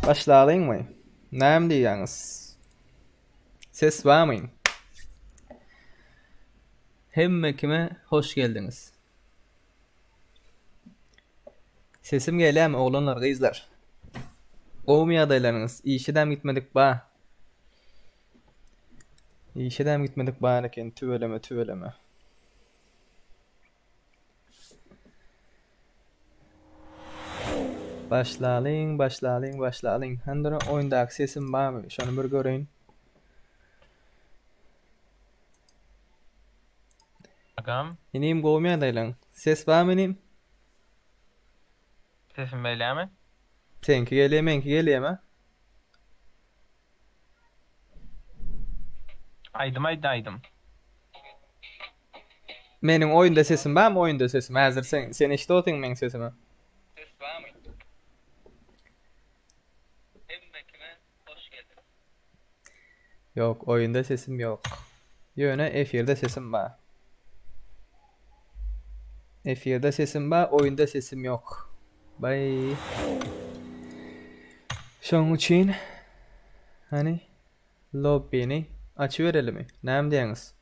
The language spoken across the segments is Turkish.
Başlayalım mı? Näme diýýäňiz? Ses barmy? Hemme kime hoş geldiniz. Sesim gelýärmi oglanlar, gyzlar? Gowum ýagdaýlaryňyz, işidem gitmedik ba. İşidem gitmedik ba eken, tübeleme. Başlalyň. Händere oýundaky sesim barmy? Şonu bir göreýin. Agam, Inim gowum ýagdaýlaryň. Ses barmy inim? sesim bellämi? Senki gelýär, menki gelýärmi? Aydım. Meniň oýunda sesim barmy? Oýunda sesim. Häzir sen eşit otyň meniň sesimi. Ses barmy? Hemme kime hoş geldin. Ýok, oýunda sesim ýok. Ýöne efirde sesim bar. Efirde sesim bar, oýunda sesim ýok. Bay. Şoň üçin hani lobbyni açyberelim. Näme diýäňiz?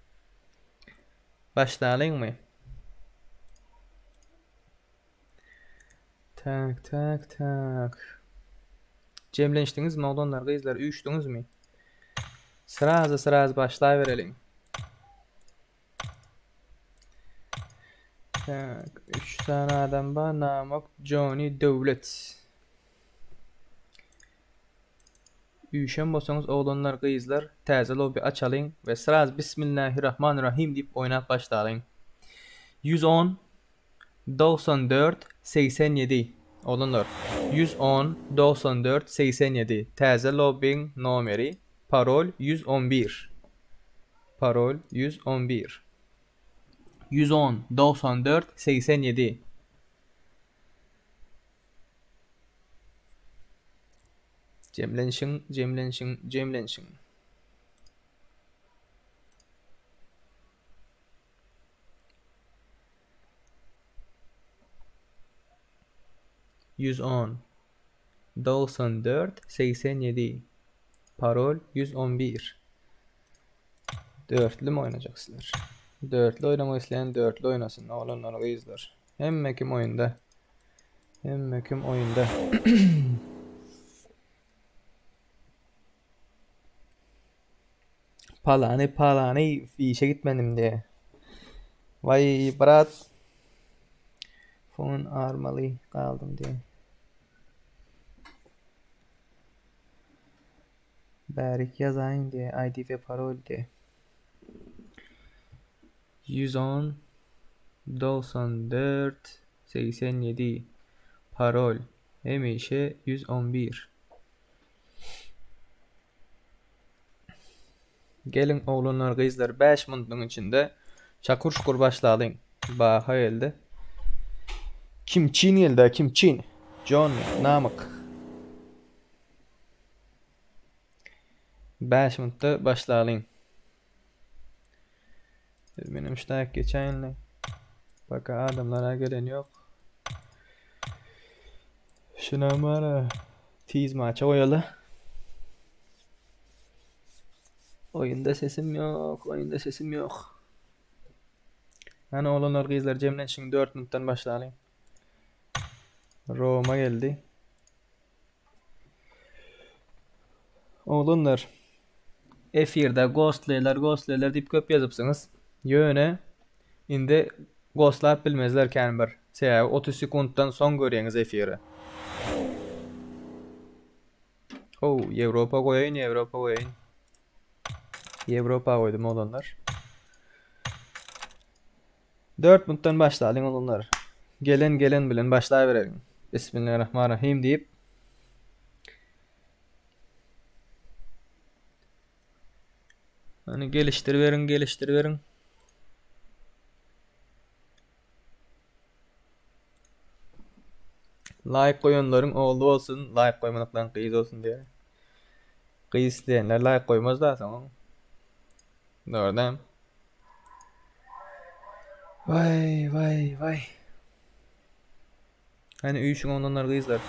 Başlalyňmy? Tak. Jemlenişdiňizmi oglanlar, gyzlar, üýüşdiňizmi? Sırazy başlaýberelim. Tak, 3 tane adam bar, namak Johnny Dowlet. Üýşen bolsaňyz oglanlar, gyzlar, täze lobby açalyň we sıraz Bismillahirrahmanirrahim diýip oýnap başlalyň. 110 94 87 oglanlar. 110 94 87 täze lobbyň nomeri, parol 111. Parol 111. 110 94 87. Jemlenşin. 110 94 87. Parol 111. Dörtlü mü oynayacaksınlar? Dörtlü oynamak isteyen dörtlü oynasın. Olanları gyzlar. Hemme kim oyunda. Palani işe gitmedim diye. Vay brat. Fon armaly kaldım diye. Berik yazayın diye. ID ve parol diye. 110 94 87. Parol hemişe 111. Gelin oglanlar, gyzlar, 5 minutun içinde çakur şukur başladyň. Baha elde. Kim Çin? John Namak. 5 minutta başlalyň. Benim iştahak geçenle. Baka adamlara gelen yok. Şuna mara tiz maça oyalı. Oyunda sesim yok. Hani olanlar, gyzlar, jemlenşiň 4 minutdan başlalyň. Roma geldi. Oğlanlar, efirde ghostlaylar diýip köp ýazypsyňyz. Ýöne indi ghostlap bilmezler kän bir. 30 sekunddan soň görýäňiz efiri. Ýewropa goýaýyn. Ýewropa goýdum oğlanlar. 4 minutdan başlalyň oğlanlar. Gelen bilen başlaýberelim. Bismillahirrahmanirrahim diýip hani geliştiriverin. Like koyanların oğlu olsun, like koymanıklan kıyız olsun diye. Kıyız isteyenler like koymaz da sana. Doğrudan. Vay. Hani üýüşüň ondanlar gyzlar.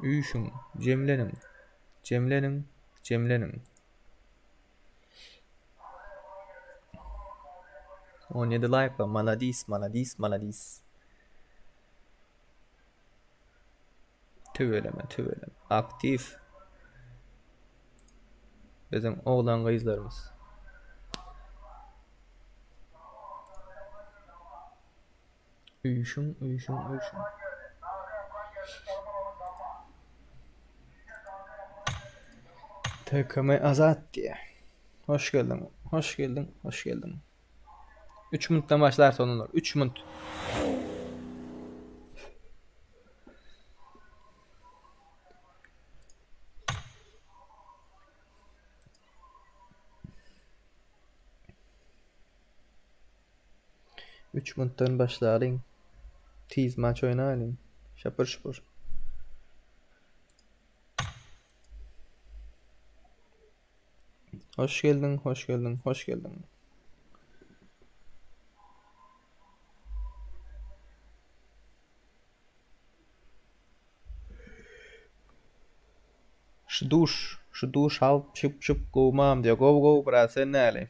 Üyüşün, cemlenin. Cemlenin, cemlenin. 17 like var. Maladis, maladis, maladis. Tüveleme, tüveleme. Aktif. Bizim oğlan kızlarımız. Üyüşün, üyüşün, üyüşün. Takımı azat diye. Hoş geldin, hoş geldin, hoş geldin. 3 minuttan başlar sonunlar. 3 minut. Üç minuttan başlayalım. Tiz maç oynayalım. Şapır şapır. Hoş geldin, hoş geldin, hoş geldin. Şu duş al, çıp çıp kovmam diyor. Gov gov bra sen ne ali?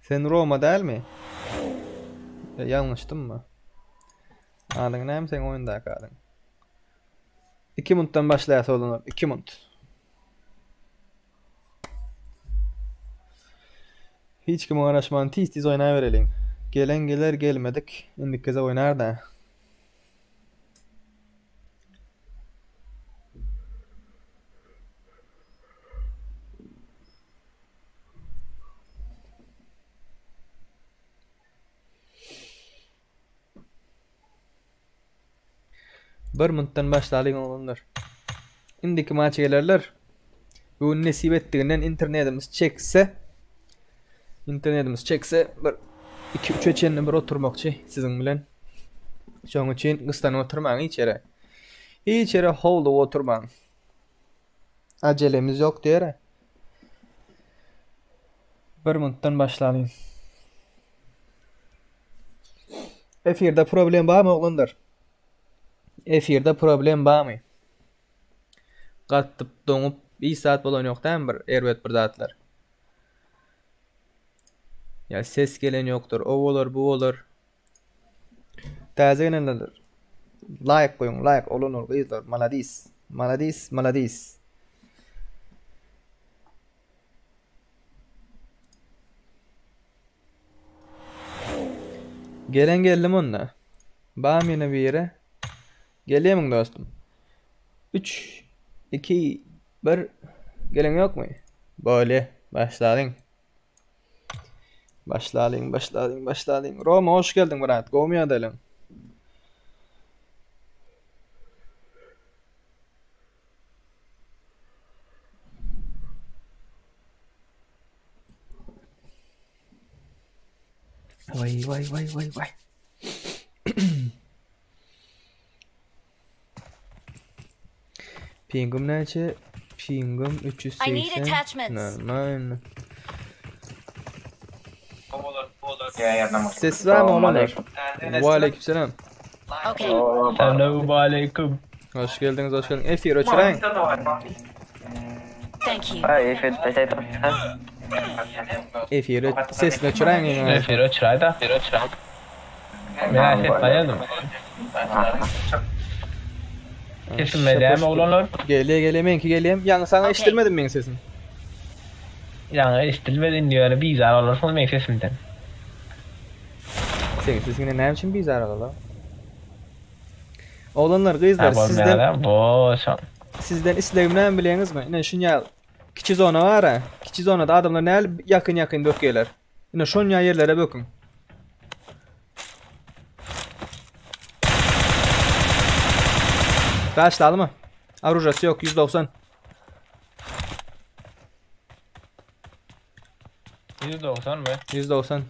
Sen Roma değil mi? Yanlıştım mı? Adın neyim sen oyunda kaldın. 2 minuttan başlayası olunur. 2 minut. Hiç kim uğraşman tiz oynayıverelim. Gelen gelir gelmedik. İndik keze oynar da. Bir minuttan başlayalım olanlar. İndiki maç gelerler. Bu nesip ettiğinden internetimiz çekse bir 2-3 içinde bir oturmakçı sizin bilen. Şoň üçin gystan oturmaň içeri. İçeri holda oturmaň. Acelemiz yok diýer. Bir minutdan başlayalım. Efirde problem barmy oglanlar? Efirde problem barmy? Gattyp doňup 1 saat bolan ýokdan bir erbet bir zatlar. Ya ses gelen yoktur. O olur, bu olur. Täze gelenler. Like koyun, like olunur, kızlar. Maladis. Maladis, maladis. Gelen geldim onunla. Bağım yine bir yere. Geleyim dostum. 3, 2, 1. Gelen yok mu? Böyle başladın. Başladın. Roma hoş geldin Murat. Gomiya edelim. Vay. Pingum neçe? Pingum 380. Normal. Ses var mı olanlar? Aleykümselam. Selamun aleyküm. Hoş geldiniz. Efir açırayın. Thank you. Efir sesini açırayın. Efir açırayda. Merak etmeyelim. Kesin medem olanlar. Geleyim. Yani sana iştirmedim benim sesim. Yani istilmedin diyor. Yani bir zarar olursa benim sesimden. Senin sesine ne için bir zarar ala? Oğlanlar kızlar sizden isteğimden bileniz mi? Yine şunya kiçi zona var ha. Kiçi zonada adamlar ne yakın döküyorlar. Yine şunya yerlere bakın. Başladı mı? Arujası yok 190. 190 mı? 190.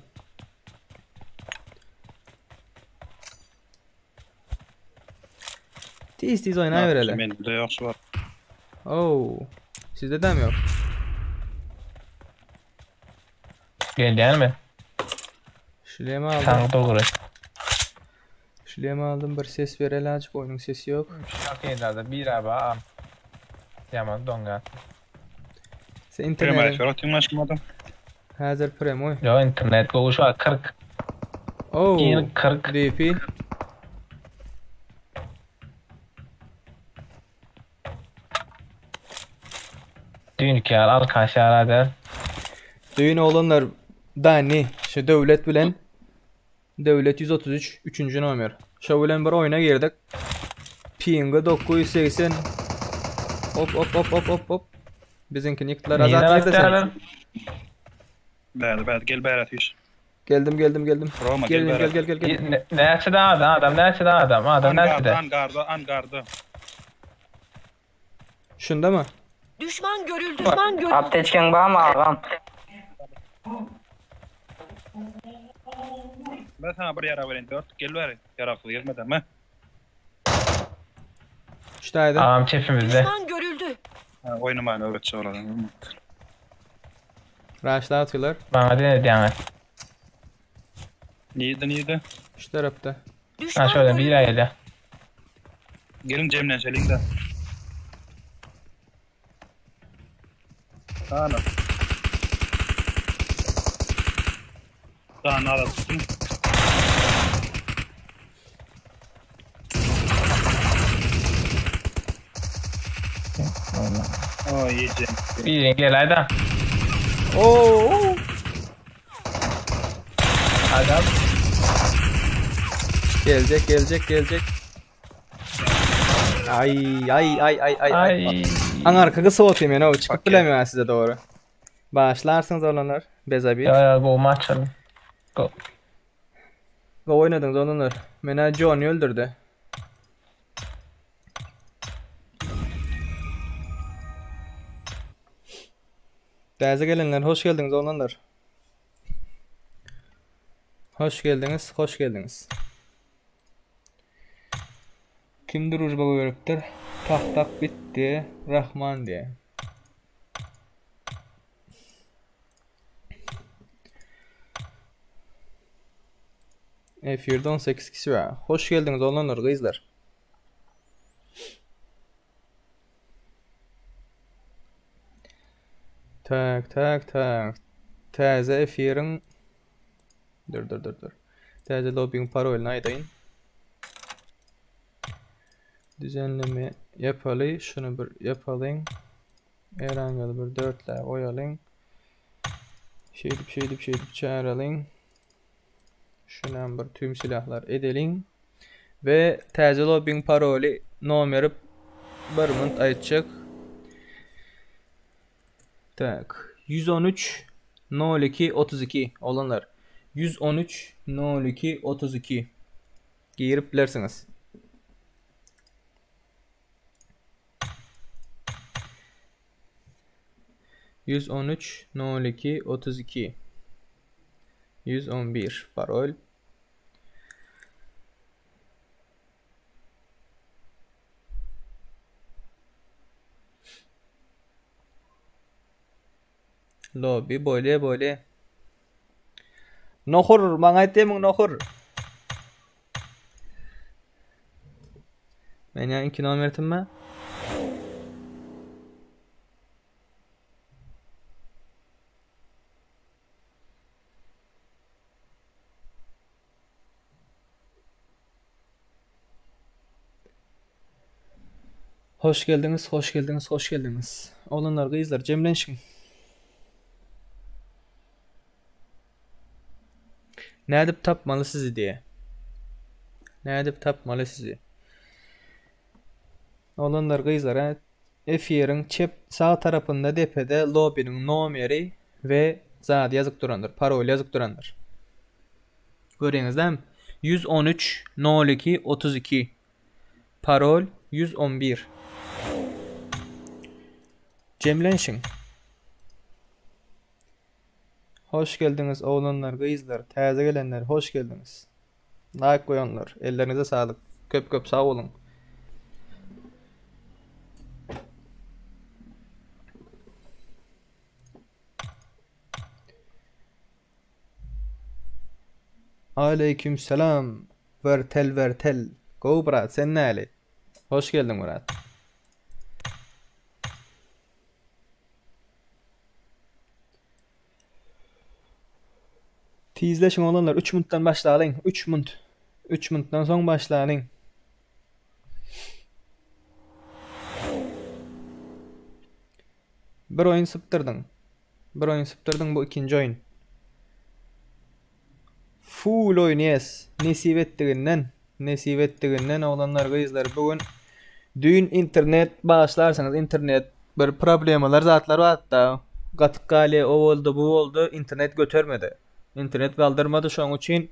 Tiz oynayıverelim. Mende ýokşy bar. Oo. Sizde de mi yok? Geldi mi? Şileme aldım. Tank doğru. Üçlüyem aldım, bir ses ver elacık, oyunun sesi yok. Şak yerlerde bir araba. Yaman donga. Sen Prema internetin yaratayım aşkım. hazır premoy. Yo internet gowuşu 40. Oh, 40. DP. Dünkar alkaşarader. Düğün olanlar Dani, şu devlet bilen devlet 133 3. nomer. Şu bilen bir oyuna girdik. Pinga 980. Hop hop hop hop hop hop. Bizimkini yıktılar. Azat nerede sen? Bad gel berat iş. Geldim. Roma Gel gel gel berat. gel gel. Nerede adam nerede adam nerede? Angarda. Şunda mı? Düşman görüldü. Apteczkę mam, ağam. Ben sana bir yara vereyim. Dört gel ver. Yaraklı gelmeden mi? Şuradaydı. Adam çepimizde. Düşman görüldü. Oynamayın öğretçi olalım. Raşla atıyorlar. Bana ne diyen? Niydi? Şu tarafta. Ha Düşman şöyle bir görüldü. ayda. Gelin Cem'le çelin de. Ana. Daha ne alasın? Yiyeceğim. Bir gel ayda. Oo. Adam. Gelecek. Ay. An arkaga soğutayım yani o çıkıp Okey. bilemiyor size doğru. Başlarsınız olanlar. Bezabi. Ya bu maç çalın. Go. Go oynadınız olanlar. Mena Johnny öldürdü. Değerli gelenler hoş geldiniz olanlar. Hoş geldiniz. Kimdir ucba koyuruptur? Tak bitti. Rahman diye. F1'de 18 kişi var. Hoş geldiniz olanlar kızlar. Tak. Taze F1'in Dur. Taze lobby'nin parolünü aydayın. Düzenleme yapalım. Şunu bir yapalım. Herhangi bir dörtle oyalım. Şeydip çağıralım. Şundan bir tüm silahlar edelim. Ve taze lobby'nin parolü nomeri barımın aytacak. Tak. 113 02 32 olanlar. 113 02 32 girip bilersiniz. ...113 02 32 111 parol. Lobby böyle. Nohur, bana aytayım nohur. Ben ya 2 numarayım mı? Hoş geldiniz. Olanlar kızlar cemlenşin. Ne edip tapmalı sizi diye. Olanlar kızlar ha. F-yerin çep sağ tarafında depede lobby'nin nomeri ve zat yazık durandır. Parol yazık durandır. Görüyorsunuz değil mi? 113 02 32 parol 111 Cemlenşin. Hoş geldiniz oğlanlar, kızlar, taze gelenler hoş geldiniz. Like koyanlar, ellerinize sağlık. Köp sağ olun. Aleyküm selam. Vertel. Go Murat, sen näli? Hoş geldin Murat. Tizleşin olanlar 3 minuttan başlayalım. 3 minut. 3 minuttan soň başlayalım. Bir oyun sıptırdın. Bu ikinci oyun. Full oynayes. Nesip ettiginden oğlanlar gyzlar bugün düğün internet bağışlarsanız internet bir problemler zatlar hatta gatyk gale o oldu bu oldu internet götürmedi. İnternet kaldırmadı şoň üçin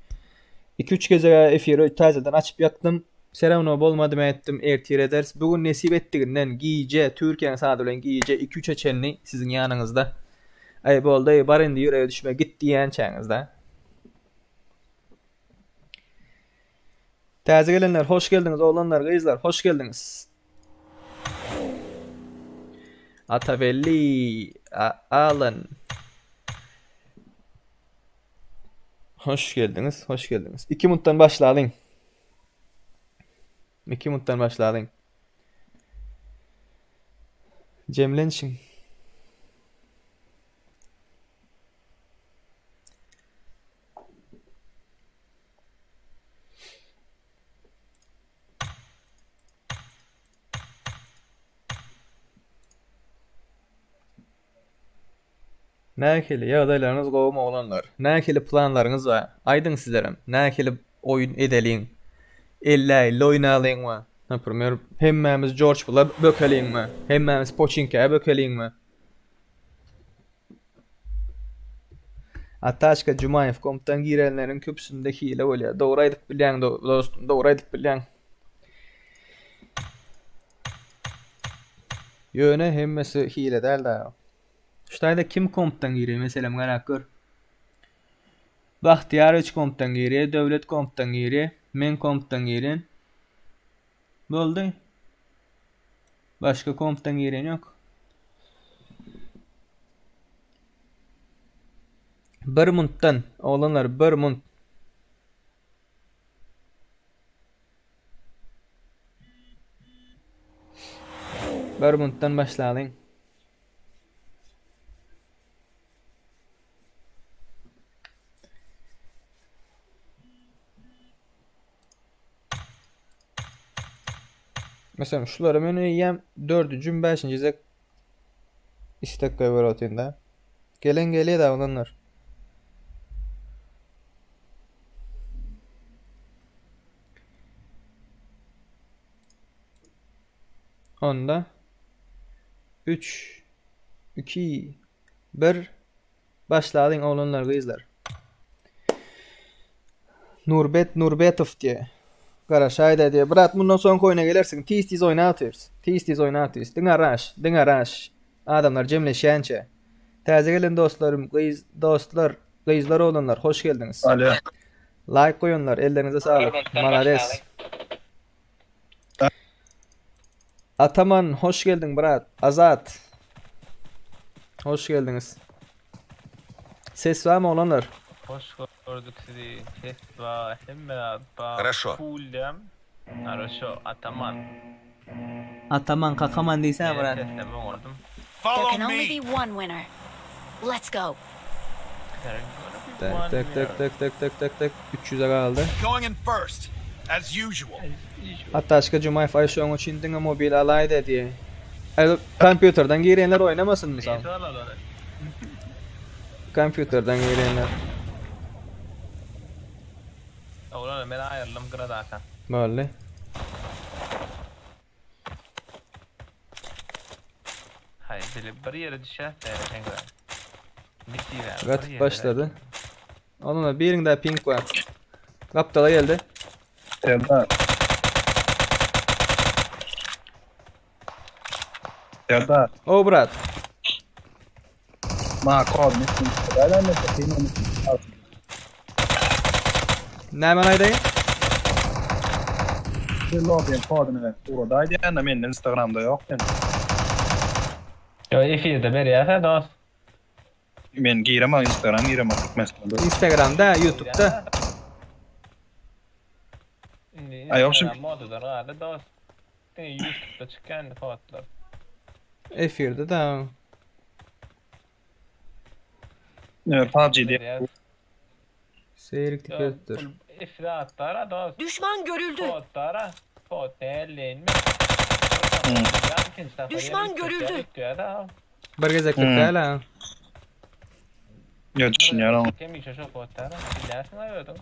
2-3 geze efiri tazadan açıp yaktım. Seramno bolmadı mı ettim ertir eders. Bugün nesip ettiginden giýje Türkiýeň saat bilen giýje 2-3 eçenni sizin ýanyňyzda. Ay boldy bar indi ýürege düşme git diýen çaňyzda. Täze gelenler hoş geldiňiz oğlanlar gyzlar hoş geldiňiz. Atavelli Alan hoş geldiniz. 2 minuttan başlayalım. 2 minuttan başlayalım. Cemlenşin. Näkeli ýagdaýlaryňyz gowum oğlanlar. Näkeli planlaryňyz bar? Aýdyň sizlerem. Näkeli oyun edeliň? Elläýli oýnalyňmy? Näpirmer, hemmämiz George bula bökeliňmi? Hemmämiz Pochinka bökeliňmi? Ataşka Jumayev komutan girenleriň köpsünde hile bolýar. Dogry aýdyp bilýän dostum, dogry aýdyp bilýän. Ýöne hemmesi hile däl-de. Şulayda kim komutan giriyor mesela merak gör. Bahtiyar komutan giriyor, devlet komutan giriyor, men komutan giriyor. Boldy. Başka komutan giriyor yok. Bir minuttan oğlanlar bir minut. Bir minuttan başlayalım. Mesela şuları menü yiyem 4. 5. zek istek koyuyor otunda. Gelen geliyor da olanlar. Onda 3 2 1 başladın olanlar gyzlar. Nurbetov diye. Garaşayda diye. Bırak bundan sonra oyuna gelersin. Tiz oynatıyoruz. Tiz oynatıyoruz. Dına raş. Adamlar cemleşençe. Täze gelen dostlarım, gyzlar olanlar hoş geldiniz. Alo. Like koyunlar. Ellerinize sağlık. Malades. Ataman hoş geldin brat. Azat. Hoş geldiniz. Ses var mı olanlar? Hoş gördük sizi. Ses var. Hemen Хорошо. Pulem. Хорошо. Ataman kakaman değilsen brat. Sesle ben oldum. There Follow can only me. be one winner. Let's go. Tak. 300'e kaldı. Going in first, as usual. Ataşka Cumay Fayşoğun için dinle mobil alay dedi. Kompüterden girenler oynamasın mı sen? Kompüterden girenler. Oğlum ben ayarladım gradaka. Böyle. Hayır, bir yere düşer. Gat başladı. Onunla birinde ping var. Kaptala geldi. Serdar. O brat. Ma kod mislim. Dajde me se ti Nämen aydayın? Bir lobby'in kodunu ver. Buradaydı yani benim Instagram'da yok yani. Yo, efirde berýärse dost. Men giremem Instagram giremem. Mesela. Instagram'da, YouTube'da. Şimdi Ay, yok şimdi. modadan arada dost. YouTube'da çıkan fotolar. F1'de da. Evet, PUBG diye. Seyrik tükettir. İfratlara dost. Düşman görüldü. Fotlara. Fot ellenmiş. Düşman görüldü. Bir gezeklik değil ha. Ya düşünüyorum. Kemik şu fotlara. Bilersin ayıyordum.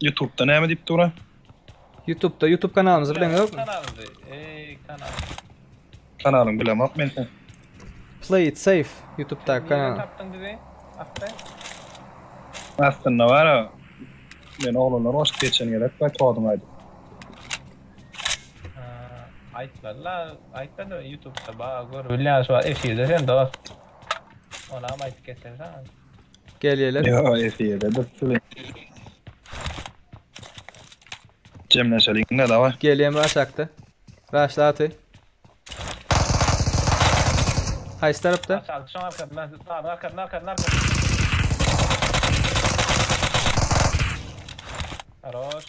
YouTube'da ne mi deyip dura? YouTube'da YouTube kanalımızı bilen yok mu? Kanalımızı. Kanal. Kanalım bilemem ben. Play It Safe YouTube'da kanal. Taptın bizi. Aferin. Aslında var ya. Ben oğlanlar hoş geçen gerek ve kodum aydı. Aytlarla YouTube'da bağı gör. Billah şu an F1'de sen dost. Ona ama ayt geçersen. Geliyeler. Ya F7'de de söyle. Cemleşelik ne de var? Geliyem aşakta. Raşla atı. Hayst tarafta. Aşağı şu arkadan. Arkadan. Хорош.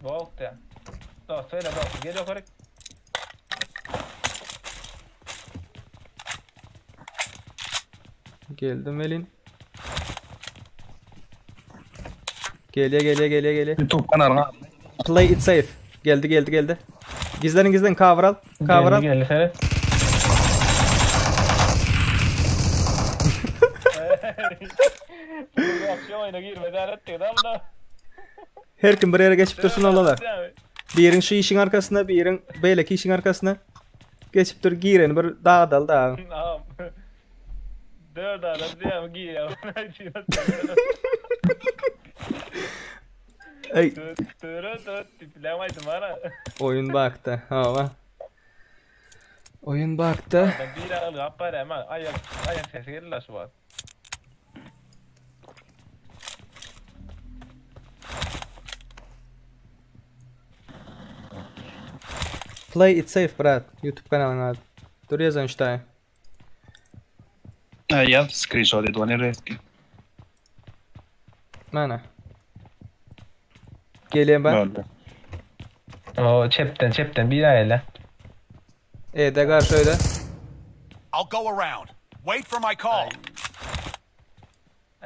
Volk ya. Dost söyle dost. Geliyor korek. Geldim Elin. Geliyor. YouTube kanalına. Play It Safe. Geldi. Gizlenin kavral. Geldi seni. Bu akşam oyuna girmeden ettik ama. Her kim bir yere geçip dursun olalar. Bir yerin şu işin arkasına, bir yerin beyleki işin arkasına. Geçip dur giren bir dağ dal dağ. Tamam. Dört adam diye mi giyiyor? Ey Dört tiplemaydım bana. oyun baktı. Hava. Oyun baktı. Ben bir al yapar ama ayak sesi gelir şu var. Play It Safe brat. YouTube kanalına adı. Dur yazan işte. Ya screenshot edip onu reski. Mana. Geleyim ben. Böyle. O çepten bir aile. De karşı öyle. I'll go around. Wait for my call.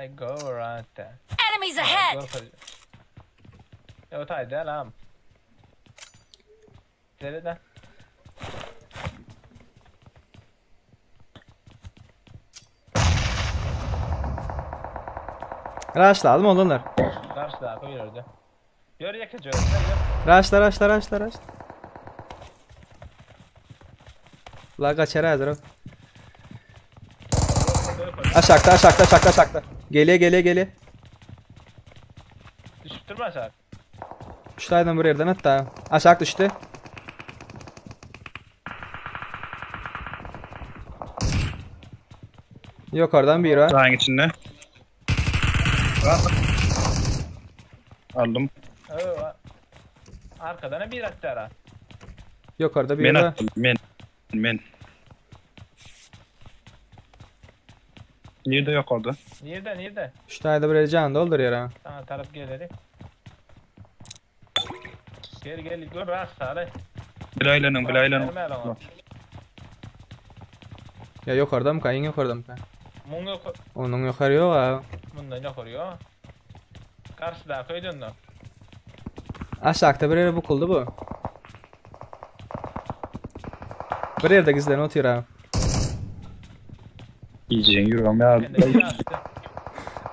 I go around there. Enemies ahead. Yo tay da lam. Nerede? Raşla aldım onlar. Karşıda koyuyordu. Gör yakıcı. Raşla. La kaçar hazır o. Aşakta. Geliyor. Düşürtme sen. Üçtaydan bir yerden hatta. Aşağı düştü. Yok oradan bir var. Dağın içinde. Aldım. Arkadan bir attara. Yok orada bir Men var. attım. Men. Nerede yok orada? Nerede? Üçtayda bir can doldur yere. Sana taraf gelir. Gel gör rasta hadi. Bilaylanın. Ya yok orada mı kayın yok orada mı kayın? Mum yok. Onun yukarı yok ha. Bundan yok oluyor. Karşıda koydun da. Aşağıda bir yere bukuldu bu. Bir yerde gizlen oturuyor ha. Yiyeceğin yürüyorum ya.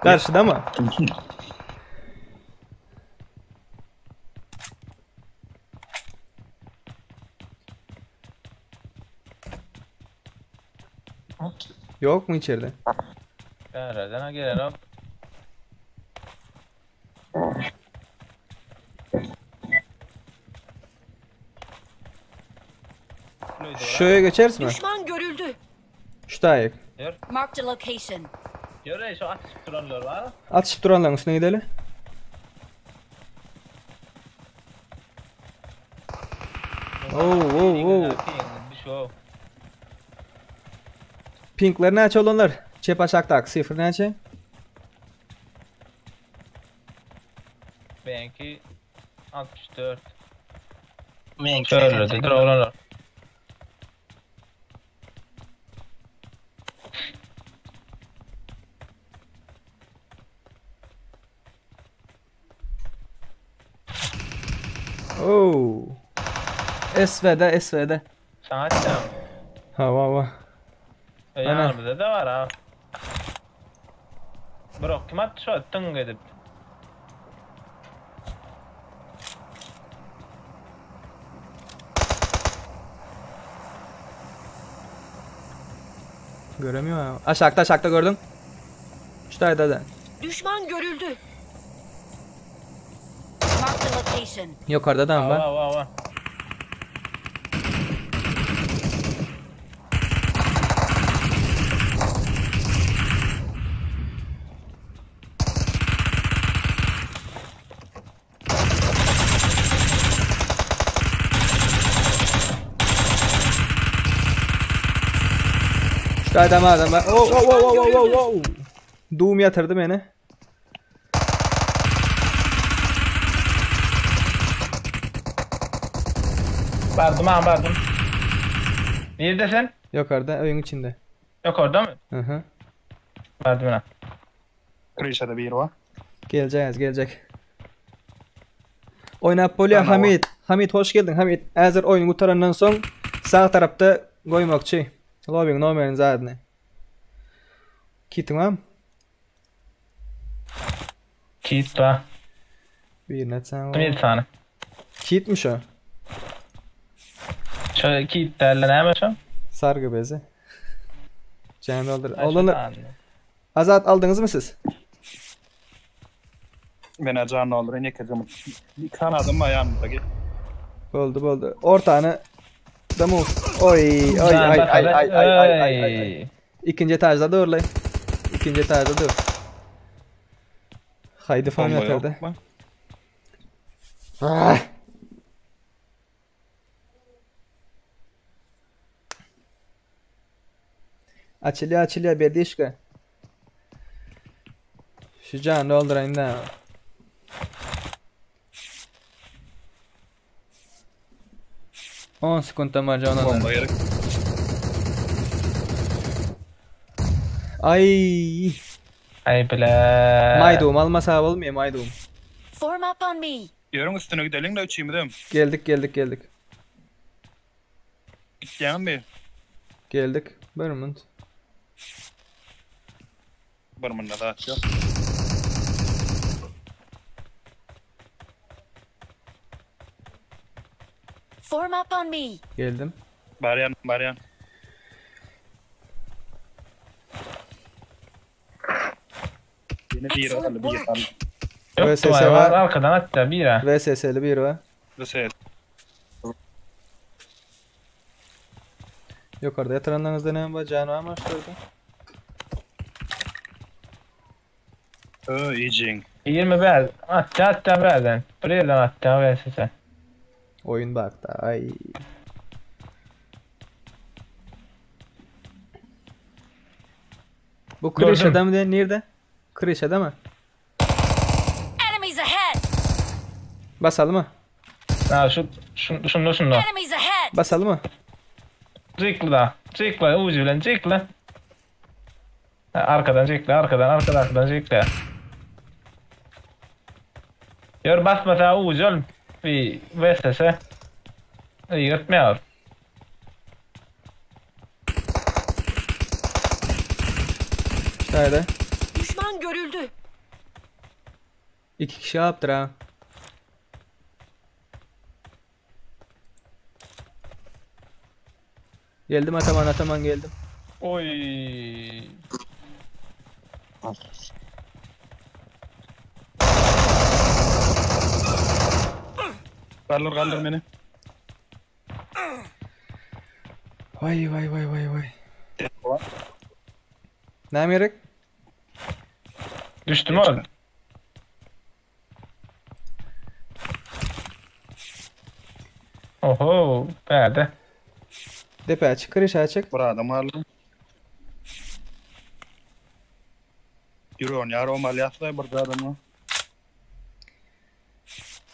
Karşıda mı? Yok mu içeride? Nereden gelelim? Şöyle geçeriz mi? Düşman görüldü. Şu dayık. Marked a location. Gör şu atış duranlar var. Atışıp duranların üstüne gidelim. Oo. Bir şu. Pinkler ne aç olanlar? Çep aşakta sıfır ne aç? Benki 64. Menki Körlüdür oğlanlar. Oo. SV'de. Sana açacağım. Hava. Yanımızda da var ha. Bırak kim attı şu attın gidip. Göremiyorum. Aşağıda gördün. Şuradaydı da. Düşman görüldü. Marked a location. Yukarıda da var. Va. Şuradaydı adam var. Oh. Doom yatırdı beni. Bardım. Neredesin? Yukarıda oyun içinde. Yok orada mı? Hı. Bardım lan. Krişada bir var. Gelecek. Oynap bolya Tamam. Hamit. Hamit hoş geldin Hamit. Hazır oyun kurtarandan soň sağ tarafta koymakçı. Lobby'nin numaranı zadını. Kitim Kit var. Bir net sen. Bir tane. Kitmiş o. Şöyle kit derler hemen şu. Sargı bezi. Can doldur. Ben şu Olanı tane. Azat aldınız mı siz? Ben acan olur. Ne kadar bir kanadım ayağımda git. Oldu. Ortağını da mı? Oy. Can Ay. bakalım. İkinci etajda dur lan. İkinci etajda dur. Haydi falan Bomba yok yatırdı. mu? Ah! Açılıyor berdişka. Şu can doldurayım da. On sekund var canım. Bomba yeri. Ay. Ay bile. Maydum almasa olmuyor maydum. Form up on me. Yarın üstüne gidelim de uçayım dedim. Geldik. Gideceğim bir. Geldik. Bir minut. Barımında da açıyor. Form up on me. Geldim. Baryan. Yine bir yere alı bir yere. Yok VSS duvar var. var. Arkadan hatta bir ha. VSS'li bir var. Rıset. Yukarıda yatıranlarınızda ne var? Canı var mı şurada? İyicin. 20 bel. Hatta belden. Birden hatta VSS. Oyun baktı. Ay. Bu Gördüm. Krişa'da mı? Nerede? Krişa'da mı? Enemies ahead. Basalım mı? Ha şunu. Enemies ahead. Basalım mı? Cikla ucuyla cikla. Arkadan cikla. Gör basmasa ucu oğlum. Bir VSS. Yırtmıyor. Şöyle. Düşman görüldü. 2 kişi yaptır ha. Geldim Ataman geldim. Oy. Kaldır beni. Vay. Ne yaparak? Düştü mü oğlum? Oho. Nerede? Depe açık, Krişa açık. Burada malum. Yürüyorsun yar o mal yapsa burada adamı.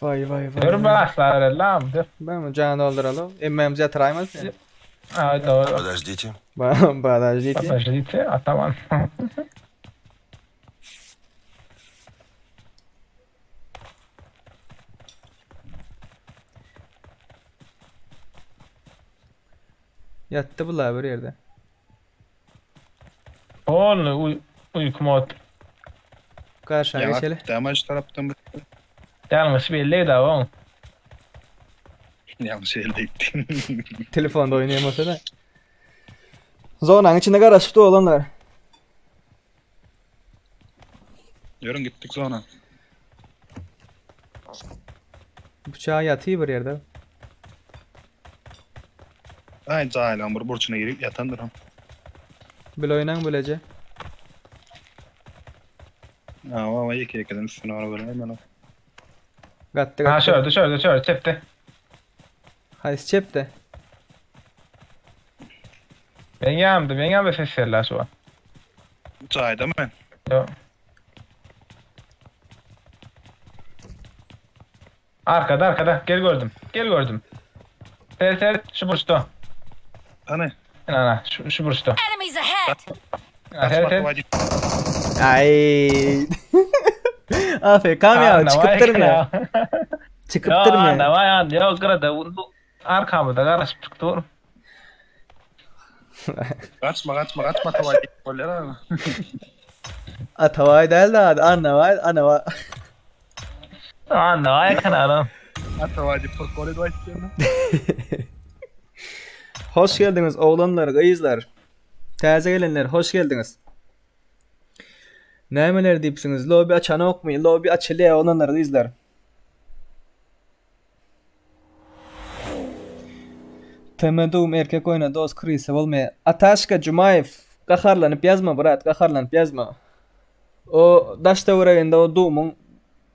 Vay vay vay. Dur baslar lan. Dur. Ben mi can dolduralım? Emmemize yatıraymaz ya. Ha doğru. Подождите. Подождите. Подождите, ataman. Yattı bunlar bir yerde. Oğlum uykum ot. Karşıya geçelim. Damaj taraftan bir Yanlış belli de oğlum. yanlış elde ettim. Telefonda oynayamasa da. Zonanın içinde karışıktı olanlar. Yarın gittik sonra. Bıçağı yatıyor bir yerde. Ay cahil bir burçuna girip yatandır ham. Böyle oynan böylece. Ama iki ekeden üstüne ara böyle hemen. Gattı Ha gattı. şöyle çepte. Hayır çep de. Ben yanımda ses yerler şu an. Cahil değil mi? Yok. Arkada gel gördüm. Ser şu burçta. Hani? Ana şu burçta. Enemies ahead! Kaçmak vacip. Ay. Aferin kam ya çıkıp durma. Çıkıp durma. Ne var ya? Yok grada bu arkamda karışıp çıktı oğlum. Kaçma vacip. Öyle mi? Atavay değil de adı. Anavay. Ne var ya kanalım. Hatta vacip por kole vacip diyorum. Hoş geldiniz oğlanlar, kızlar. Taze gelenler hoş geldiniz. Nemeler deyipsiniz? Lobi açanı okmayın. Lobi açılıyor oğlanlar, kızlar. Temedum erkek oyna dost krisi olmaya. Ataşka Cumayev. Kaharlanıp yazma brat, kaharlanıp yazma. O daşta uğrayında o Doom'un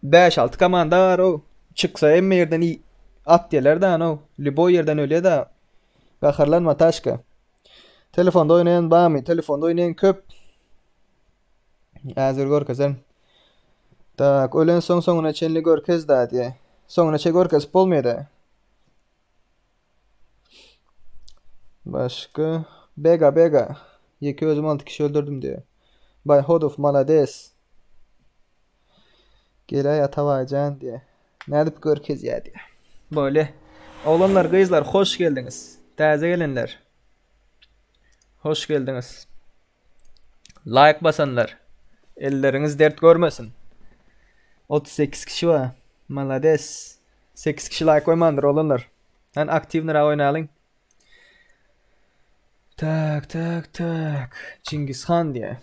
5-6 komanda var o. Çıksa emme yerden iyi at diyeler de o. Libo yerden öyle de. Kaharlanma Taşka. Telefonda oynayan bami, telefonda oynayan köp. Hazır görkezem. Tak, ölen sonuna çenli görkez da diye. Sonuna çek görkez olmuyor da. Başka. Bega. Yeki özüm 6 kişi öldürdüm diyor. Bay Hodov malades. Gelay atavacan diye. Nedip görkez ya diye. Böyle. Oğlanlar, kızlar hoş geldiniz. Taze gelenler. Hoş geldiniz. Like basanlar. Elleriniz dert görmesin. 38 kişi var. Malades. 8 kişi like koymandır oğlanlar. Hani aktifnera oynayalım. Tak. Cengiz Han diye.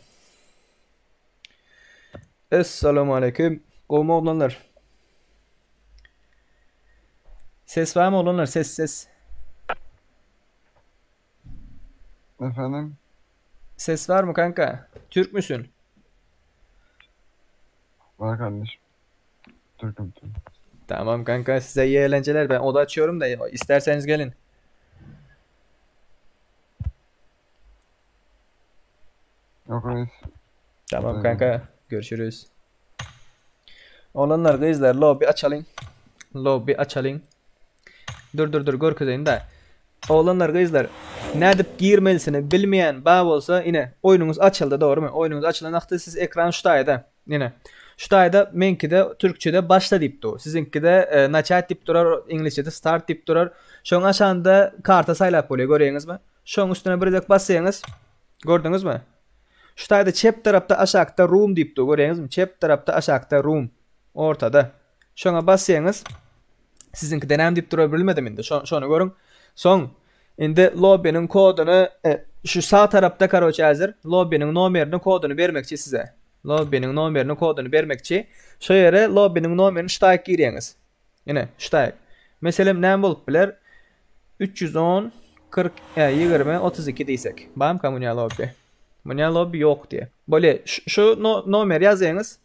Esselamu aleyküm. Kovma oğlanlar. Ses var mı oğlanlar? Ses. Efendim? Ses var mı kanka? Türk müsün? Var kardeşim. Türk'üm. Tamam kanka, size iyi eğlenceler. Ben oda açıyorum da isterseniz gelin. Yok reis. Tamam kanka, görüşürüz. Olanlar, kızlar, lobby açalım. Dur görkezeyim de. Oğlanlar, kızlar, ne dip girmelisini bilmeyen bab olsa yine oyununuz açıldı, doğru mu? Oyununuz açılan vakti siz ekran şutayda yine. Şutayda menki de Türkçe'de başla deyip dur. Sizinki de начать deyip durar, İngilizce'de start deyip durar. Şoň aşağında karta saylap oluyor, görüyorsunuz mu? Şoň üstüne bir de bassanız, gördünüz mü? Şutayda çep tarafta aşağıda room deyip dur, görüyorsunuz mu? Çep tarafta aşağıda room ortada. Şoňa bassanız sizinki de nem deyip durabilmedim indi. Şonu görün. Son indi lobby'nin kodunu şu sağ tarafta karoçı hazır. Lobby'nin numaranı kodunu vermekçi size. Lobby'nin numaranı kodunu vermekçi. Şu yere lobby'nin numaranı şutayık giriyiniz. Yine şutayık. Mesela nem bolup biler? 310 40 20 32 deysek. Bağım kamunya lobby. Munya lobby yok diye. Böyle şu numer yazayınız.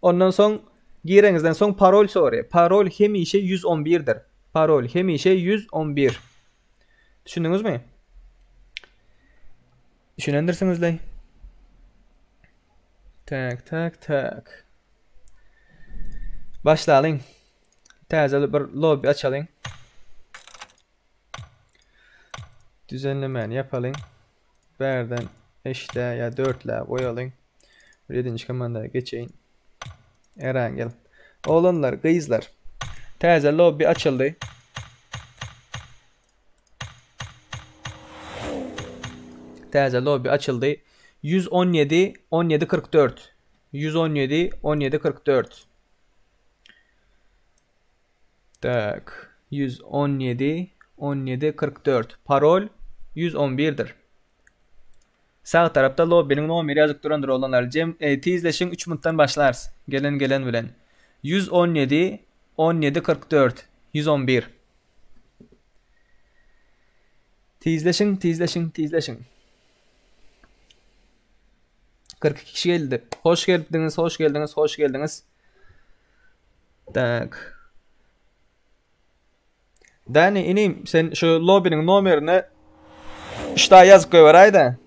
Ondan son girenizden son parol soruyor. Parol hemişe 111'dir. Parol hemişe 111. Düşündünüz mü? Düşünendirsiniz lay. Tak. Başlayalım. Täze bir lobby açalyň. Düzenlemeni yapalyň. Berden 5'te ya 4'le goýalyň. 7-nji komandaya geçeýin. Erangel. Oğlanlar, kızlar. Täze lobby açıldy. Täze lobby açıldy. 117 17 44. 117 17 44. Tak. 117 17 44. Parol 111'dir. Sağ tarafta lobby'nin nomeri yazık durandır olanlar. Tizleşin 3 minuttan başlarsın. Gelen bilen. 117 17 44 111. Tizleşin. 42 kişi geldi. Hoş geldiniz. Tak. Dani inim sen şu lobby'nin nomerini işte yazıp koy var ayda.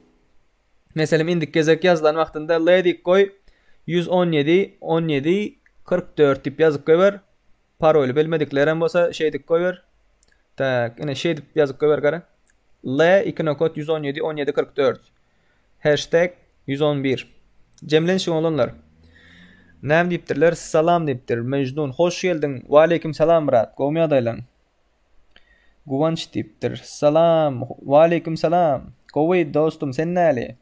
Mesela indik gezek yazılan vaktinde Lady koy 117 17 44 dip yazıp koy var. Parolü bilmediklerim olsa şeydik koy var. Tak yine şey dip yazıp koy var gara. L 2 nokot 117 17 44. Hashtag 111. Cemlenşin olanlar. Näme dipdirler? Salam dipdir. Mecnun hoş geldin. Wa aleyküm salam brat. Gowmy adaylan. Guvanç dipdir. Salam. Wa aleyküm salam. Gowy dostum sen näli?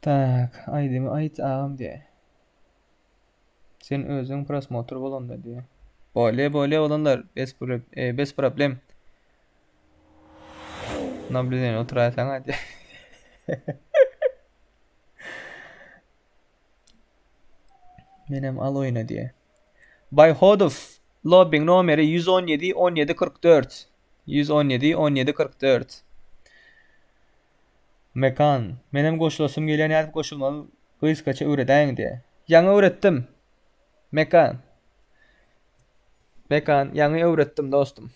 Tak, aydym ayt ağam diye. Sen özüň prosmotr bolanda diye. Bole olanlar bes problem. Nablilen oturasan hadi. Menem al oyna diye. By Hodov lobbying nomeri 117 17 44. 117 17 44. Mekan. Menem goşulasım gelen ýalyp goşulmaly gyskaça öwredeň diye. Ýaňy öwretdim. Mekan. Ýaňy öwretdim dostum.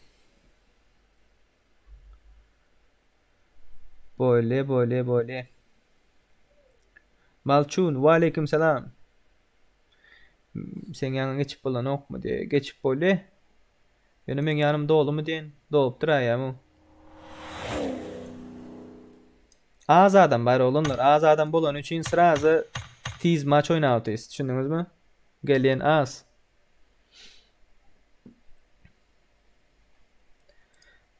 Bole. Malçun, wa aleyküm salam. Sen ýaňa geçip bolan okmy diye. Geçip bole. Ýöne men ýanymda bolmy diýen. Dolup duraýam. Az adam bar olanlar. Az adam bolan üçin sırazy tiz maç oýnaýarys. Düşündiňizmi? Gelýän az.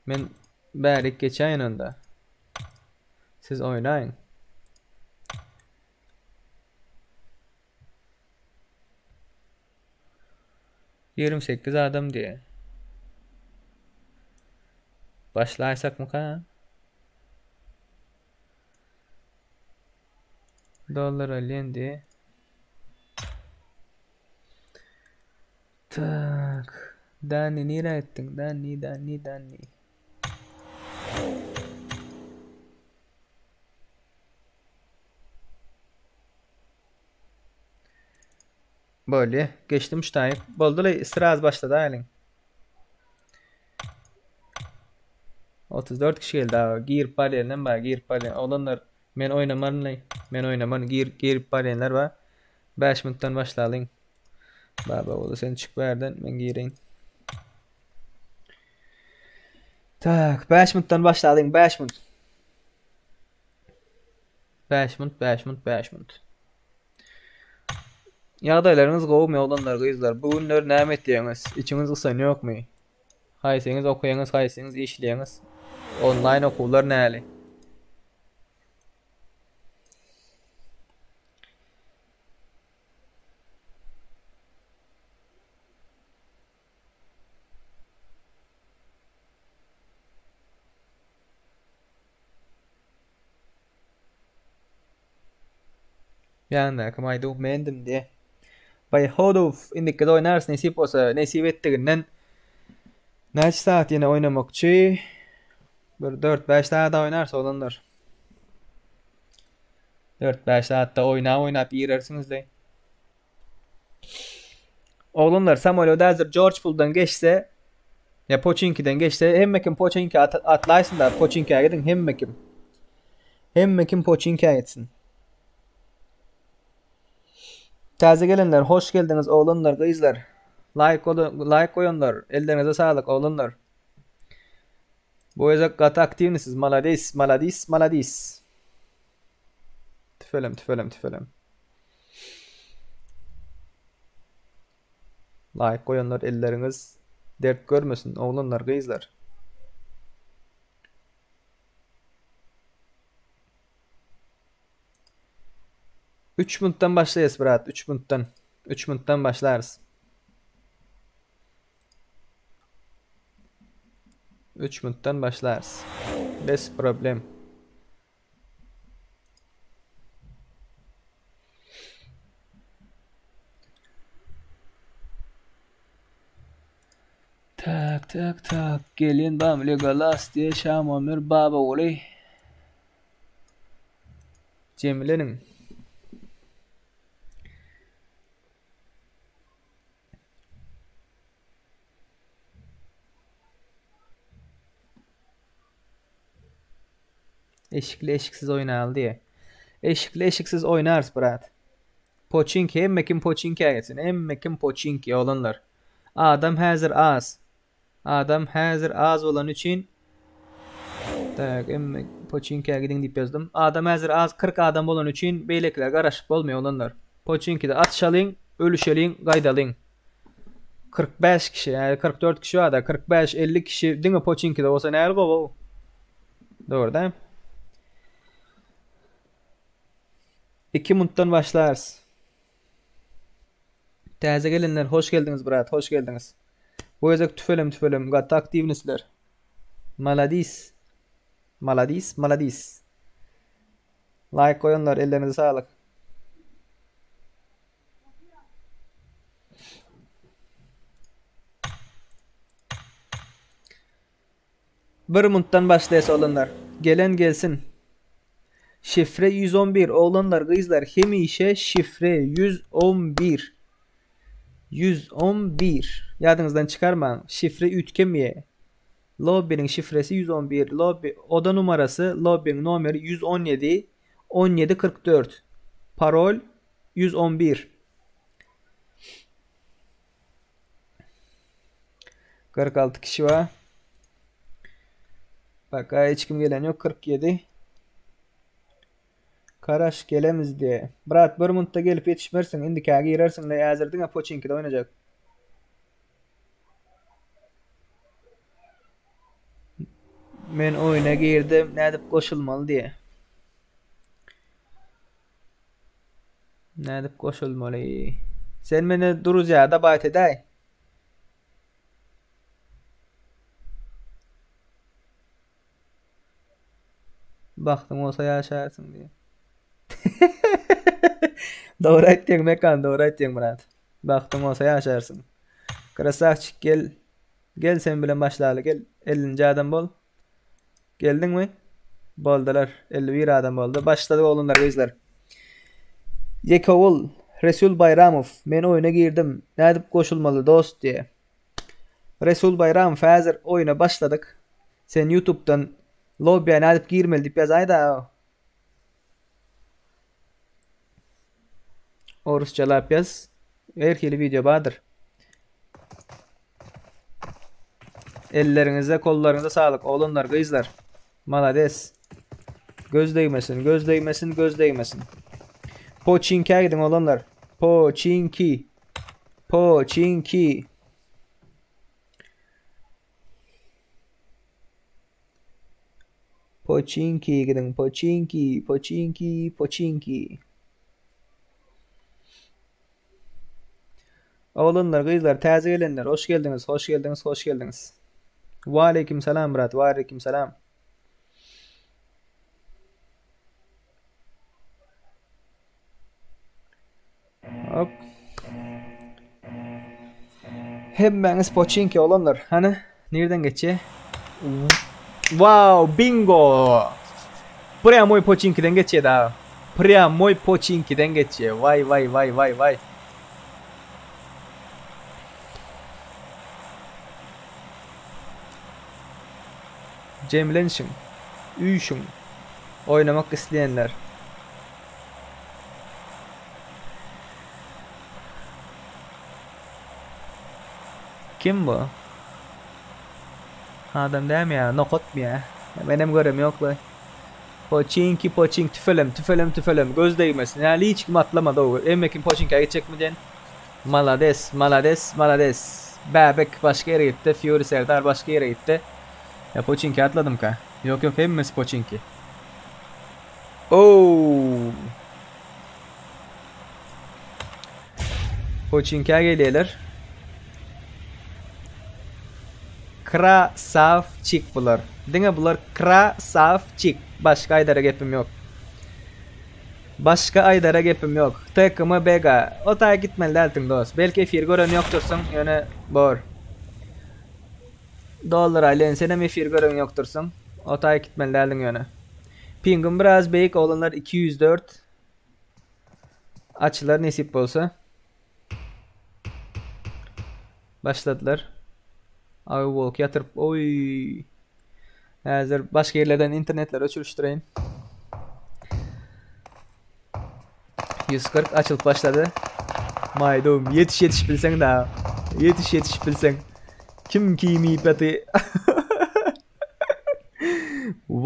Men bärik geçäýin onda. Siz oynayın. Yerim 8 adam diye. Başlaysak mı ka? Dolar alyen diye. Tak. Dani nira ettin? Dani. Böyle geçtim ştayip. Bolduly sıraz başladı aýlyň. 34 kişi geldi abi. Gir palenden var. Gir palen. Olanlar men oynaman. Gir palenler var. 5 minuttan başlalyň. Baba ola sen çık berden men gireýin. Tak 5 minuttan başlalyň. 5 minut. 5 minut. Ýagdaýlaryňyz gowmy olanlar gyzlar. Bu günler näme etdiňiz? İçiňiz gysany ýokmy? Haýsyňyz okuýaňyz, haýsyňyz işleýäňiz? Online okuwlar näli? Ýa-da kim aýdy mendim diye. By Hodov indik de oynars nesip olsa nesip etdiginden näçe saat ýene oynamakçy? Bir 4-5 saat oynarsa olanlar. 4-5 saatda oynap ýerersiňiz de. Oğlanlar Samuel Hazır George Pool'dan geçse ya Pochinki'den geçse hemmekim Pochinki atlaysın da Pochinki'ye gidin hemmekim Pochinki'ye gitsin. Taze gelenler hoş geldiniz oğlanlar kızlar. Like koyunlar. Ellerinize sağlık oğlunlar. Bu ezek katı aktifsiniz. Maladis. Tüfelem. Like koyunlar, elleriniz dert görmesin oğlunlar, kızlar. Üç minuttan başlayız brat. 3 minuttan. 3 minuttan başlarız. 3 minuttan başlarız. Bez problem. Tak. Gelin bam Legolas diye Şam Ömer baba olay. Cemile'nin. Eşikli eşiksiz oynar diye. Eşikli eşiksiz oynarız brat. Pochinki, emmekin Pochinki gelsin. Emmekin Pochinki olanlar. Adam hazır az. Adam hazır az olan için tak emmek Pochinki'ye gidin deyip yazdım. Adam hazır az 40 adam olan için beylekler karışık olmuyor olanlar. Pochinki'de atışalın, ölüşelin, gaydalın. 45 kişi yani 44 kişi var da 45-50 kişi değil mi Pochinki'de olsa ne bu? Doğru değil mi? 2 minuttan başlarız. Taze gelenler hoş geldiniz brat, hoş geldiniz. Bu ezek tüfelem gat aktivnisler. Maladis. Like koyunlar, ellerinize sağlık. Bir minuttan başlaysa olanlar. Gelen gelsin. Şifre 111 oğlanlar kızlar hemişe şifre 111. 111. Yadınızdan çıkarmayın. Şifre ütkemiye. Lobby'nin şifresi 111. Lobby oda numarası lobby'nin numara 117 1744. Parol 111. 46 kişi var. Bak hiç kim gelen yok. 47. Karaş gelemiz diye. Brat bir minutta gelip yetişmersin. İndikâga girersin. Ne hazırdın ha Pochinki'de oynayacak. Men oyuna girdim. Ne edip koşulmalı diye. Ne edip koşulmalı. Sen beni durucağı da bayt eday. Baktım olsa yaşarsın diye. Doğru ettin Mekan, doğru ettin Murat. Baktım olsa yaşarsın. Krasavçik gel. Gel sen bilen başlayalım. Gel 50. adam bol. Geldin mi? Boldalar. 51 adam oldu. Başladı oğlunlar kızlar. Yekovul. Resul Bayramov. Men oyuna girdim. Ne edip koşulmalı dost diye. Resul Bayramov hazır oyuna başladık. Sen YouTube'dan lobby'e ne edip girmeli deyip yazay da. Orusça lap yaz. Erkeli video vardır. Ellerinize kollarınıza sağlık oğlunlar kızlar. Malades. Göz değmesin. Pochinki'ye gidin oğlunlar. Pochinki'ye gidin. Pochinki. Oğlunlar kızlar taze gelenler hoş geldiniz. Ve aleyküm selam brat. Ve aleyküm selam. Hop. Hepiniz Pochinki olanlar. Hani nereden geçiyor? Wow, bingo. Прямой Pochinki'den geçiyor da. Прямой Pochinki'den geçiyor. Vay. Cemlenşin. Üyüşün. Oynamak isteyenler. Kim bu? Adam değil mi ya? Nokot mu ya? Benim görem yok lan. Poçinki tüfelem göz değmesin. Yani hiç kim atlamadı o. Emmekin Poçinki'ye gidecek mi den? Malades. Bebek başka yere gitti. Fiori Serdar başka yere gitti. Ya Poçinki atladım ka. Yok hepimiz Poçinki. Oo. Poçinki'ye geliyorlar. Krasavçik bular. Dine bular krasavçik. Başka aydara gepim yok. Takımı Bega. O ta gitmeli eltin dost. Belki efir gören yoktursun. Yani bor. Dollar ailen senem efir gören yoktursun. O ta gitmeli eltin yani. Pingim biraz beyik olanlar 204. Açılar nasip olsa. Başladılar. Ay walk yatırıp oy. Hazır başka yerlerden internetler ölçüştüreyim. 140 açılıp başladı. Maydum yetiş bilsen daha. Yetiş bilsen. Kim kimi pati.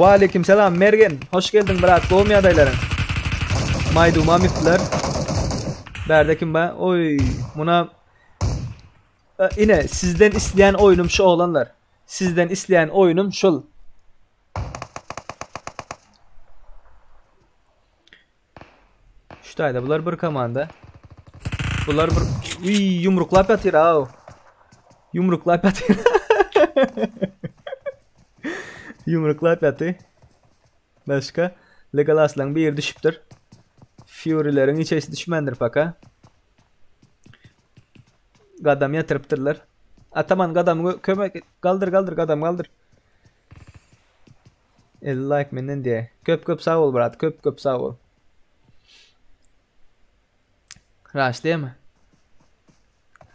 Aleyküm selam Mergen. Hoş geldin bırak. Doğum adayların. Maydum amitler. Berde kim ba? Oy. Buna yine sizden isteyen oyunum şu olanlar. Sizden isteyen oyunum şul. Şutayda bunlar bir komanda. Bunlar bir yumruklap yatır ha. Yumruklap yatır. Yumruklap yatır. Başka Legolas'lan bir yer düşüptür. Fury'lerin içerisi düşmendir paka. Gadam yatırıptırlar. Ataman gadam kömek kaldır gadam. 50 like menden diye. Köp sağ ol brat. Köp sağ ol.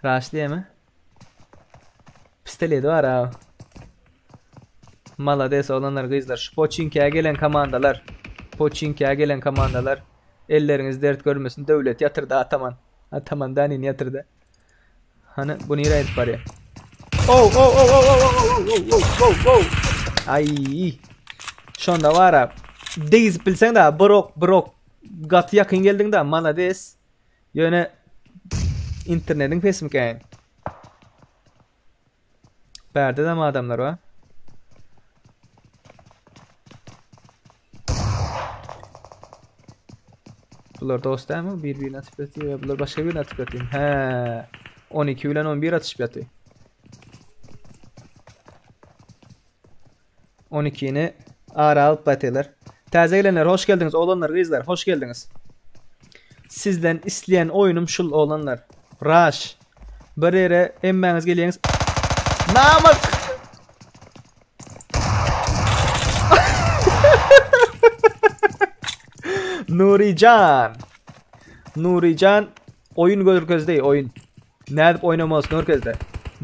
Raşlaya mı? Pistoleti var ha. Malades olanlar kızlar. Şu Poçinki'ye gelen komandalar. Elleriniz dert görmesin. Devlet yatırdı Ataman. Ataman danin yatırdı. Hani bunu yere edip var ya. Ay. Şu anda var ha. Deyiz bilsen de brok. Gat yakın geldin de Malades. Yöne internetin pesmi kayn. Berde de mi adamlar var? Bunlar dost değil mi? Birbirine atış yapıyor. Bunlar başka birine atış yapıyor. He. 12 ile 11 atış yapıyor. 12'ni ara alıp batıyorlar. Taze gelenler hoş geldiniz. Oğlanlar, kızlar hoş geldiniz. Sizden isteyen oyunum şul olanlar. Rush. Bir yere emmeniz geliyeniz. Namık. Nurican. Oyun görkezde oyun. Ne edip oynamaz görkezde.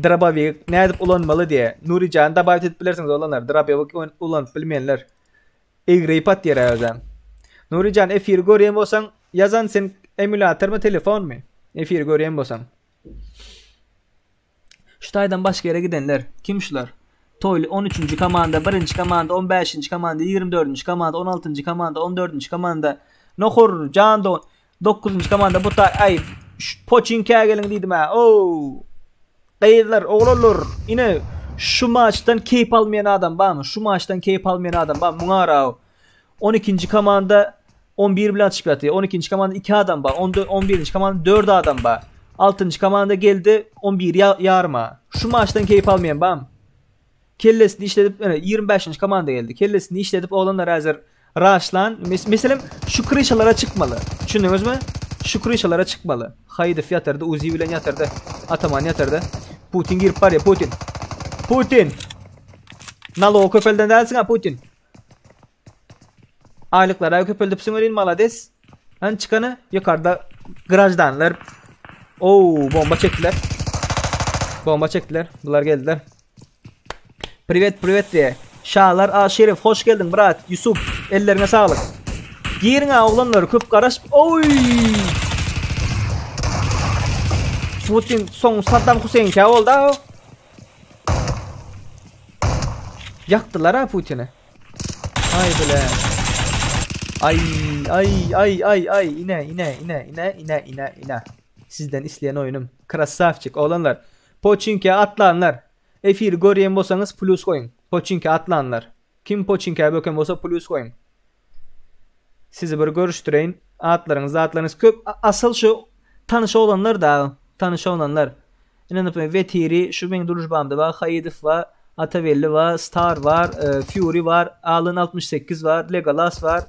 Drabavik ne edip ulanmalı diye. Nurican da bayt edip bilirsiniz olanlar. Drabavik ulanıp bilmeyenler. Egreyi pat yere yazan. Nurican efir göreyim olsan yazan sen emülatör mü telefon mu? Efir göreyim olsan. Şutaydan başka yere gidenler. Kim şular? Toyli 13. komanda, 1. komanda, 15. komanda, 24. komanda, 16. komanda, 14. komanda. Nohur, Cando, 9. komanda. Bu ta ay Poçinki'ye gelin dedim ha. Oo. Kayıtlar, oğlulur. Yine şu maçtan keyif almayan adam var mı? Şu maçtan keyif almayan adam var mı? Mungara 12. komanda 11 bile atış yapıyor. 12. komanda 2 adam var. 11. komanda 4 adam var. 6. komanda geldi 11 yarma. Şu maçtan keyif almayan var mı? Kellesini işledip 25. komanda geldi. Kellesini işledip oğlanlar hazır rushlan. Mesela şu krişalara çıkmalı. Düşündünüz mü? Şu krişalara çıkmalı. Haydi yatırdı. Uzi bilen yatırdı. Ataman yatırdı. Putin girip var ya Putin. Nalo o köpelden dersin ha Putin. Aylıklara köpelde psimorin malades. Lan çıkanı yukarıda garajdanlar. Oo bomba çektiler. Bunlar geldiler. Privet diye. Şahlar Şerif hoş geldin brat. Yusuf ellerine sağlık. Girin ha oğlanlar köp garaş. Oy. Putin son Saddam Hüseyin ka oldu. Yaktılar ha Putin'i. Ay bile. Ay ine. Sizden isteyen oyunum. Krasavçık olanlar. Pochinki'ye atlanlar. Efir görüyen bolsanız plus koyun. Pochinki atlanlar. Kim Pochinki'ye böken bolsa plus koyun. Sizi bir görüştüreyin. Atlarınız köp. Asıl şu tanış olanlar da. Tanış olanlar. İnanıp Vetiri, şu benim duruşbamda var. Hayidif var. Atavelli var. Star var. Fury var. Alın 68 var. Legolas var.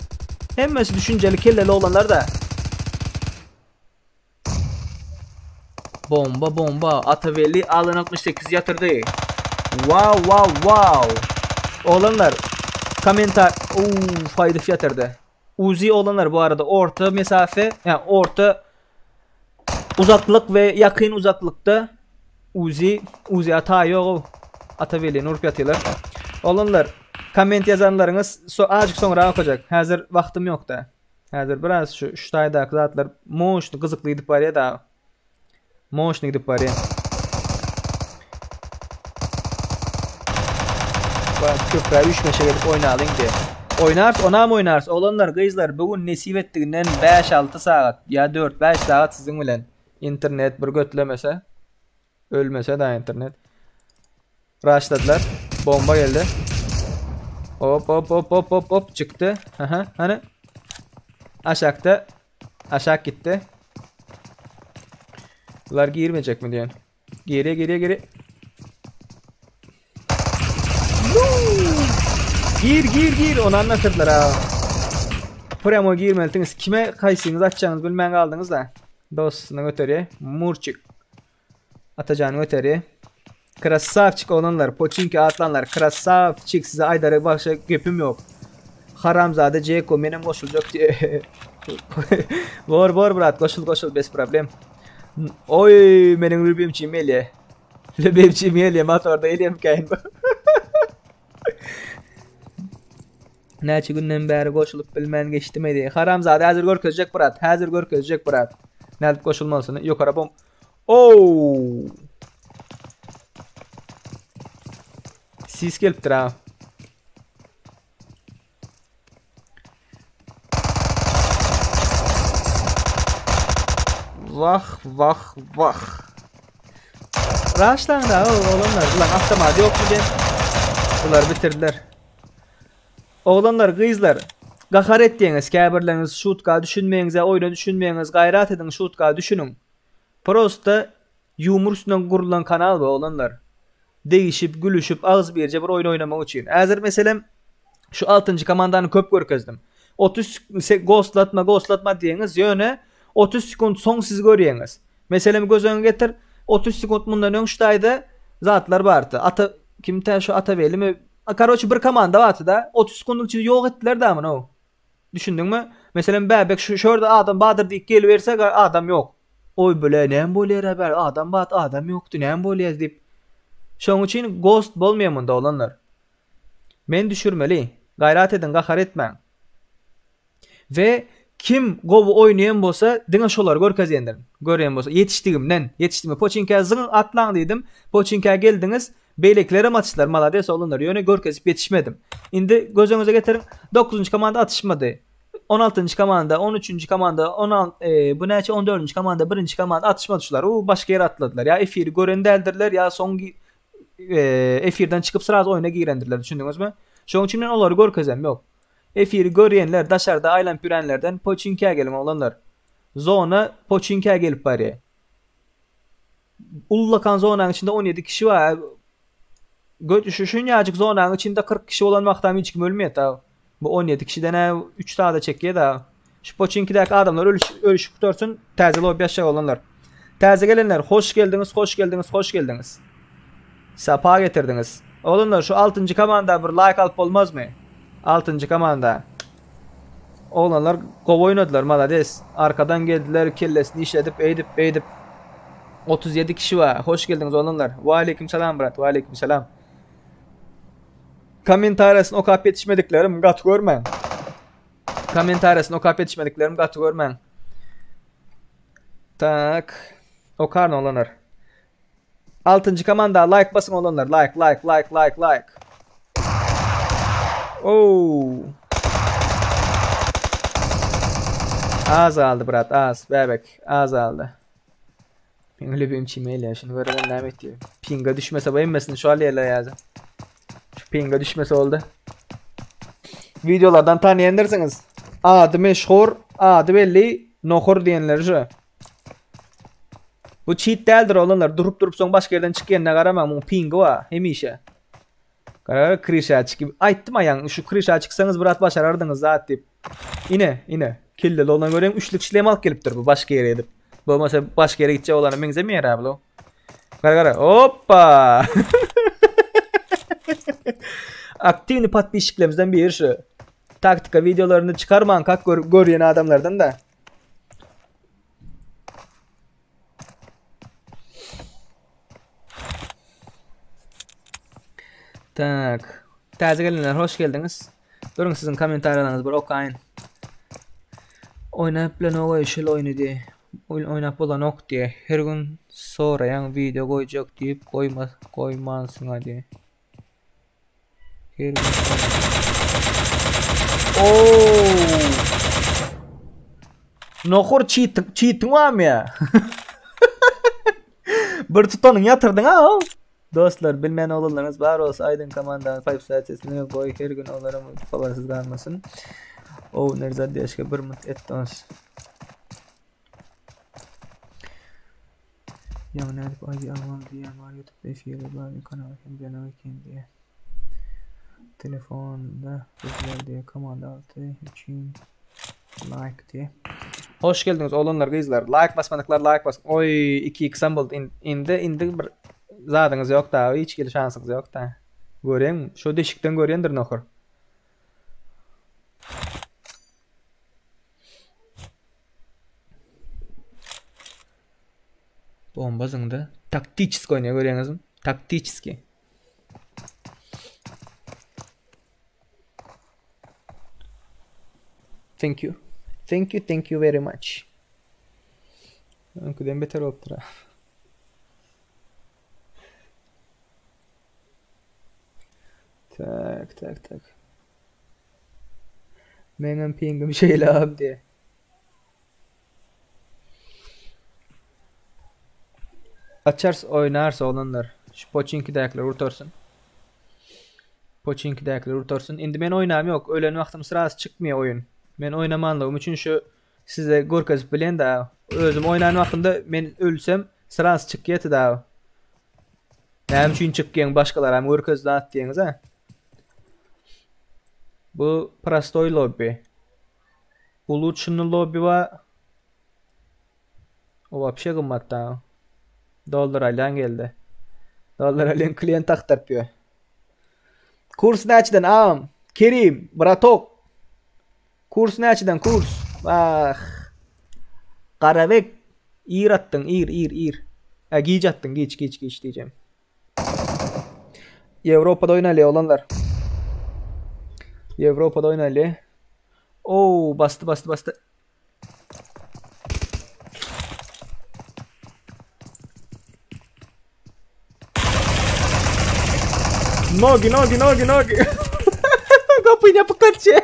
Hemmesi düşünceli kelleli olanlar da. Bomba. Atavelli Alın 68 yatırdı. Wow. Olanlar. Komentar. Hayidif yatırdı. Uzi olanlar bu arada orta mesafe. Yani orta uzaklık ve yakın uzaklıkta Uzi hata yok. Atavelli Nurp yatıyorlar. Olanlar koment yazanlarınız azıcık sonra okuyacak. Hazır vaktim yok da. Hazır biraz şu taydak zatlar moşnu kızıklı gidip var ya da. Moşnu gidip var ya. Bak köprüye 3 meşe gelip oynayalım diye. Ona mı oynarsın? Olanlar kızlar bugün nesip ettiğinden 5-6 saat ya 4-5 saat sizin bilen internet bir götlemese ölmese daha internet. Rushladılar. Bomba geldi. Hop çıktı. Hani aşağı gitti. Bunlar girmeyecek mi diyorsun? Geri. Gir. Onu anlatırlar ha. Premo girmeltiniz. Kime kaysınız açacağınız bilmeyen kaldınız da. Dostuna götürüyor. Murçik. Atacağını götürüyor. Krasavçık olanlar. Pochinki atlanlar. Krasavçık size aydarı başka göpüm yok. Haramzade Ceko benim koşulacak diye. Var brat koşul bez problem. Oy benim lübimçiyim eliye. Lübimçiyim eliye motorda eliyem kayn. Neçe günden beri koşulup bilmen geçtimedi. Haramzade hazır görkezecek brat. Nerede koşulmalısın? Yok arabam. Sis geliptir ha. Vah. Raşlan da oğlanlar. Ulan avtomadi yok mu ben? Bunlar bitirdiler. Oğlanlar kızlar. Gahar ettiğiniz kabirleriniz şutka düşünmeyiniz, oyunu düşünmeyiniz, gayret edin şutka düşünün. Prosta yumur üstünden kurulan kanal bu oğlanlar. Değişip gülüşüp ağız bir oyun oynamak için. Hazır mesela şu 6. komandanı köp görkezdim. 30 ghostlatma diyeniz yöne 30 sekund son siz görüyeniz. Mesela göz önüne getir 30 sekund bundan önüştaydı zatlar vardı. Kimten şu Atavelli mi? Karoçu bir komanda vardı da 30 sekundluk için yok ettiler de ama o. Düşündün mü? Mesela bebek şurada adam Badır deyip geliverse adam yok. Oy böyle ne böyle haber adam yoktu ne böyle deyip. Şunun için ghost bolmayamında olanlar. Men düşürmeli. Gayret edin, gahar etmeyin. Ve kim govu oynayan bolsa dine şolar görkezendirin. Gören bolsa yetiştiğimden Pochinki'ye zın atlan dedim. Pochinki'ye geldiniz. Beyleklere atışlar malades olanlar yöne görkezip yetişmedim. Indi gözünüze getirin 9. komanda atışmadı. 16. komanda, 13. komanda, 14. komanda, 1. komanda atışmadılar. Başka yere atladılar. Ya efiri gören deldirler ya son efirden çıkıp sırası oyuna girendirler. Düşündünüz mü? Şunun için onları görkezem yok. Efiri görenler dışarıda aylan pürenlerden Pochinki'ye gelin olanlar. Zona Pochinki'ye gelip bari. Ullakan zonanın içinde 17 kişi var. Şuşun yacık zonanın içinde 40 kişi olan vaktam hiç kim ölmüyor da. Bu 17 kişiden 3 daha da çekiyor da. Şu Pochinki'deki adamlar ölüşüp dursun. Taze lobi aşağı olanlar. Taze gelenler hoş geldiniz. Sapa getirdiniz. Olanlar şu 6. komanda bir like alıp olmaz mı? 6. komanda. Olanlar kov oynadılar malades. Arkadan geldiler kellesini işledip eğdip 37 kişi var. Hoş geldiniz olanlar. Ve aleykümselam brat. Ve aleykümselam. Komentarasını okuyup yetişmediklerim gat görmen. Tak. Okarın olanlar. 6. komanda like basın olanlar. Like. Oo. Az aldı brat, az. Bebek, az aldı. Öyle bir çimeyle ya. Şimdi böyle ben demet diyor. Pinga düşmese bu emmesin şu haliyle yazı. Şu pinga düşmese oldu. Videolardan tanıyanırsınız. Adı meşhur, adı belli, nohur diyenler şu. Bu cheat değildir olanlar. Durup son başka yerden çıkıyan ne karamam. Bu pinga var. Hemişe. Karar krişa çıkıp. Ayttım ayağın. Şu krişa çıksanız bırak başarardınız zaten deyip. İne. Kill'de olan göreyim. Üçlük işlem alıp geliptir bu başka yere edip. Bu mesela başka yere gidecek olanı benzemiyor abi o. Karar. Hoppa. Aktivni patbişiklerimizden bir şu. Taktika videolarını çıkarman kalk görüyen adamlardan da. Tak. Taze gelenler hoş geldiniz. Durun sizin komentarlarınızı bir okuyun. Oynayıp bilen o işil oyunu diye. Oynayıp olan ok diye. Her gün sorayan video koyacak deyip koymansın hadi. Her gün ooo. Nohur cheating var mı ya? Bir tutanın yatırdın ha o. Dostlar bilmeyen olanlarınız var olsa Aydın Kamandan 5 saat sesini koy her gün onlara habersiz kalmasın. O nerzat yaşka bir mut ettiniz. Yani alıp ayı almam diye var YouTube'da fiyatı var kanal hem diye. Telefonda bizler diye komanda altı için like diye. Hoş geldiniz oğlanlar kızlar. Like basmadıklar like bas. Oy 2 sambol indi bir zadınız yok da hiç gel şansınız yok da. Göreyim şu deşikten görendir nohur. Bomba zıngdı. Taktiçski oynuyor görüyorsunuz mu? Taktiçski. Thank you. Thank you very much. Önküden beter oluptur ha. Tak. Benim pingim şeyle abi diye. Açarsa oynarsa olanlar. Şu Pochinki dayaklar urtorsun. Indi ben oynam yok. Öğlen vaktim sırası çıkmıyor oyun. Men oynamanlığım için şu size gorkazıp bilen da özüm oynayan vaktimde men ölsem sırası çıkıyatı da. Hem için çıkıyan başkalar hem gorkazı da at diyeniz ha. Bu Prastoy lobby. Uluçunlu lobby var. O вообще kımmat da. Dolar aylan geldi. Dolar aylan klient aktarpıyor. Kurs ne açıdan ağam? Kerim, bratok. Kurs ne açıdan kurs? Bak. Karabek. İr attın, ir. Giç attın, giç diyeceğim. Avrupa'da oynalı olanlar. Avrupa'da oynalı. Oo, bastı. Nogi. Kapıya pekacı.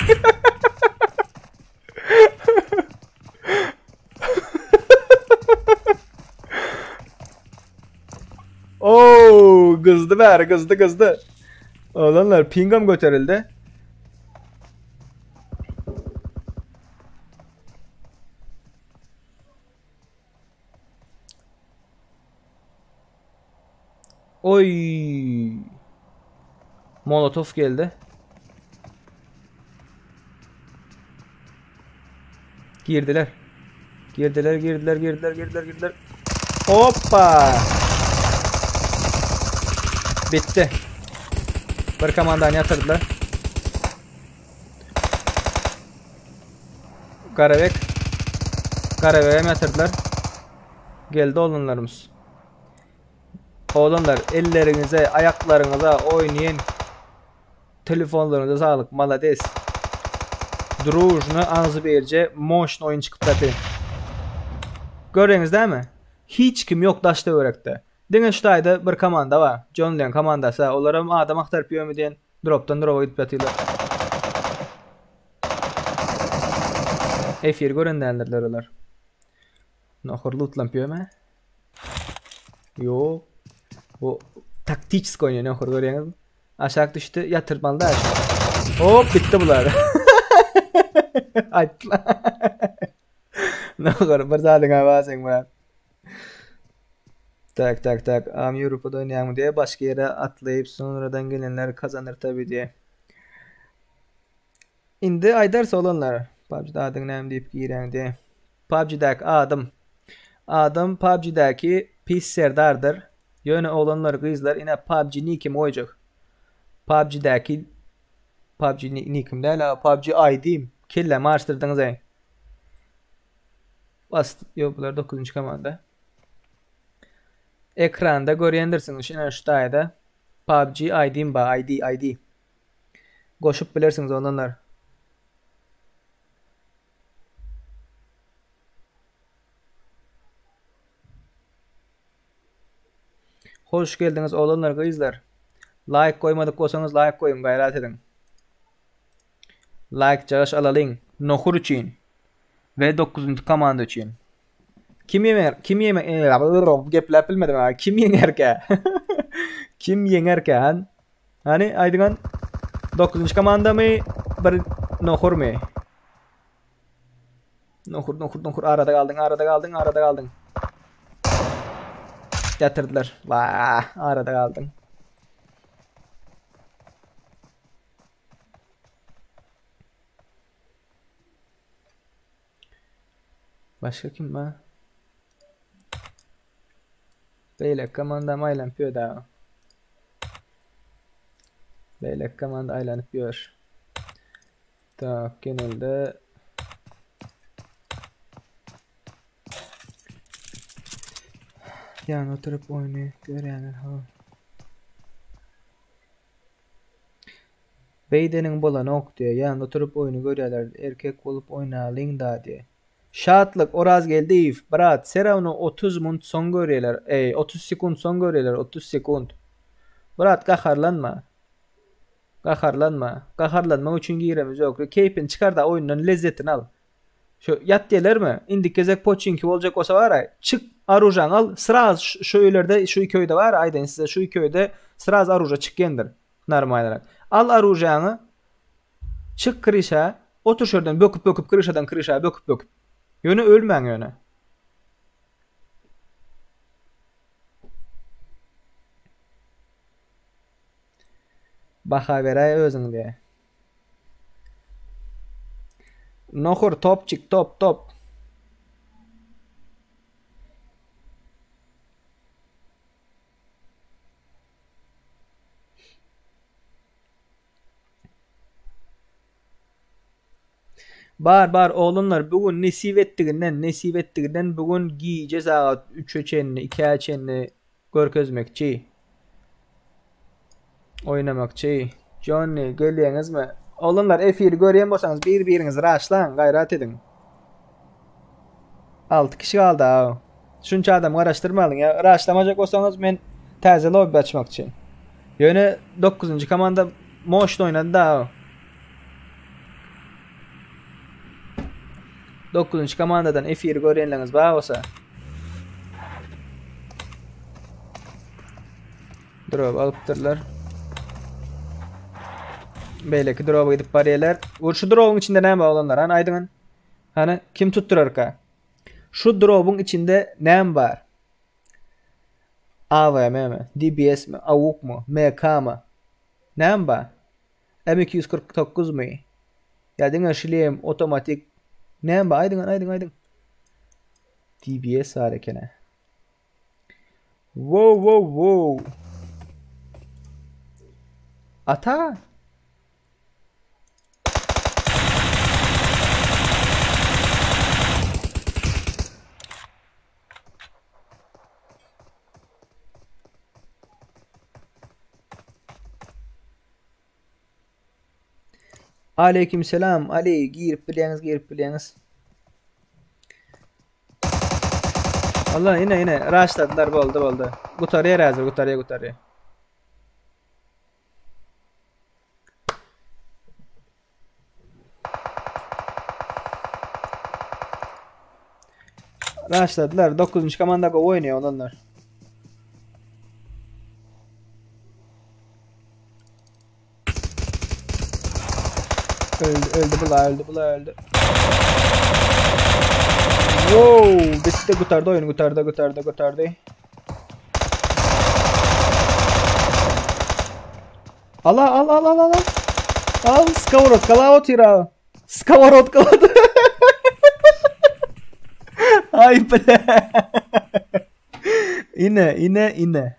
Oo, kızdı. Olanlar pingam götürüldü. Oy. Molotov geldi. Girdiler. Hoppa. Bitti. Bir komandanı yatırdılar. Karavek'e yatırdılar. Geldi oğlanlarımız. Oğlanlar ellerinize, ayaklarınıza oynayın. Telefonlarınıza sağlık. Malades. Дружно, ağzı berce, moşn oyun çıkıp tatı. Görüyorsunuz değil mi? Hiç kim yok daşta örekte. Dene şutayda bir komanda var. John Leon komandası. Onlara adam aktarıp yömü diyen drop'tan drop'a gidip yatıyorlar. Efir görenlerler olar. Nohur lootlampýarmy? Ýok. Bu taktik oynuyor nohur görýäňiz. Aşağı düştü, yatırmalı da. Hop bitti bular. Atla. Nohur bir zadyň awasyň bar. Tak. Avrupa'da oynayan diye başka yere atlayıp sonradan gelenler kazanır tabi diye. Indi aydarsa olanlar. PUBG'da adın neyim deyip giren diye. PUBG'daki Adam PUBG'daki pis serdardır. Yöne olanlar kızlar yine PUBG nikim oyacak. PUBG nikim değil ha. PUBG ID'im. Kille marştırdınız ey. Bastı. Yok bunlar 9. komanda. Ekranda görýändirsiniz şuna şu taýda PUBG ID'm ba ID. Goşup bilersiniz ondanlar. Hoş geldiniz oğlanlar kızlar. Like koymadık bolsaňyz like koyun gayrat edin. Like jagaş alalyň Nohur üçin ve 9. komanda üçin. Kim gepler bilmedim ha. Kim yeňerkä? Kim yeňerkä? Hani aýdygan 9. komandamy bir Nohurmy? Nohur arada kaldın. Yatırdılar. Vah, arada kaldın. Başka kim var? Beylek komanda aylanıp ýör da. Beylek komanda aylanıp ýör. Tak, genelde yani oturup oyunu görýänler ha. Beýdeniň bolan ok diye yani oturup oyunu görýärler. Erkek bolup oynalyň da diye. Şatlyk oraz geldi. Brat, serawny 30 minut soň görýärler. 30 sekund soň görýärler. 30 sekund. Brat, gaharlanma. Gaharlanma üçin giremiz ýok. Keypin çıkar da oyundan lezzetini al. Şu yat diýerlermi? Indi gezek poçinki boljak bolsa bara, çık arujan al. Sıraz şu öýlerde, şu köýde bar, aýdyn size şu köýde sıraz aruja çykgendir. Normalara. Al arujany. Çık kryşa, otur şerden böküp kryşadan kryşa böküp. Ýöne ölmäň ýöne. Baha beräý özüň diye. Nohur topçik top. Bar oğlumlar bugün nesip ettiginden bugün giýje saat 3 çenni 2 çenni görkezmekçi. Oynamakçı. Johnny gelýäňizmi? Oğlumlar efir görýän bolsaňyz bir-biriňiz raşlan, gayrat edin. 6 kişi kaldı ha. Şunça adam araştırmalyň ya. Raşlamajak bolsaňyz men täze lobby açmakçı. Ýöne 9. komanda moşda oynady da. 9. komandadan efir görýänleriniz bar bolsa. Drop alypdyrlar. Beyleki drop'a gidip barýarlar. Şu drop'un içinde näme olanlar? Hani aýdyň. Hani kim tutturarka? Şu drop'un içinde näme bar? AVM mi? DBS mi? AWP mu? MK mı? Näme bar? M249 mu? Ýa-da şilem otomatik näme bar? Aýdyň. DBS var ekene. Wow. Ata. Aleykümselam. Ali girip bilýäňiz. Allah yine raşladılar boldu. Gutarya razı gutarya. Raşladılar. 9. komandaga oynuyor olanlar. Öldü öldü. Wow, bitti kurtardı oyunu kurtardı. Al. Al сковородка калаутира. Сковородка. Ay ble. İne.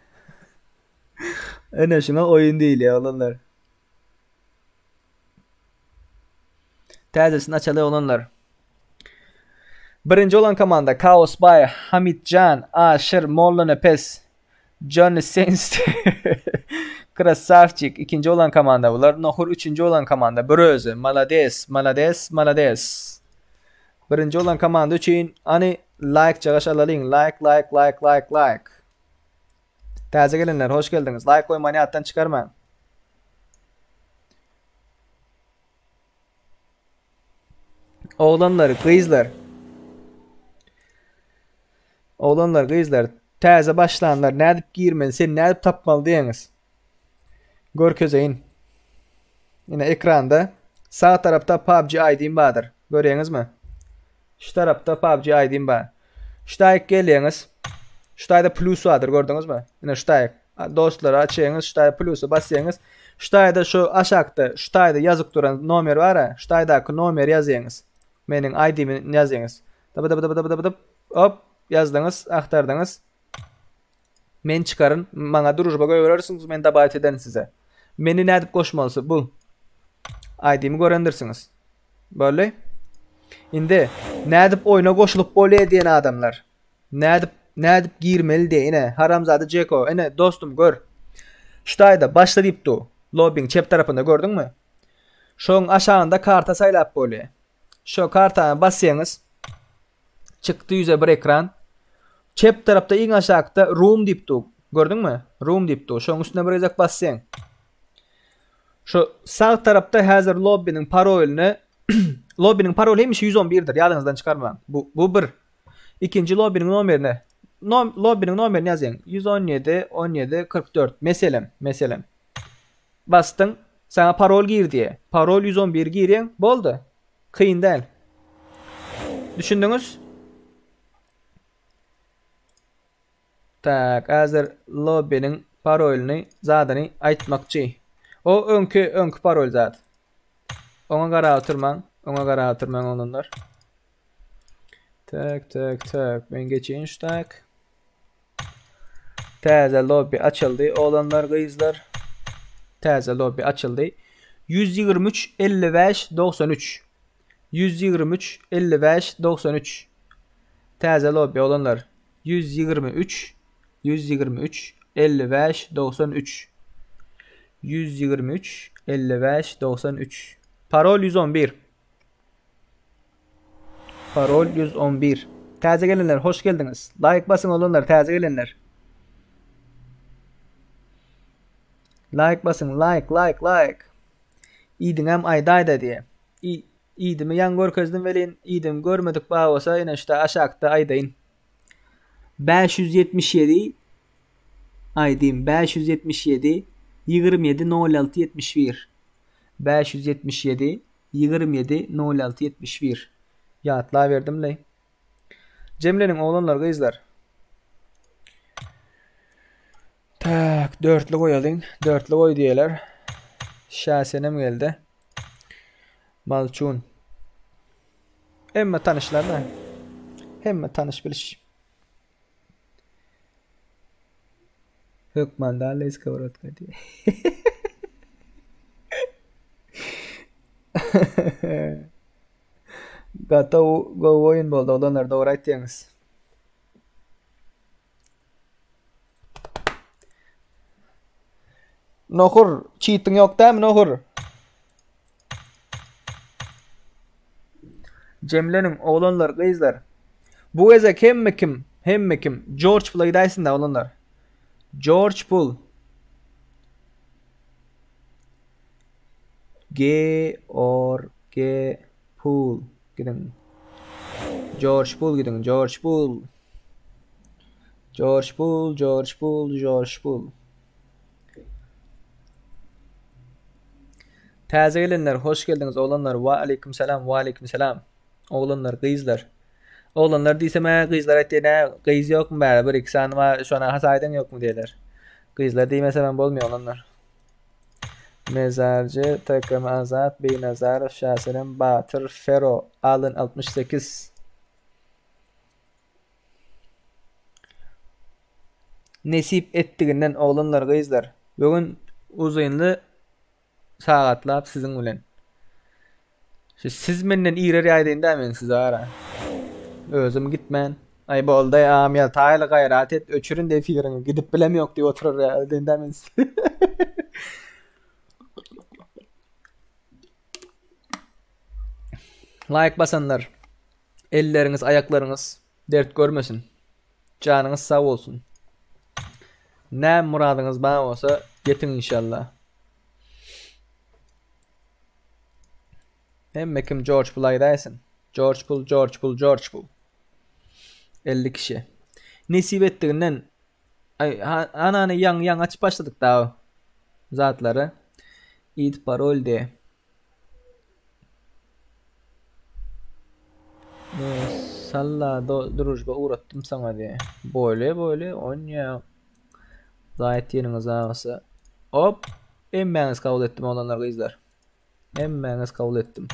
Ene şuna oyun değil ya olanlar. Tezesini açalı olanlar. Birinci olan komanda Kaos Bay, Hamidcan, Aşır, Molla Nepes, Johnny Sens, Krasavчик. İkinci olan komanda bunlar. Nohur üçüncü olan komanda. Bröze, Malades. Birinci olan komanda için hani like çağış alalım. Like. Taze gelenler hoş geldiniz. Like koymayı hattan çıkarmayın. Oğlanlar, kızlar. Taze başlayanlar ne edip girmeli, sen ne edip tapmalı diyeniz. Gör közeyin. Yine ekranda sağ tarafta PUBG ID'm vardır. Görüyorsunuz mu? Şu tarafta PUBG ID'm var. Şu tayık geliyorsunuz. Şu tayda plus vardır, gördünüz mü? Yine şu tayık. Dostları açıyorsunuz. Şu tayda plus'u basıyorsunuz. Şu tayda şu aşağıda, şu tayda yazık duran nomer var ya. Şu taydaki nomer yazıyorsunuz. Benim ID'mi yazıyorsunuz. Dıp. Hop yazdınız, aktardınız. Men çıkarın. Bana duruşba görürsünüz. Men dabayet eden size. Meni ne edip koşmalısı bu. ID'mi görendirsiniz. Böyle. Şimdi ne edip oyuna koşulup böyle diyen adamlar. Ne edip girmeli diye yine. Haramzade Ceko. Yine dostum gör. Ştayda başladı iptu. Lobbying cep tarafında gördün mü? Şunun aşağında karta saylap böyle. Şu kartaya basıyorsunuz. Çıktı yüze bir ekran. Cep tarafta en aşağıda room diptu. Gördün mü? Room diptu. Şunun üstüne birazcık basıyorsun. Şu sağ tarafta hazır lobby'nin parolünü lobby'nin parolüymüş 111'dir. Yadınızdan çıkarmayın. Bu bir. İkinci lobby'nin numarını lobby'nin numarını yazın. 117 44. Meselem. Bastın. Sana parol gir diye. Parol 111 girin. Boldu. Kıyın değil. Düşündünüz? Tak, hazır lobby'nin parolünü zadını aytmakçı. O önkü parol zat. Ona gara oturman onunlar. Tak. Ben geçeyim şu tak. Taze lobby açıldı. Oğlanlar kızlar. Taze lobby açıldı. 123 55 93. 123 55 93. Taze lobby olanlar. 123 55 93. 123 55 93. Parol 111. Parol 111. Taze gelenler hoş geldiniz. Like basın olanlar taze gelenler. Like basın like. İyidin hem ayda diye. İyidimi yan gör közden velin. İyidim görmedik bağ olsa yine işte aşağıda aydayın. 577 ID'm 577 27 06 71 577 27 06 71 Yatla verdim ley. Cemle'nin oğlanlar kızlar. Tak dörtlü koyalım. Dörtlü koy diyeler. Şasenem geldi. Malçun. Emme tanışlar da. Hemme tanış biliş. Hükman da les kavrat diye. Gatau go oyun boldu olanlar doğru aytdınız. Nohur cheating yok değil mi Nohur? Cemle'nin oğlanlar kızlar. Bu ezek hem kim? George Bull'a dayısın da oğlanlar. George Bull. G Pool. Gidin. George Bull gidin. George Bull. George Bull, George Bull, George Bull. Täze gelenler hoş geldiniz oğlanlar. Wa aleyküm selam, wa aleyküm selam. Oğlanlar, kızlar. Oğlanlar diyseme kızlar ettiğine kız yok mu bari? Bir iki saniye var şu an hasaydın yok mu diyorlar. Kızlar diymese ben bolmuyor oğlanlar. Mezarcı, takım Azat, Beynazar, Şahsenem, Batır, Fero, Alın 68. Nesip ettiğinden oğlanlar kızlar. Bugün uzayınlı saatlap sizin bilen. Siz menden iğrer aydın demeyin size ara. Özüm gitmen. Ay bolda amyal tayla gayrat et öçürün de fikirini gidip bilem yok diye oturur ya demeyin size. Like basanlar. Elleriniz, ayaklarınız dert görmesin. Canınız sağ olsun. Ne muradınız bana olsa yetin inşallah. Hem kim George Bull'ay dersin. George Bull, George Bull, George Bull. 50 kişi. Nesip ettiğinden ananı yan açıp başladık daha zatları. İd parol de. Salla duruşba uğrattım sana diye. Böyle onya. Zayet yeriniz ağası. Hop. Emmeniz kabul ettim olanlar kızlar. Emmeniz kabul ettim.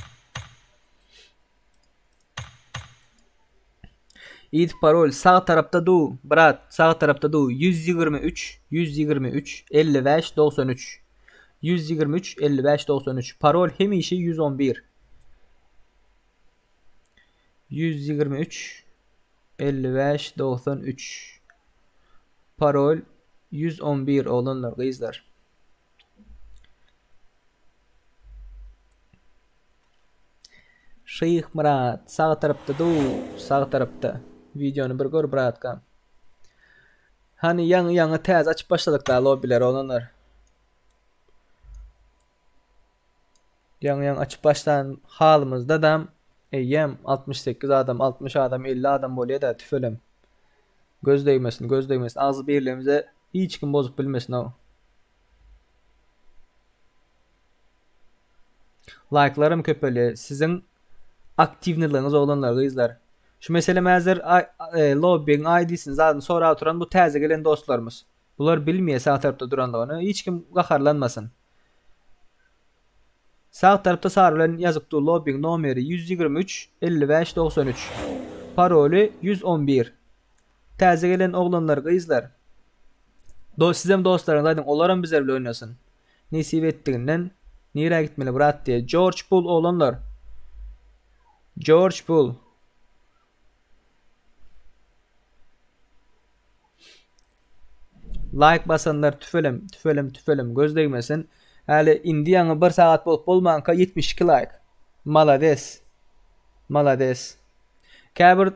İd parol sağ tarafta du. Brat sağ tarafta du. 123 55 93. 123 55 93. Parol hem işi 111. 123 55 93. Parol 111 olanlar kızlar. Şeyh Murat sağ tarafta du. Sağ tarafta. Videonu bir gör Murat kan. Hani yanı tez açıp başladık da lobiler olanlar. Yan açıp başlayan halımızda da eyyem 68 adam 60 adam 50 adam oluyor da tüfelem. Göz değmesin. Ağzı birliğimize hiç kim bozup bilmesin o. Like'larım köpeli. Sizin aktivniliğiniz olanlar kızlar. Şu mesele mezir lobby'in ID'sini zaten sonra oturan bu teze gelen dostlarımız. Bunlar bilmiyor sağ tarafta duran da onu. Hiç kim kaharlanmasın. Sağ tarafta sarılan yazıklı lobby'in numeri 123 55 93. Parolü 111. Teze gelen oğlanlar kızlar. Sizem dostlarınız zaten onların bizlerle oynasın. Nesip ettiğinden nereye gitmeli bırak diye. George Bull oğlanlar. George Bull. Like basanlar tüfelem göz değmesin. Hali indiyanı 1 saat bolup bolmanka 72 like. Malades. Kabir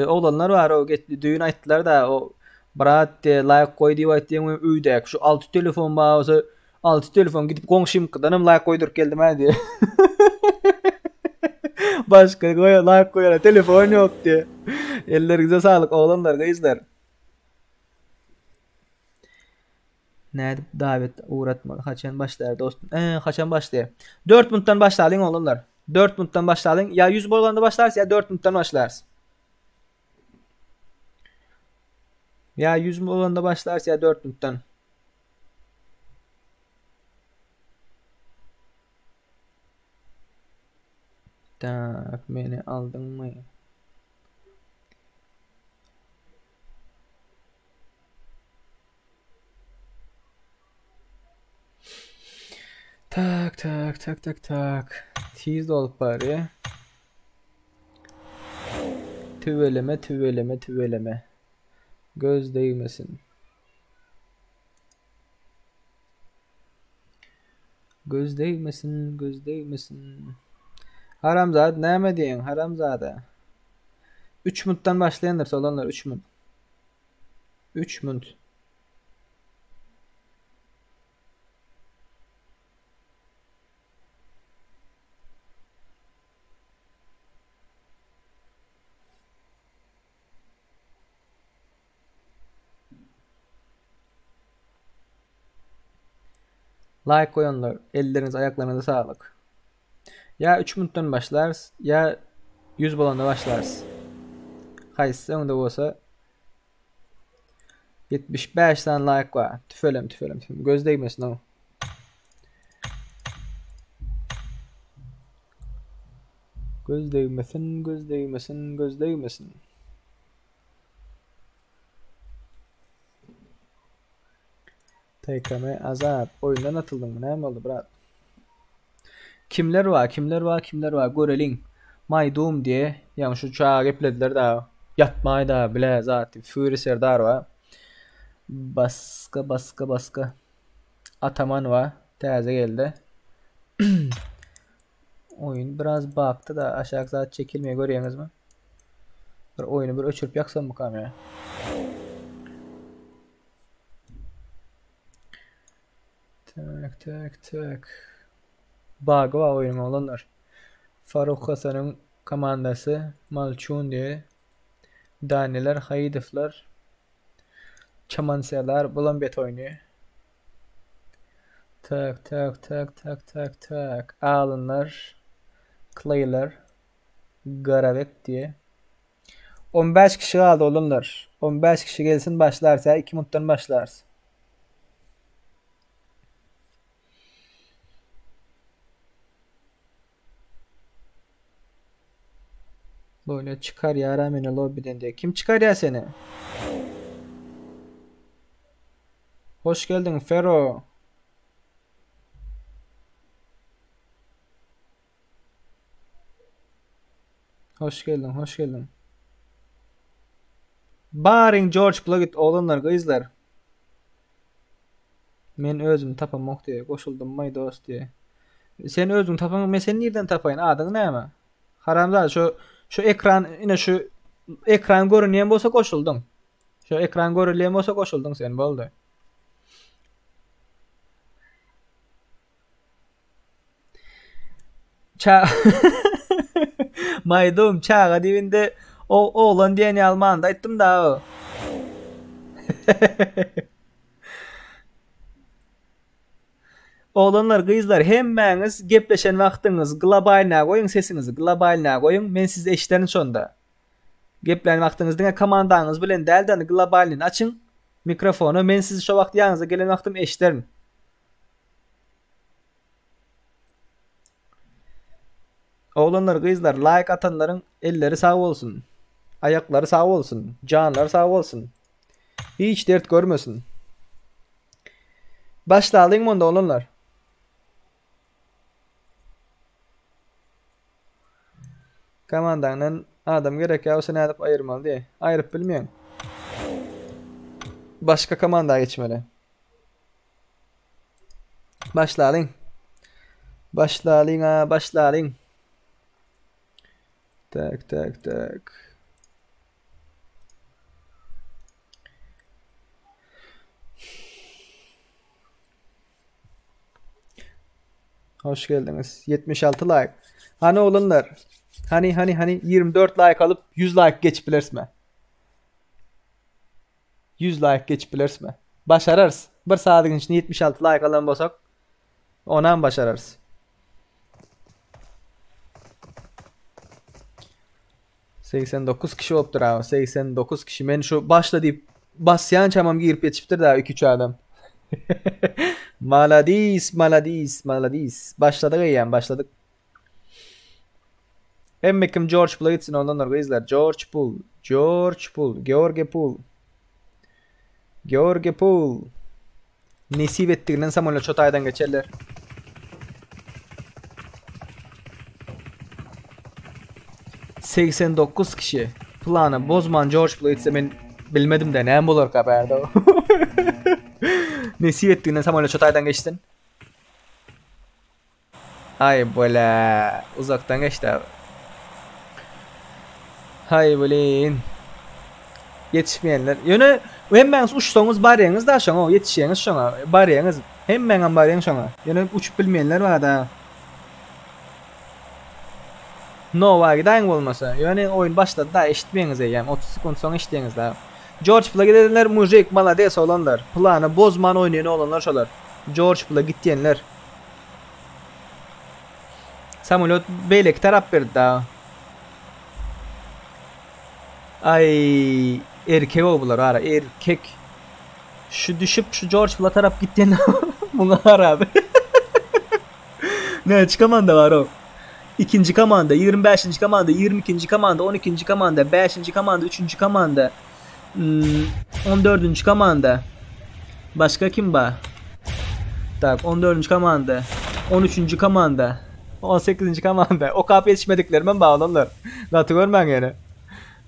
oğlanlar var o düğün ayttılar da o brat diye like koy diye ayttıyan üydek şu 6 telefon bağısı 6 telefon gidip komşum kıdanım like koydur geldim ha diye. Başka like koyana telefon yok diye. Ellerinize sağlık oğlanlar kızlar. Nerede davet uğratma. Kaçan başlar dostum. Kaçan başlıyor. 4 minuttan başlayın oğlanlar. 4 minuttan başlayın. Ya 100 bolanda başlarsın ya 4 minuttan başlarsın. Ya 100 bolanda başlarsın ya 4 minuttan. Tak beni aldın mı? Tak. Tiz olup bari. Tüveleme. Göz değmesin. Göz değmesin. Haramzade ne mi diyorsun haramzade? 3 minuttan başlayanlar olanlar 3 minut. 3 minut. Like koyanlar, elleriniz ayaklarınıza sağlık. Ya 3 minuttan başlarız ya 100 balonda başlarız. Haysi onda olsa 75 tane like var. Tüfelem. Göz değmesin o. Göz değmesin. TKM azap. Oyundan atıldım mı? Ne oldu brat? Kimler var? Görelim. My Doom diye. Yani şu çağa geplediler daha. Yatmayı da bile zaten. Fury Serdar var. Baska. Ataman var. Taze geldi. Oyun biraz baktı da aşağı zaten çekilmeye görüyorsunuz mu? Oyunu bir öçürüp yaksam mı kamera? Tak. Bug var oyunun olanlar. Faruk Hasan'ın komandası Malçun diye. Daneler, Hayidifler, Çamanserler bulan bet oynuyor. Tak. Alınlar, Clay'ler, Garavek diye. 15 kişi kaldı olanlar. 15 kişi gelsin başlarsa 2 minuttan başlarız. Böyle çıkar ya Ramine lobby'den diye. Kim çıkar ya seni? Hoş geldin Fero. Hoş geldin. Baring George Plugit oğlanlar kızlar. Men özüm tapamak diye koşuldum may dost diye. Sen özün tapan men sen nereden tapayın? Adın ne ama? Haramzade şu ekran yine şu ekran görünüyen bolsa koşuldun. Şu ekran görünüyen bolsa koşuldun sen boldu. Maydum çağa dibinde o oğlan diyeni Alman'da ettim daha o. Oğlanlar kızlar hemmeniz gepleşen vaktiniz globaline koyun sesinizi globaline koyun men siz eşitlerin sonda. Geplen vaktinizde komandanız bilen delden globalini açın mikrofonu men siz şu vakt yanınıza gelen vaktim eşitlerim. Oğlanlar kızlar like atanların elleri sağ olsun. Ayakları sağ olsun. Canları sağ olsun. Hiç dert görmesin. Başlayalım onda oğlanlar. Komandanın adam gerek ya seni alıp ayırmalı diye. Ayırıp bilmiyorum. Başka komanda geçmeli. Başlayalım. Başlayalım. Tak. Hoş geldiniz. 76 like. Hani oğlanlar? Hani 24 like alıp 100 like geçip bilersme. 100 like geçip bilersme. Başarırız. Bir saatin içinde 76 like alan bolsak ona başarırız. ...89 kişi olupdur abi. 89 kişi. Men şu başla deyip basyan çamam girip yetişiptir daha 2-3 adam. Maladis. Başladık yani başladık. Emmekim George Pool'a gitsin ondan sonra izler. George Pool. George Pool. Nesip ettiğinden Samuel'le Çotay'dan geçerler. ...89 kişi. Planı bozman George Pool'a gitse ben bilmedim de ne bulur haberde o. Nesip ettiğinden Samuel'le Çotay'dan geçtin. Ay böyle uzaktan geçti abi. Hay böyle yetişmeyenler. Yine hemen uçtuğunuz bariyeniz da şuna yetişeceğiniz şuna bariyeniz hemen bariyen şuna. Yine uçup bilmeyenler var da. No var giden olmasa. Yani oyun başladı da eşitmeyiniz yani 30 sekund sonra eşitmeyiniz daha. George Pool'a gidenler mujik malades olanlar. Planı bozman oynayan olanlar şolar. George Bull'a gitdiyenler. Samolyot beylek tarap berdi da. Ay erkek o bular ara erkek. Şu düşüp şu George Bull'a tarap gitdiyen buna abi. Ne komanda var o? 2. komanda, 25. komanda, 22. komanda, 12. komanda, 5. komanda, 3. komanda, 14. komanda. Başka kim var? Tak 14. komanda, 13. komanda, 18. komanda. O kapı yetişmediklerime bağlanırlar. Zatı görmen yani.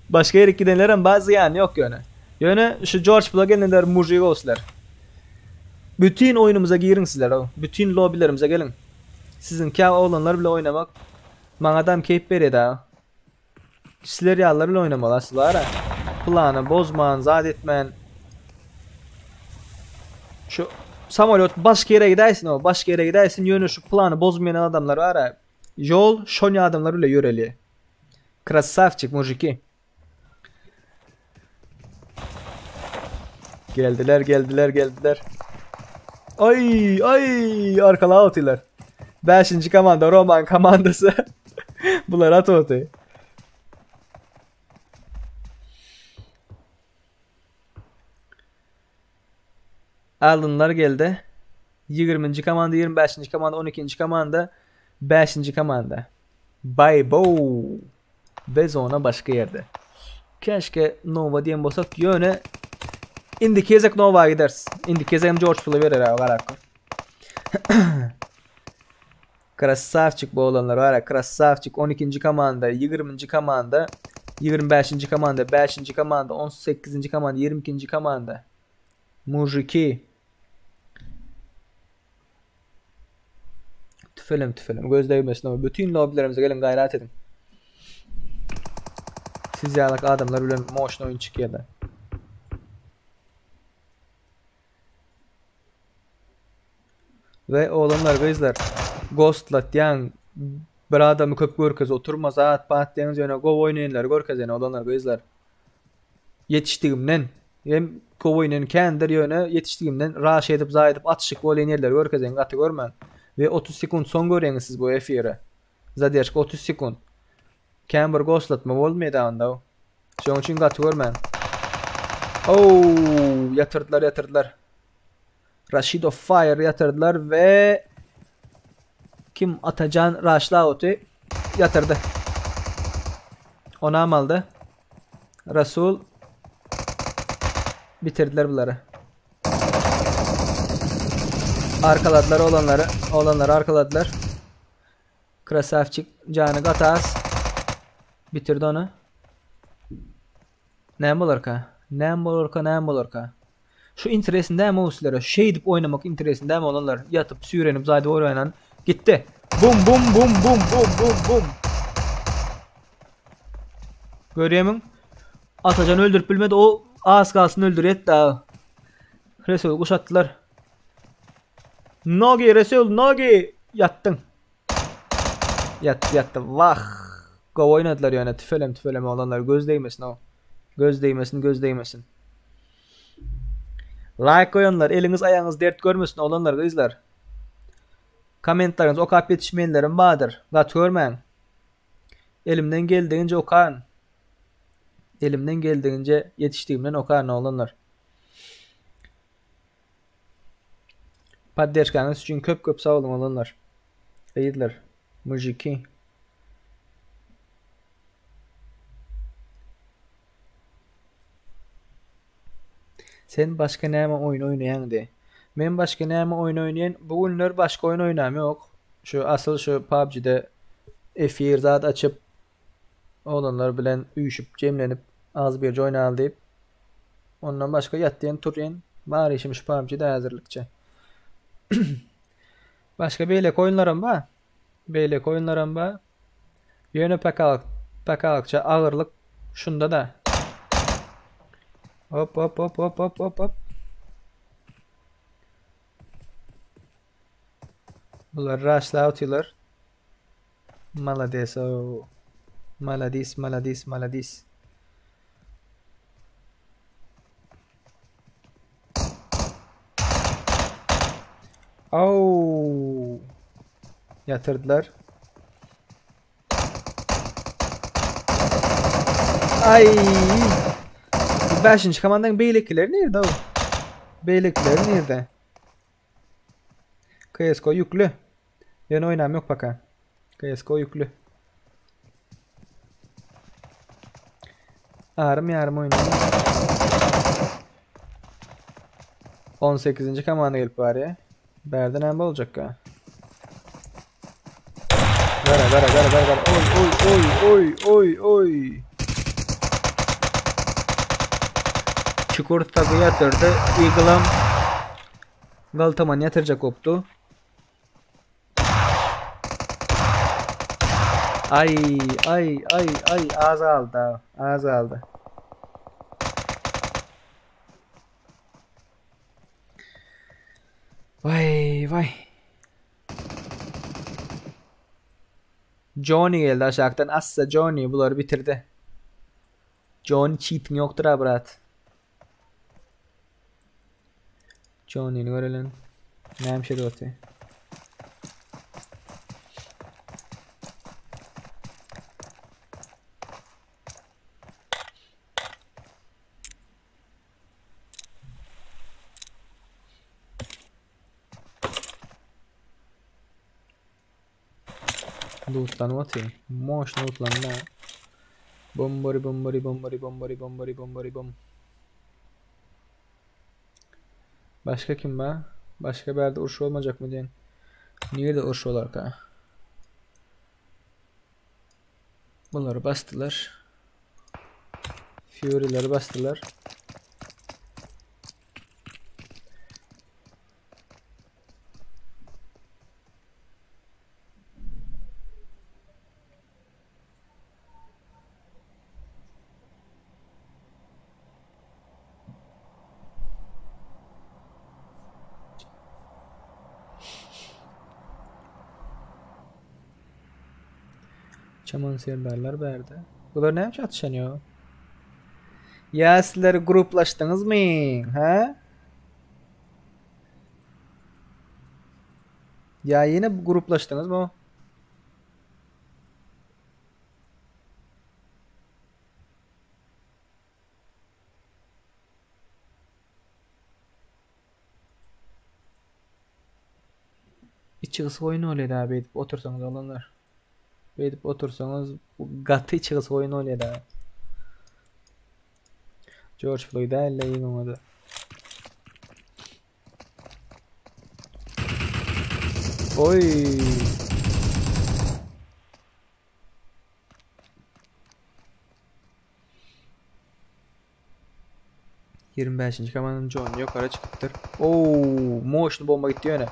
Başka yere gidenlerin bazı yani yok yani. Yani şu George Bull'a gelenler murciye olsunlar. Bütün oyunumuza girin sizler o. Bütün lobilerimize gelin. Sizin kâ oğlanlar bile oynamak bana adam keyif verir ha. Sizler yallarıyla oynamalasılar ha. Planı bozman, zat etmen. Şu samolyot başka yere gidersin o. Başka yere gidersin yönü şu planı bozmayan adamlar var ha. Yol şonya adamlarıyla yöreli. Krasavçık mujiki. Geldiler. Ay arkala atıyorlar. 5. komanda Roman komandası. Bunlar at otu. Alınlar geldi. 20. komanda, 25. komanda, 12. komanda, 5. komanda. Bay bo. Ve zona başka yerde. Keşke Nova diyen bolsak yöne. İndi kezek Nova'ya gideriz. İndi kezek George Bull'a verir ha karakter. Krasavçık bu olanlar var ya. Krasavçık 12. komanda, 20. komanda, 25. komanda, 5. komanda, 18. komanda, 22. komanda. Mujiki. Tüfelim. Göz değmesin ama bütün lobilerimize gelin gayret edin. Siz yalak adamlar öyle motion oyun çıkıyor da. Ve oğlanlar kızlar Ghostlat yan bir adamı köp görkez oturmaz at patlayınız yöne go oynayınlar görkez yani oğlanlar kızlar yetiştiğimden hem go oynayın kendileri yöne yetiştiğimden raş edip zay edip atışık oynayınlar görkez yani atı görmen ve 30 sekund son görüyorsunuz siz bu F1'e zadeşk 30 sekund Camber Ghostlat mı olmaydı anda şu için atı görmen yatırdılar Rashid of Fire yatırdılar ve kim Atacan Raşlaut'u yatırdı. Ona amaldı. Rasul bitirdiler bunları. Arkaladılar oğlanları arkaladılar. Krasavçık canı gatas bitirdi onu. Ne olur ka? Şu interesinde mi usulları şey edip oynamak interesinde mi olanlar yatıp sürenip zaydı oynanan gitti. Bum. Görüyor musun? Atacan öldürüp bilmedi o az kalsın öldür etti ha. Resul kuşattılar. Nogi yattın. Yattı vah. Go oynadılar yani tüfelem olanlar göz değmesin o. Göz değmesin. Like koyanlar, eliniz ayağınız dert görmesin olanlar kızlar. Komentleriniz o kadar yetişmeyenlerin vardır. Gat görmeyin. Elimden geldiğince okan. Elimden geldiğince yetiştiğimden okan olanlar. Paddeşkanız için köp sağ olun olanlar. İyidirler. Mujiki. Sen başka neyme oyun oynayan de. Men başka neyme oyun oynayan bu günler başka oyun oynamıyor yok. Şu asıl şu PUBG'de F1 zat açıp olanlar bilen uyuşup cemlenip az bir oynayalım deyip ondan başka yattıyan turyen var işim şu PUBG'de hazırlıkça. Başka beylek oyunlarım var. Yöne pekalıkça ağırlık şunda da. Hop. Bunlar rush'la atıyorlar. Malades o. Maladis. Au. Yatırdılar. Ay. 5. komandanın beylikleri nerede o? Beylikleri nerede? CSGO yüklü. Ben oynam yok bakan. CSGO yüklü. Yarım oynayalım. 18. komanda gelip var ya. Berden embe olacak ha. Gara. Oy. Çukur takı yatırdı. Eagle'ım Galtaman yatıracak koptu. Ay az aldı. Vay. Johnny geldi aşağıdan. Assa Johnny bunları bitirdi. Johnny cheating yoktur ha brat. Johnny'ni görelim. Neymiş şey öte. Lootlanma atayım. Moş lootlanma. Bombari bom. Başka kim var? Başka bir yerde urşu olmayacak mı diyen? Niye de urşu olar ka? Bunları bastılar. Fury'leri bastılar. Çaman serdarlar verdi. Bunlar ne yapmış atışanıyor? Ya sizler gruplaştınız mı? Ha? Ya yine gruplaştınız mı? İçiğiz oyunu öyleydi abi edip otursanız olanlar. Edip otursanız gatı içiğiz oyunu öyleydi abi. George Floyd'a elle iyi olmadı. Oy. ...25. komandanın John yukarı çıktır. Oo, moşlu bomba gitti yöne.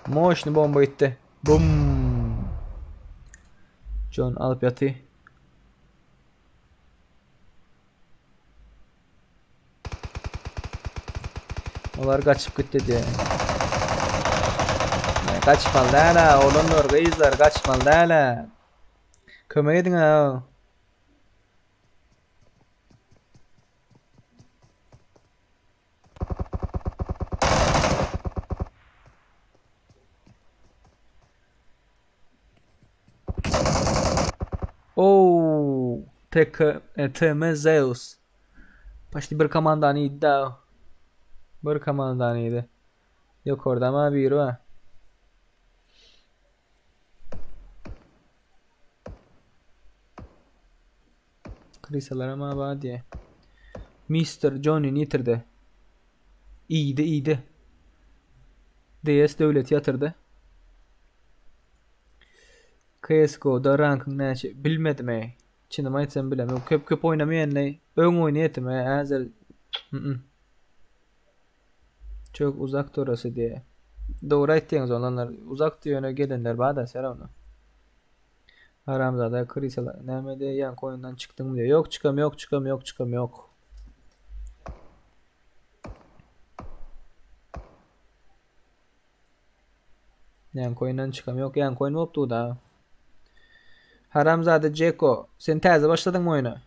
Moşlu bomba gitti. Bum. John alıp yatı. Onlar kaçıp gitti diye. Kaçmalı hala oğlumlar kızlar kaçmalı hala. Kömek edin ha. Oo, TM Zeus. Başta bir komandan iyiydi daha. Bir komandan iyiydi. Yok orada ama bir var. Krisalar ama var diye. Mr. Johnny yitirdi. İyiydi. DS devlet yatırdı. CSGO'da rankın ne bilmedim ey. Çin'e aytsam bilmem. Köp oynamayan ne? Ön oynayatım ey. Hazır. Çok uzak orası diye. Doğru ettiğiniz olanlar uzak yöne gelenler bana selam onu. Haramzada krisalar. Nemede yan oyundan çıktım mı diyor. Yok çıkam yok. Yan oyundan çıkam yok. Yan oyun yoktu da. Haramzade Ceko. Sen taze başladın mı oyuna?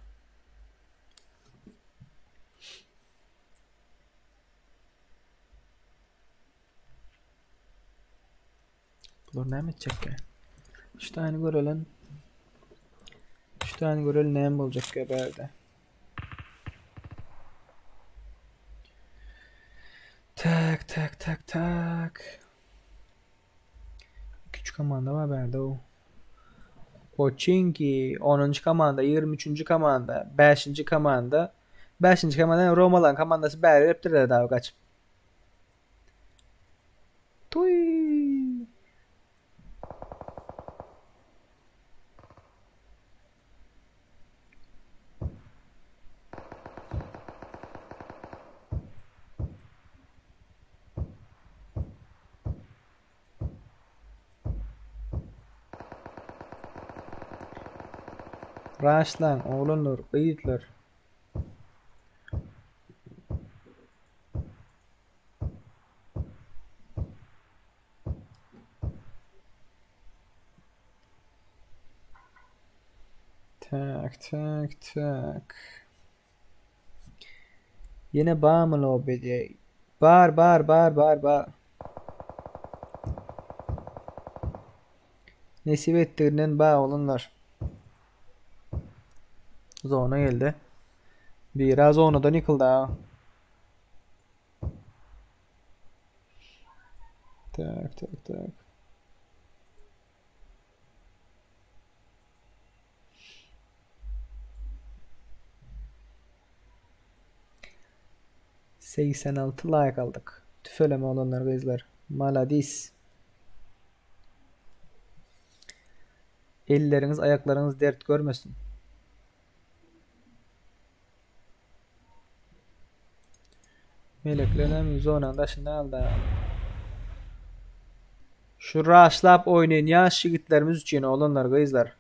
Bular näme etjekkä? Ştaýny görelen. Ştaýny görel näme boljakkä berde. Tak. Küçük komanda var berde o. Pochinki 10. komanda, 23. komanda, 5. komanda. 5. komanda Romalan komandası bäri reptirler daha kaçıp. Tuy. Raşlan, oğlanlar, beyitler. Tak. Yine bağ mı lobide? Bar. Nesip ettiğinden bağ olunlar. Zona geldi. Biraz zonadan yıkıldı ha. Tak. ...86 like aldık. Tüfeleme olanlar kızlar. Maladis. Elleriniz ayaklarınız dert görmesin. Meleklerim zonanda taşını aldı. Şu raşlap oynayın yaş yigitlerimiz için olanlar kızlar.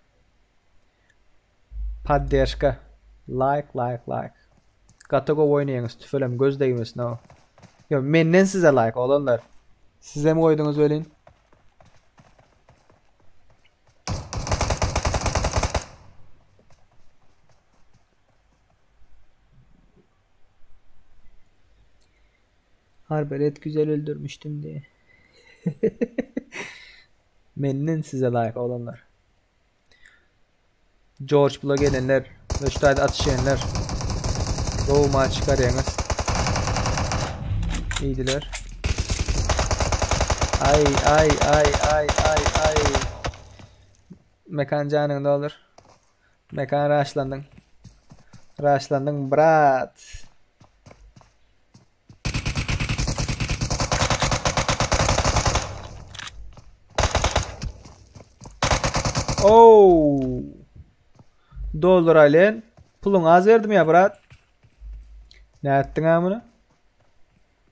Paddeşka. Like. Katago oynayınız tüfelem göz değmesin o. Ya menden size like olanlar. Size mi koydunuz öyle? Arbelet güzel öldürmüştüm diye. Menden size layık olanlar. George Bull'a gelenler, Röştay'da atışayanlar. Doğuma çıkarayanız. İyiydiler. Ay. Mekan canın da olur. Mekan raşlandın brat. Oh. Doldur alen. Pulun az verdim ya brat. Ne ettin ha bunu?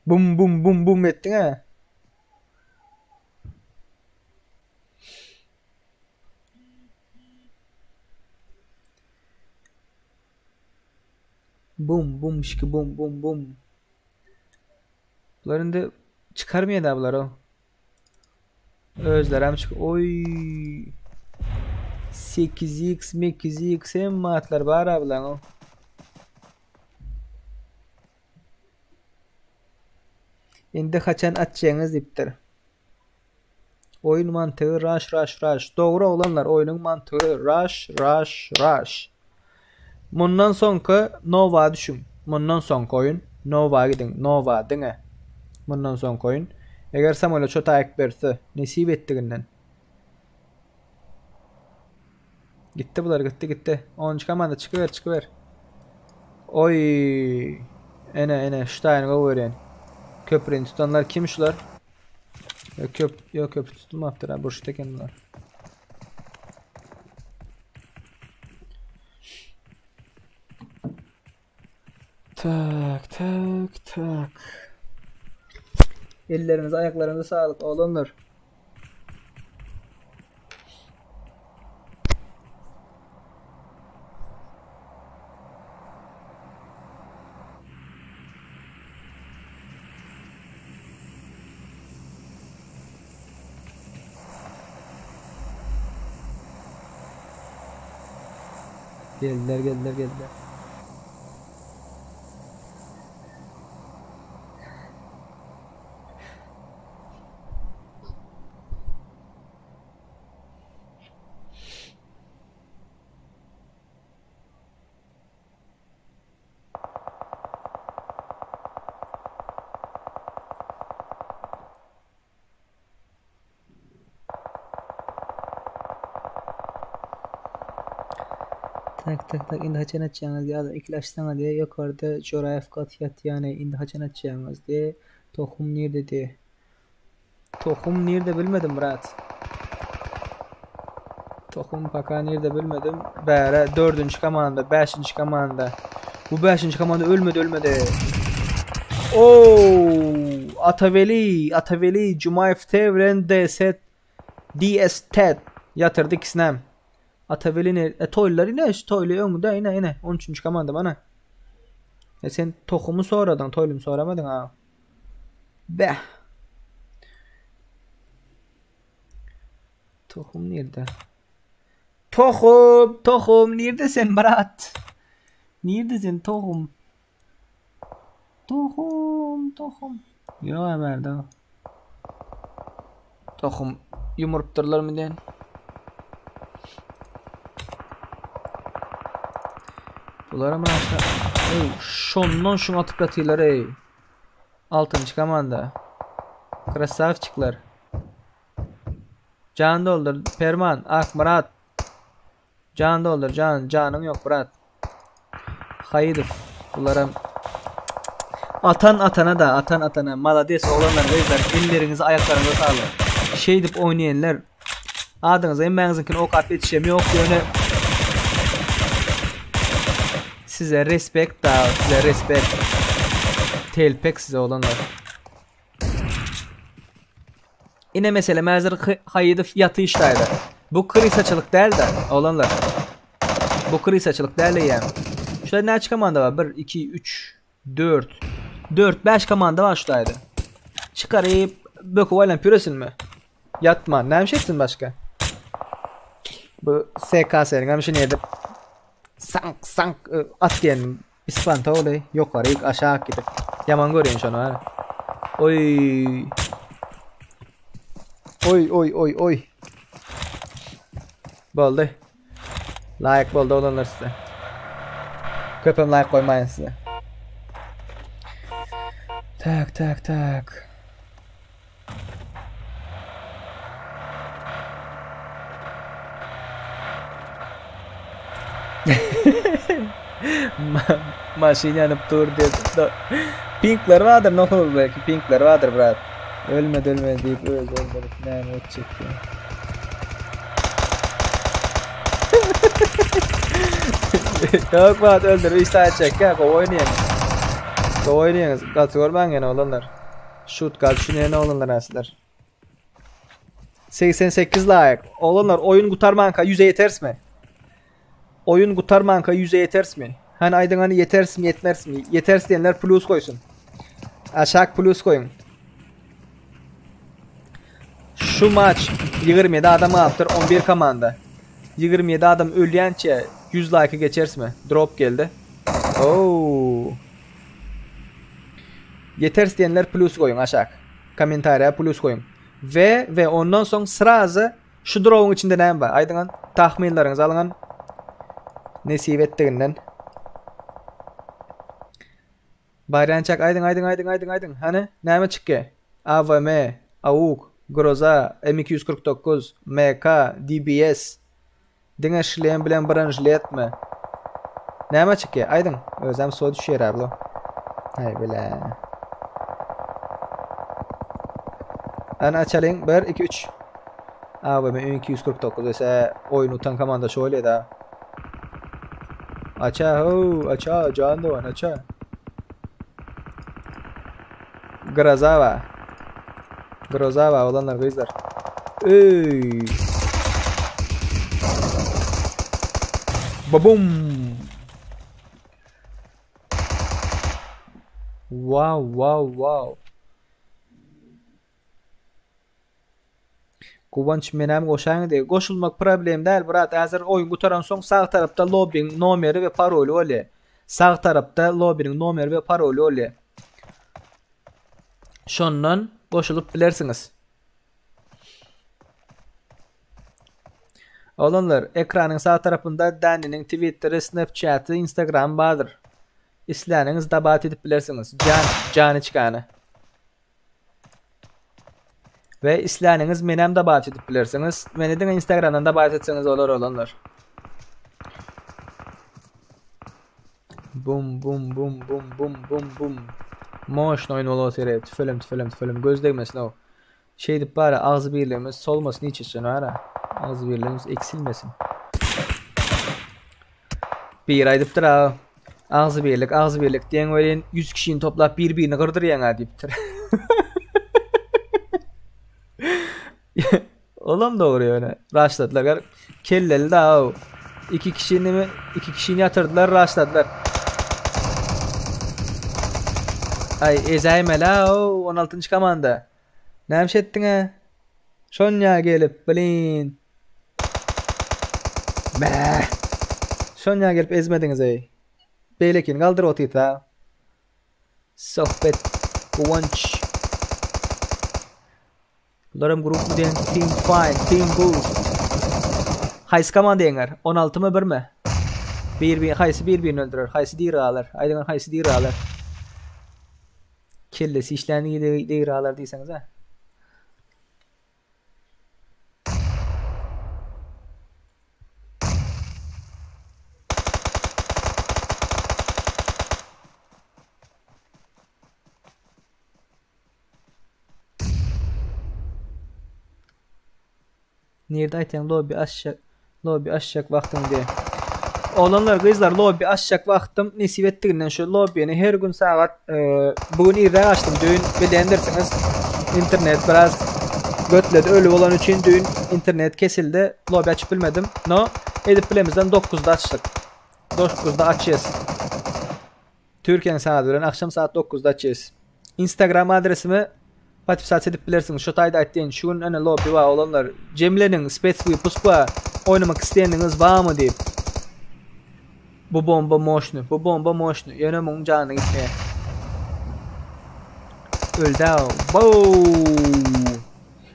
Bum ettin ha. Bum şiki bum. Bunların da çıkarmıyor da bunlar o. Özlerem çık. Oy. 8x hem matlar var ablan o. Endi kaçan atacağınız diptir. Oyun mantığı rush. Doğru olanlar oyunun mantığı rush. Bundan sonka Nova düşün. Bundan sonka oyun Nova gidin. Nova dine. Bundan sonka oyun. Eğer Samuel'e çok ayak verse nesip ettiğinden. Gitti bunlar gitti. 10 komanda çıkıver. Oy. Ene şu tane kovuverin. Köprüyü tutanlar kim şular? Yok köprü tutulmaptır ha boşta kendiler. Tak. Ellerinize ayaklarınıza sağlık oğlanlar. Geldiler. Tak indi haçan açacağınız diye adam ikilaşsana diye yukarıda Jorayef Katiyat yani indi haçan açacağınız diye tohum nerede diye. Tohum nerede bilmedim Murat. Tohum paka nerede bilmedim. Bere 4. komanda 5. komanda. Bu 5. komanda ölmedi. Oo, Ataveli Cumayev Tevren DS Ted yatırdı ikisine. Ataveli toyları ne? Toylu önünde yine 13. komanda bana. Sen tohumu sonradan toylum soramadın ha. Be. Tohum nerede? Tohum neredesin Murat? Neredesin tohum? Tohum. Yok haberde. Tohum yumurtlarlar mı den? Bunlara mı aşağı? Şondan şun atıp yatıyorlar ey. 6. komanda. Krasavçıklar. Can doldur Perman. Ak Murat. Can doldur canın yok Murat. Hayır. Bunlara atan atana malades olanlar beyler ellerinizi ayaklarınıza sağlayın. Şey dip oynayanlar adınıza emmeğinizinkini ok at yetişemiyor yöne size respect da size respect telpek size olanlar. Yine mesele mezar hayıdı yatı iştaydı. Bu kırısaçılık değil de olanlar. Bu kırısaçılık değil yani. Şurada ne komanda var? 1, 2, 3, 4, 5 komanda var şuradaydı. Çıkarıp bökü valen püresin mi? Yatma. Ne yapmışsın başka? Bu SKS'nin gelmişin yerde sank at diyen ispanta olay. Yok var ilk aşağı gidip. Yaman görüyorsun şunu ha. Oy. Boldu. Like boldu olanlar size. Köpem like koymayın size. Tak. Maşin yanıp dur diye. Pinkler vardır ne olur belki. Pinkler vardır brat. Ölme deyip öldürüp ne edecek ya. Yok brat öldür 3 saat çek ya oynayın. Katıyor ben gene olanlar. Shoot kat şunu ne olanlar aslar. 88 like. Olanlar oyun kurtarmanka 100'e yeters mi? Oyun kurtarmanka 100'e yeters mi? Hani aydın hani yeters mi yetmez mi? Yeters diyenler plus koysun. Aşağı plus koyun. Şu maç 27 adamı attır 11 komanda. 27 adam ölüyençe 100 like'ı geçeriz mi? Drop geldi. Oo. Yeter diyenler plus koyun aşağı. Komentarya plus koyun. Ve ondan sonra sırası şu draw'un içinde ne var? Aydın tahminlerinizi alın. Nesip ettiğinden. Bayrançak aydın. Hani ne çıktı? AVM, AUK, Groza, M249, MK, DBS. Dine şleyen bilen branjlet mi? Ne çıktı? Aydın. Özlem soğuk düşüyor abla. Hay bile. Ana açalım 1 2 3. AVM 249 ise oyunu tan komanda şöyle da. Aça can da aça. Grozava olanlar gözler. Ey. Babum. Wow. Kuvanç menem koşan diye. Koşulmak problem değil brat. Hazır oyun kurtaran son sağ tarafta lobby'nin nomeri ve parolü öyle. Sağ tarafta lobby'nin nomeri ve parolü öyle. Şondan koşulup bilersiniz. Olanlar ekranın sağ tarafında Danny'nin Twitter'ı, Snapchat'ı, Instagram vardır. İsleriniz dabat edip bilersiniz. Canı çıkanı. Ve isleriniz menem dabat edip bilersiniz. Beni de Instagram'dan dabat etseniz olur olanlar. Bum bum bum bum bum bum bum. Moşun oyun ola seyret. Tüfelim. Göz değmesin o. Şey dip bari ağzı birliğimiz solmasın hiç için ara. Ağzı birliğimiz eksilmesin. Bir aydıptır ha. Ağzı birlik diyen öyle 100 kişinin toplap birbirini kırdır yana deyiptir. Oğlum doğru yani. Raşladılar. Kelleli daha o. İki kişini yatırdılar, raşladılar. Ay ezayme la o 16. komanda. Näme ettin ha? Şonya gelip bilin. Be. Şonya gelip ezmediniz ey. Beylekin kaldır otita. Sohbet kıvanç. Bunlarım grup mu diyen team fine, team boost. Haysi komanda yenger. 16 mı 1 mi? Haysi birbirini öldürür. Haysi dir alır. Aydın haysi dir alır. Kellesi işlerini dir alır diyseniz ha. Nerede ayten lobby aşacak vaktim diye. Olanlar kızlar lobby aşacak vaktim nisip ettiğinden şu lobby'ni her gün saat bugün irden açtım düğün bilendirsiniz. İnternet biraz götledi ölü olan için düğün internet kesildi. Lobby açıp bilmedim. No edip bilemizden 9'da açtık. 9'da açacağız. Türkiye'nin saati veren akşam saat 9'da açacağız. Instagram adresimi Patip saat edip bilirsiniz. Şu tayda ettiğin şunun öne lobby var olanlar. Cemle'nin Spetsbu'yu puspa oynamak isteyeniniz var mı deyip. Bu bomba moşnu. Yönümün canı gitmeye. Öldü o. Booo.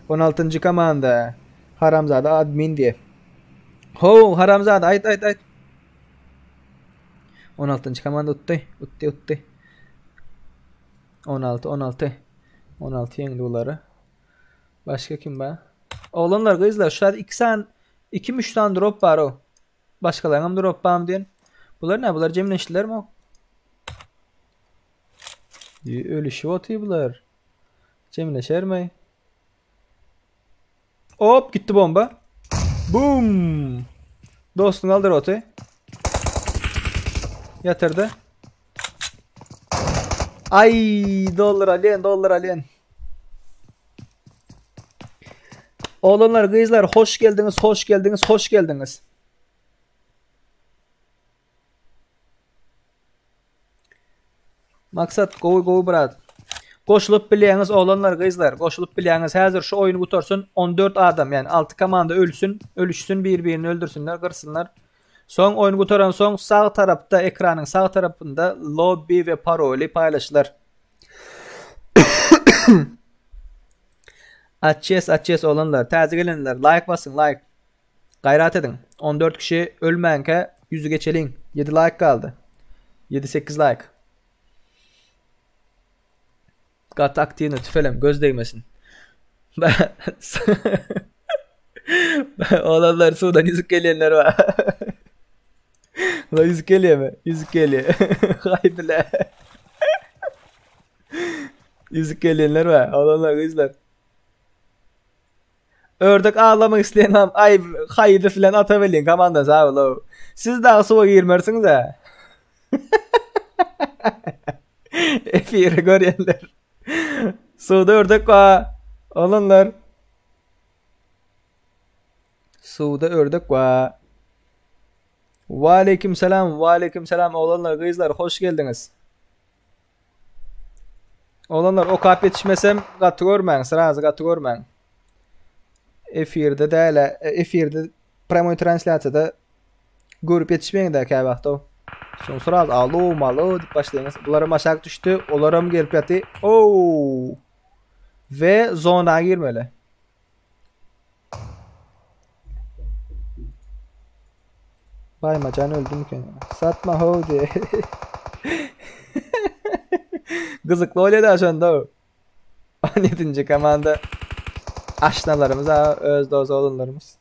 16. komanda. Haramzade admin diye. Ho haramzade ayt. 16. komanda utti. 16 yendi onları. Başka kim var? Oğlanlar kızlar şu an 2-3 tane drop var o. Başkalarına drop var diyen. Bunlar ne? Bunlar Cem'in eşliler mi o? Öyle şey atıyor bunlar. Cem'in eşer mi? Hop gitti bomba. Boom. Dostun aldır otu. Yatırdı. Ay dolar alien. Oğlanlar kızlar hoş geldiniz. Maksat go brat. Koşulup bileyiniz oğlanlar kızlar. Koşulup bileyiniz hazır şu oyunu kutursun 14 adam yani 6 komanda ölüşsün birbirini öldürsünler kırsınlar. Son oyunu kuturan son sağ tarafta ekranın sağ tarafında lobby ve paroli paylaşılır. Açacağız olanlar. Taze gelenler like basın like. Gayret edin. 14 kişi ölmeyenke yüzü geçelin. 7 like kaldı. 7-8 like. Kat aktiğini tüfelem göz değmesin. Olanlar sudan yüzük geleyenler var. La yüzük geliyor mu? Yüzük geliyor. Haybile. Yüzük geleyenler var. Olanlar kızlar. Ördek ağlamak isteyen ay hayırlı filan atabilin komanda sağ ol. Siz daha suya girmersiniz ha. Efiri görenler. Suda ördek var. Olanlar. Suda ördek var. Aleykümselam oğlanlar kızlar hoş geldiniz. Oğlanlar o kap yetişmesem katı görmeyin sırası katı görmeyin. Efirde de efirde primo translasyada görüp yetişmeyin de kay vaqt o. Son sırası alo malo dip başlayınız. Bunlara maşak düştü. Olaram gelip yatı. Oo. Ve zona girmeli. Vay macan öldüm ki. Satma ho diye. Gızıklı öyle de aşağında o. 17. komanda. Aşnalarımız ha öz doz oğlunlarımız.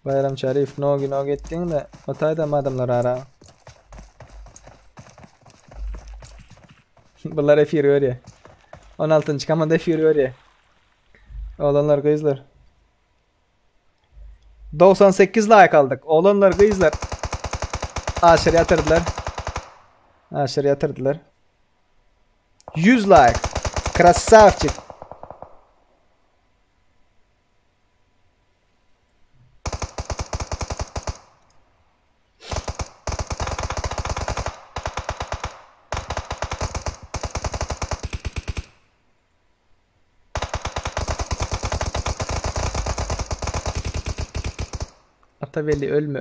Bayram Şerif no gittin de otayda mı adamlar ara? Bunlar hep yürüyor ya. 16. komanda hep yürüyor ya. Oğlanlar kızlar. 98 like aldık. Oğlanlar kızlar. Aşırı yatırdılar. Aşırı yatırdılar. 100 like. Krasavчик. Atavelli ölme.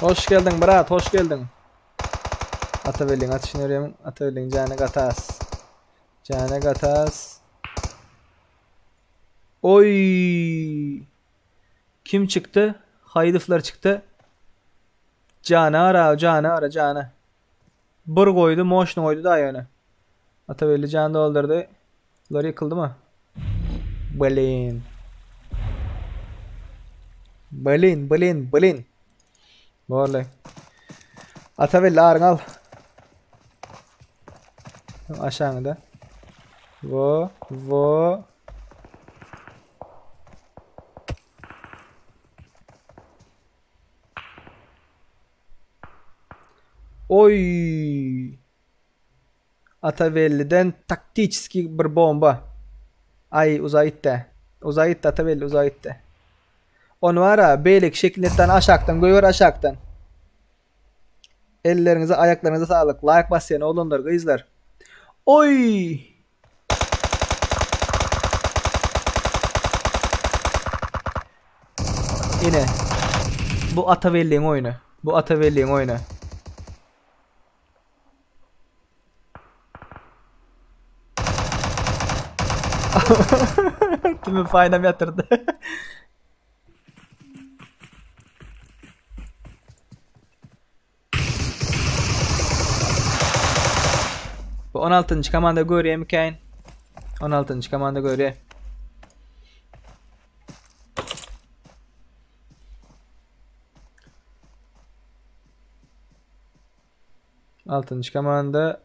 Hoş geldin Murat, hoş geldin. Atavelli'nin atışını görüyorum. Atavelli'nin canı gatas. Canı gatas. Oy! Kim çıktı? Haydıflar çıktı. Canı ara. Bır koydu, moşnu koydu da yani. Atavelli canı doldurdu. Bunlar yıkıldı mı? Balin. Vallahi. Atavelli ağrın al. Aşağıda. Vo. Oy. Atavelli'den taktiçski bir bomba. Ay uzayıttı. Atavelli uzayıttı. Onu var ha beylik şeklinden aşaktan koyuyor aşaktan. Ellerinize ayaklarınıza sağlık. Like basın oğlumlar kızlar. Oy! Yine. Bu Atavelli'nin oyunu. Tümü faydam yatırdı. Bu 16. komanda görüyor Mikain. 16. komanda görüyor. Altıncı komanda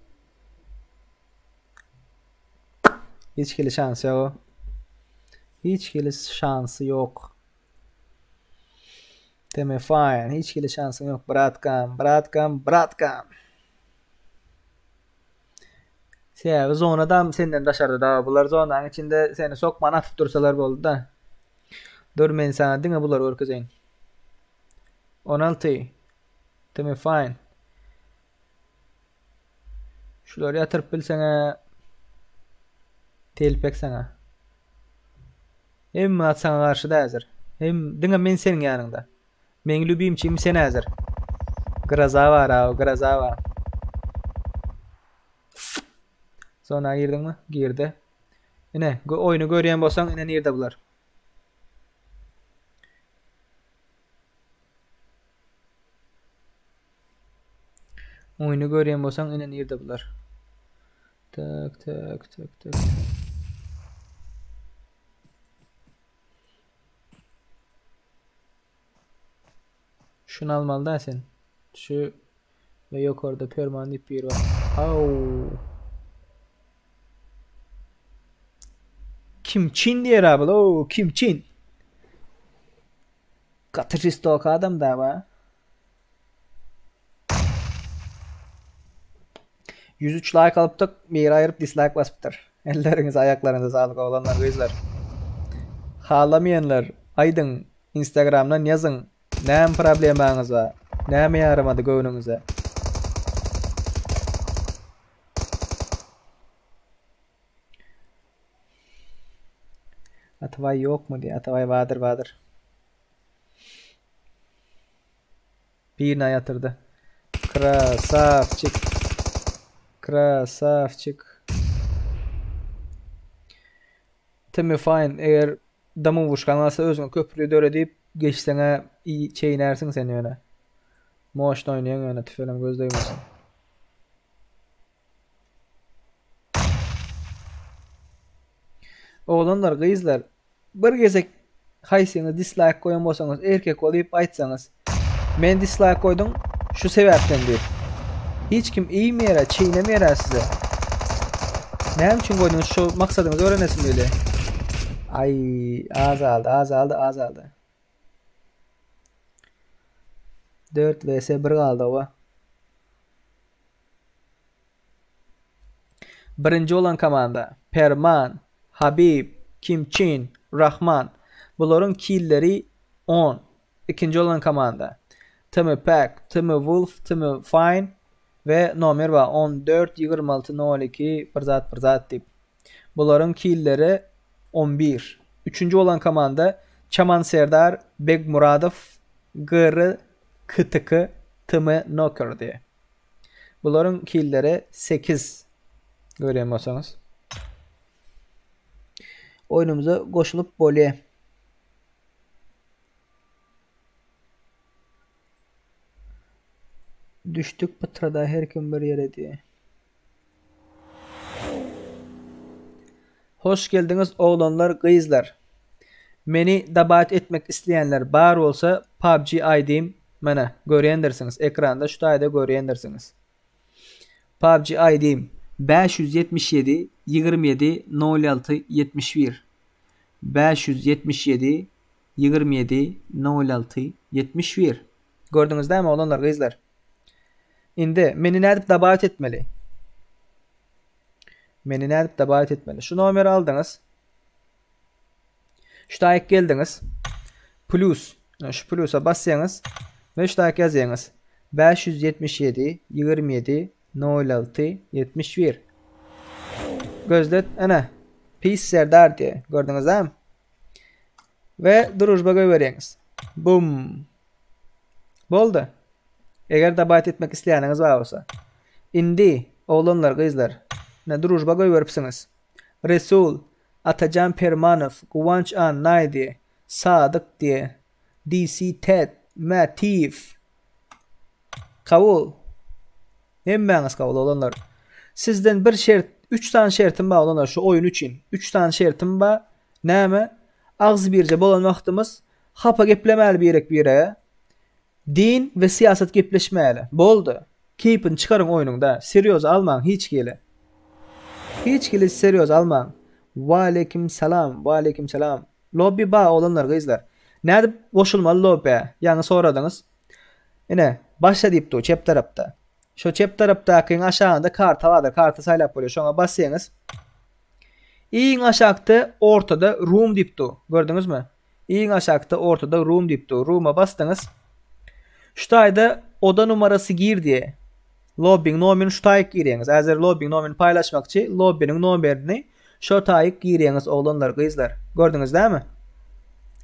hiç kili şansı yok. Teme fine. Hiç kili şansın yok. Bratkam. Zonadan senden dışarıda da bular zonanın içinde seni sokman atıp dursalar oldu da. Dur men sana dinle bular örkezeyin. 16. Teme fine. Şuları yatırıp bilsene. Telpek sana. Hem at sana karşı da hazır. Hem dinle men senin yanında. Men lübimçiyim sen hazır. Grazava. Sonra girdin mi? Girdi. Yine oyunu görüyen bolsan yine nerede bular? Oyunu görüyen bolsan yine nerede bular? Tak. Şunu almalı da sen. Şu ve yok orada permanent bir var. Au. Kim Çin diye abi. Oo, Kim Çin. Katıcısı adam da var. 103 like alıp da bir ayırıp dislike basıptır. Ellerinize ayaklarınıza sağlık oğlanlar kızlar. Ağlamayanlar aydın Instagram'dan yazın. Ne probleminiz var? Ne mi yaramadı gönlünüze? Atavay yok mu diye. Atavay vardır. Birine yatırdı. Krasavчик. Temi fine. Eğer damın vuruşkan alsa özüne köprüyü döre deyip geçsene iyi çeynersin seni öyle. Moşta oynayan öyle tüfelem gözdeymesin. Oğlanlar, kızlar, bir gezek haysiňiz dislike koyan bolsaňyz, erkek bolyp aýtsaňyz, men dislike koydum şu sebäpden diýip. Hiç kim iýmere, çiğnemere size. Näme üçin koýduňyz şu maksadyňyzy öğrenesim diýle. Ay, azaldı. 4 vs 1 kaldı o. Birinci olan komanda Perman, Habib, Kimchin, Rahman. Bunların killleri 10. İkinci olan komanda Timmy Pack, Timmy Wolf, Timmy Fine ve nomer var 14, 26, 02, bir zat tip. Bunların killleri 11. Üçüncü olan komanda Çaman Serdar, Beg Muradov, Gırı, Kıtıkı, Timmy Knocker diye. Bunların killleri 8. Göremiyorsanız. Oyunumuza koşulup bolye. Düştük pıtrada her kim bir yere diye. Hoş geldiniz oğlanlar, kızlar. Meni dabat etmek isteyenler bar olsa PUBG ID'im mana görendirsiniz. Ekranda şu tayda görendirsiniz. PUBG ID'im 577 27 06 71 577 27 06 71. Gördünüz değil mi oğlanlar, kızlar? Indi meni nädip dabat etmeli? Şu nomeri aldınız. Şu tayık geldiniz. Plus. Şu plus'a bassanız ve şu tayık yazıyorsunuz. 577 27 06 71. Gözlet ana. Pis Serdar diye. Gördünüz değil mi? Ve duruşba veriyorsunuz. Bum. Boldu. Eğer dabat etmek isteyeniniz var olsa. Indi oğlanlar, kızlar, ne duruşba veripsiniz. Resul, Atacan Permanov, Guvanç An Naydi, Sadık diye, DC Ted, Matif. Kavul. Hemmeniz kavul oğlanlar. Sizden bir şert, 3 tane şertim var oğlanlar şu oyun için. 3 tane şertim var. Näme? Ağız birce bolan vaxtımız hapa geplemeli birek bireye. Din ve siyaset gepleşmeli. Boldu. Keep'in çıkarın oyununda. Seriyoz alman hiç gele. Hiç gele seriyoz alman. Wa aleyküm selam. Wa aleyküm selam. Lobby ba olanlar, kızlar. Näde koşulmalı lobby? Yani soradınız. Yine başla deyip de çep tarafta. Şu çep taraftaki aşağında karta vardır. Kartı saylap oluyor. Şuna basıyorsunuz. İyin aşağıda ortada room deyip de. Gördünüz mü? İyin aşağıda ortada room deyip de. Room'a bastınız. Şu tayda oda numarası gir diye. Lobby'nin numarini şu tayık giriyeniz. Eğer lobby'nin numarini paylaşmak için lobby'nin numarini şu tayık giriyeniz oğlanlar, kızlar. Gördünüz değil mi?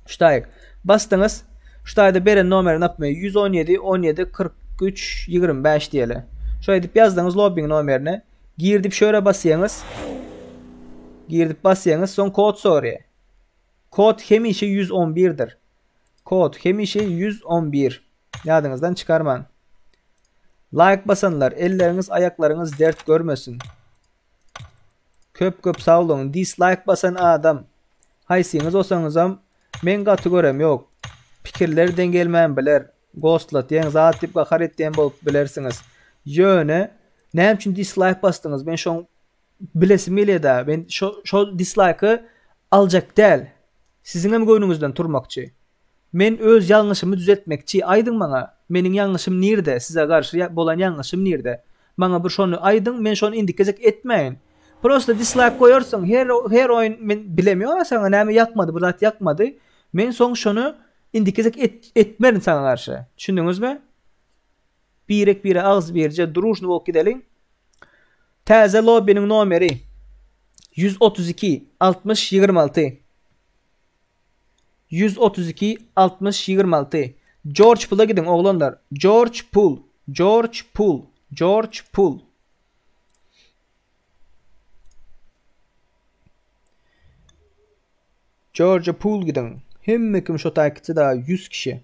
Şu tayık. Bastınız. Şu tayda beren numarini yapmayı 117 17 43 25 diyelim. Şöyle edip yazdınız lobby'nin numarini. Girdip şöyle basıyorsunuz. Son kod soruyor. Kod hemişe 111'dir. Kod hemişe 111. Yadınızdan çıkarman. Like basanlar, elleriniz ayaklarınız dert görmesin. Köp sağ olun. Dislike basan adam. Haysiniz olsanızam men katı görem yok. Pikirlerden gelmeyen biler. Ghostlat diyen zat tip hakaret diyen bolup bilersiniz. Yöne näme üçin dislike bastınız? Ben şu bilesim ile de ben şu dislike'ı alacak değil. Sizin hem göynüňizden turmakçı. Men öz yanlışımı düzeltmekçi. Aydın bana. Menin yanlışım nerede? Size karşı bolan yanlışım nerede? Bana bir şonu aydın. Men şonu indikezek etmeyin. Prosta dislike koyarsan her oyun men bilemiyor sana näme yakmadı. Bu zat yakmadı. Men son şonu indikezek etmerin sana karşı. Düşündünüz mü? Bire ağız birce duruşnu bolup gidelim. Taze lobby'nin numeri 132 60 26. 132 60 26. George Pool'a gidin oğlanlar. George Pool. George Pool gidin. Hem kim şu takipçi daha 100 kişi.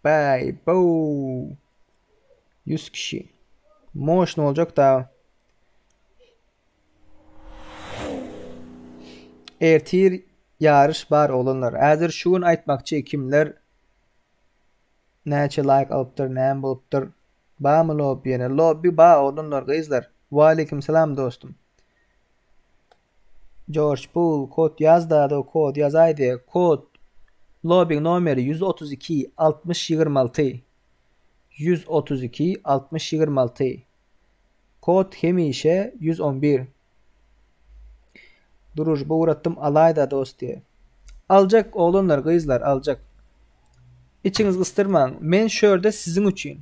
Bay bo. 100 kişi. Moş ne olacak daha? ertir yarış bar olanlar. Hazır şuun aytmakçı kimler näçe like alıpdyr, näme bolupdyr? Bamy lobby ýene lobby ba olanlar gyzlar. Wa aleykum salam dostum. George Bull kod yazdı da kod yazaydı. Kod lobby nomeri 132 60 26. 132 60 26. Kod hemişe 111. Duruş bu uğrattım alayda dost diye. Alacak oğlanlar gyzlar alacak. İçiniz ıstırman. Men şörde sizin üçün.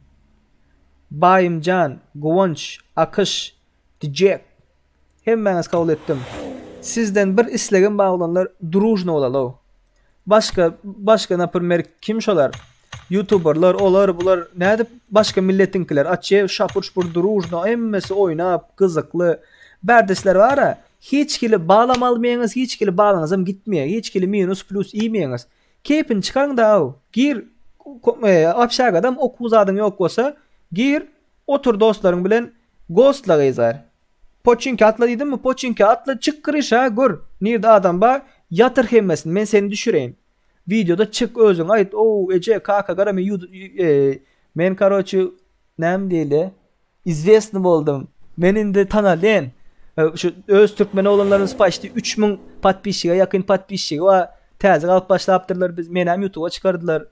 Bayımcan, Guvanç, Akış, Diyecek. Hemmeniz kabul ettim. Sizden bir islegin bağlanlar durujna olalı. Başka napırmer kim şolar? YouTuberlar, olar bular näde başka milletinkiler açıya şapur şupur durujna emmesi oynap kızıklı berdesler var ha. Hiç kili bağlamalımayınız, hiç kili bağlanızım gitmeye, hiç kili minus plus iyimeyiniz. Keyfin çıkarın da gir apşak adam okuzadın yok olsa gir otur dostların bilen ghostla gyzar. Poçinki atla dedim mi? Poçinki atla çık kırışa gör. Nirde adam ba yatır hemmesin men seni düşüreyim. Videoda çık özün ayt o ece kaka garami men karoçu nem diyle izvestni boldum. Menin de tanalen şu öz Türkmen olanların spaçtı 3000 patpişiye yakın patpişiye wa täze alıp başlapdyrlar biz menem YouTube'a çıkardılar.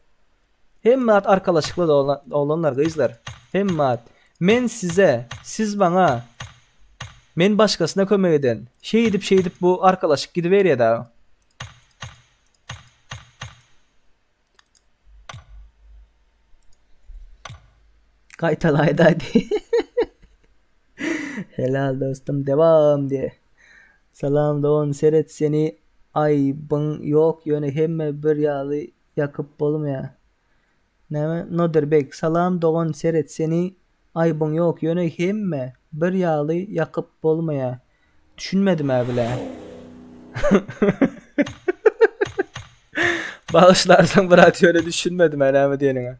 Hemmat arkalaşıklı da olanlar gyzlar. Hemmat men size siz bana men başkasına kömek eden şey edip bu arkalaşık gidiver ya da. Kaytalaydı hadi. Helal dostum devam diye. Salam doğun seret seni aybın yok yöne hemme bir yağlı yakıp bolmaya. Näme Noderbek salam doğun seret seni aybın yok yöne hemme bir yağlı yakıp bolmaya. Düşünmedim bile. Bağışlarsan bırak öyle düşünmedim näme diyenin.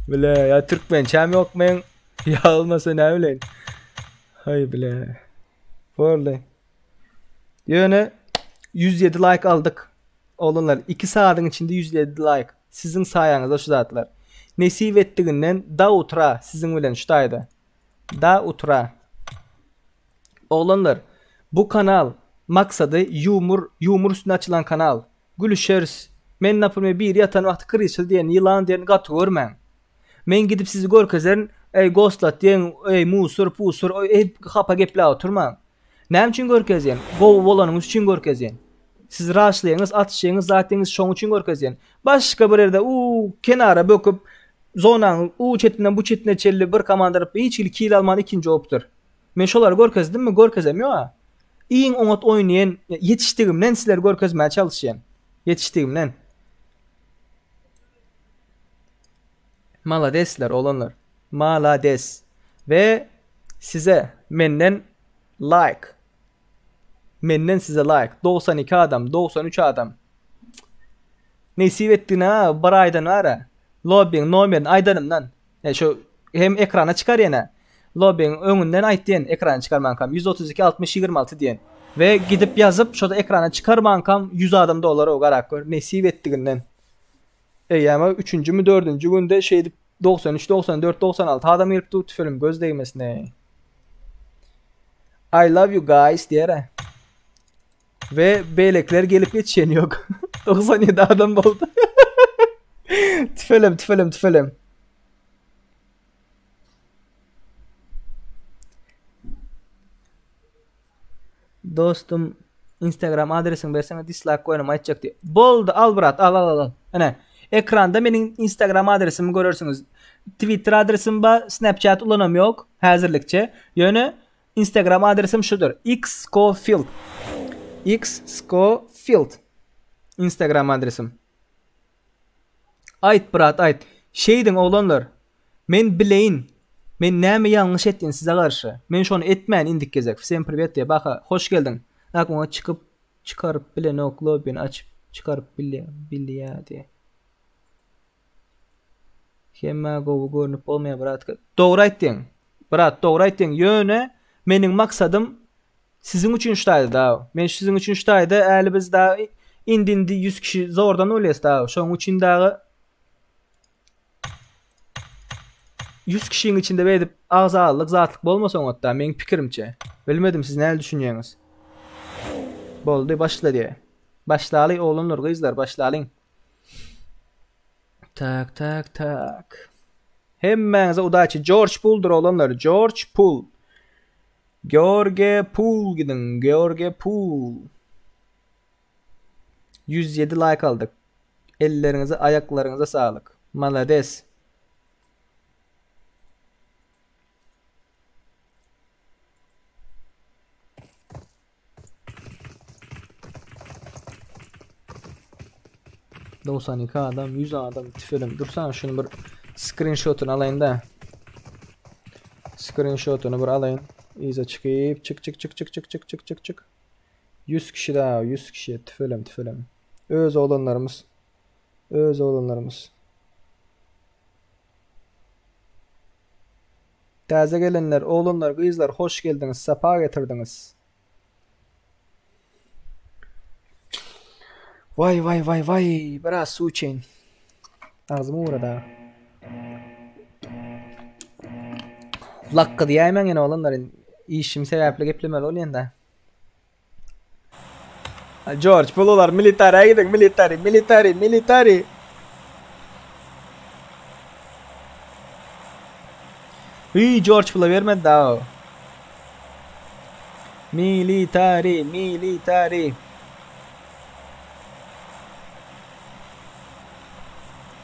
Bile ya Türkmen çam yok men ya olmasa ne öyle. Hay bile. Vallahi. Yöne 107 like aldık. Olanlar 2 saatin içinde 107 like. Sizin sayanızda şu zatlar. Nesip ettiğinden da utra sizin bilen şutaydı. Da utra. Olanlar bu kanal maksadı yumur üstüne açılan kanal. Gülüşeriz. Men napırma bir yatan vakti kırışıl diyen yılan diyen gatı görmen. Men gidip sizi görkezlerin ey ghostlat diyen ey musur pusur ey kapa gepla oturman. Näme üçin görkezyen? Gow bolanıňyz üçin görkezyen. Siz raşlaýyňyz, atışýyňyz, zatyňyz şoň üçin görkezyen. Başga bir ýerde kenara böküp zonaň çetinden bu çetine çelli bir komandaryp hiç kill alman ikinji opdur. Men şolary görkezdim mi? Görkezemýär. Iň oňat oýnaýan yetişdigimden sizler görkezmäge çalışýan. Yetişdigimden. Maladesler olanlar. Malades. Ve size menden like. Menden size like. 92 adam, 93 adam. Nesip ettin ha, bir aydan ara. Lobby'nin nomerini aydanımdan. Şu hem ekrana çıkar yana. Lobby'nin önünden aytdiyen ekrana çıkarman kam 132 60 26 diyen. Ve gidip yazıp şurada ekrana çıkarman kam 100 adam da olar o garak gör. Nesip ettiğinden. Ama 3. mü 4. günde şeydi 93 94 96 adam yırıp tüfelim göz değmesine. I love you guys diyere. Ve beylekler gelip yetişen yok. 97 adam oldu. Tüfelim. Dostum Instagram adresini versene dislike koyanım aytacak diye. Boldu al brat al. Hani ekranda benim Instagram adresimi görürsünüz. Twitter adresim ba, Snapchat ulanam yok hazırlıkça. Yönü Instagram adresim şudur. xscofield. xscofield. Instagram adresim. Ayt brat ayt. Şeydin oğlanlar. Men bileyin. Men näme yanlış ettin size karşı. Men şonu etmeyin indik gezek. Sen privet diye baka. Hoş geldin. Aklıma çıkarıp bile noklo beni açıp çıkarıp bile ya diye. Hemme gowu görünüp bolmaya brat. Doğru aýtdyň. Brat, doğru aýtdyň. Ýöne meniň maksadım Sizin üçün şutaydı da. Men sizin üçün şutaydı. Äli biz da indindi 100 kişi zordan öles da. Şoň üçün dağı 100 kişinin içinde beýdip agzallyk, zatlyk bolmasaň hatda men pikirimçe. Bilmedim siz näle düşünýäňiz. Boldy başla diye. Başlaly oğlanlar, gyzlar başlalyň. Tak tak tak. Hemmeňize udaçy George Pool'dur oğlanlar. George Pool. George Pool gidin. George Pool. 107 like aldık. Ellerinize, ayaklarınıza sağlık. Malades. ...92 adam, 100 adam tifelim. Dursana şunu bir screenshot'unu alayın da. Screenshot'unu bir alayın. İyice çıkıp çık. 100 kişi daha, 100 kişi tifelim. Öz oğlanlarımız. Taze gelenler, oğlanlar, kızlar hoş geldiniz, sefa getirdiniz. Vay, biraz su için. Ağzıma uğradı. Lakka diye hemen yine olanların işim sebeple geplemeli oluyor da. George, pulular, military gidin, military. George pula vermedi daha o. Military.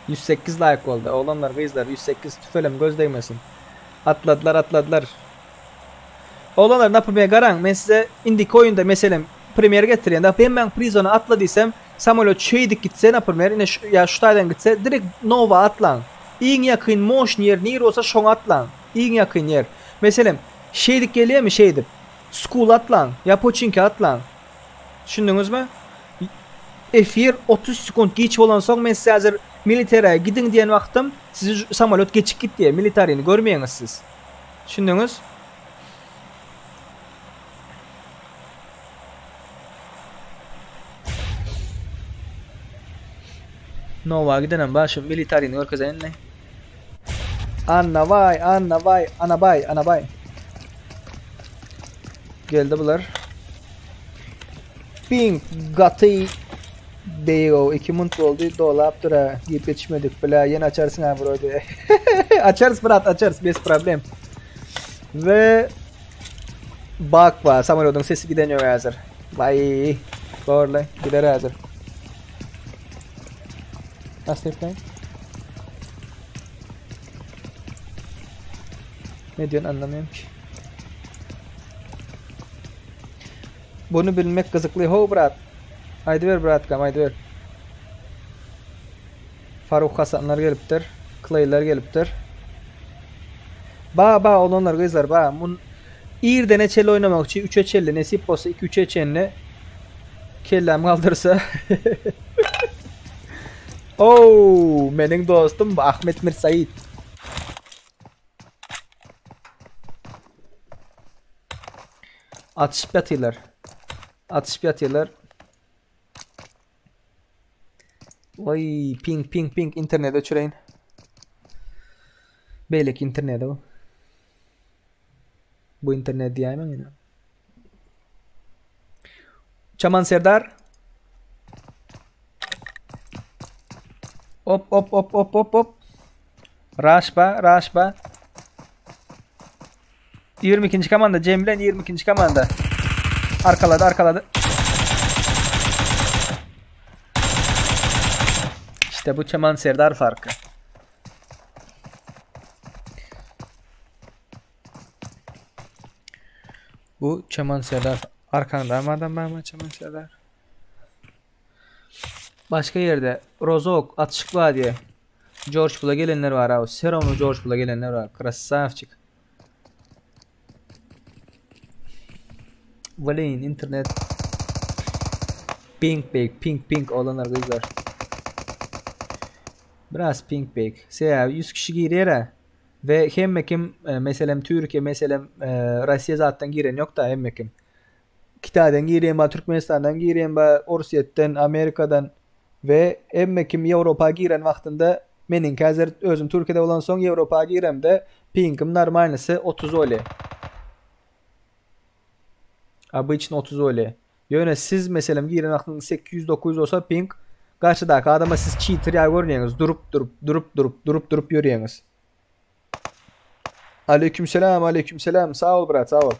108 like oldu. Oğlanlar, kızlar 108 tüfelim göz değmesin. Atladılar. Oğlanlar napımaya garan. Ben size indik oyunda mesela premier getireyim. Da ben prisona atladıysam samolot şeydik gitse napımaya ya şutaydan gitse direkt Nova atlan. İyin yakın motion yer nir olsa şon atlan. İyin yakın yer. Mesela şeydik geliyor mi şeydik. School atlan. Ya Pochinki atlan. Düşündünüz mü? F1 30 sekund geç olan son men size hazır militariye gidin diyen vaktim sizi samolot geçik git diye militarini görmeyiz siz. Düşündünüz? Nova gidenem başım militarini görkezen ne? Anna bay. Geldi bular. Pink gatı Deo 2 mont oldu dolap dura giyip yetişmedik bile yeni açarsın ha bro diye. açarız bez problem. Ve bak var samolotun sesi gideniyor hazır. Vay doğru gider hazır. Nasıl ne diyorsun anlamıyorum ki. Bunu bilmek kızıklı ho brat. Haydi ver bratkam haydi ver. Faruk Hasanlar geliptir. Clay'lar geliptir. Ba olanlar kızlar ba. Mun İrden çelle oynamak için 3'e çelle nesip olsa 2-3'e çelle. Kellem kaldırsa. Oo, benim dostum Ahmet Mirsait. Atışıp yatıyorlar. Vay ping internete uçurayın. Belki internete o. Bu internet diyemem yine. Çaman Serdar. Hop. Raşba. 22. komanda Cemlen 22. komanda. Arkaladı. İşte bu Çaman Serdar farkı. Bu Çaman Serdar. Arkanda adam var Çaman Serdar. Başka yerde Rozok atışıklı diye George Pool'a gelenler var abi. Seron'u George Pool'a gelenler var. Krasavçık. Valeyin internet. Pink olanlar kızlar. Biraz pink bag. 100 kişi giriyor ve hem mekim mesela Türkiye mesela Rusya zaten giren yok da hem mekim. Kitaden gireyim ba, Türkmenistan'dan gireyim ba, Rusya'dan, Amerika'dan ve emme kim Avrupa giren vaktinde menin hazır özüm Türkiye'de olan son Avrupa girem de pingim normalisi 30 oli. Abi için 30 oli. Yöne siz mesela giren vaktinde 800-900 olsa ping karşıdaki adama siz cheater ya görüyorsunuz. Durup yürüyorsunuz. Aleykümselam, aleykümselam. Sağ ol brat, sağ ol.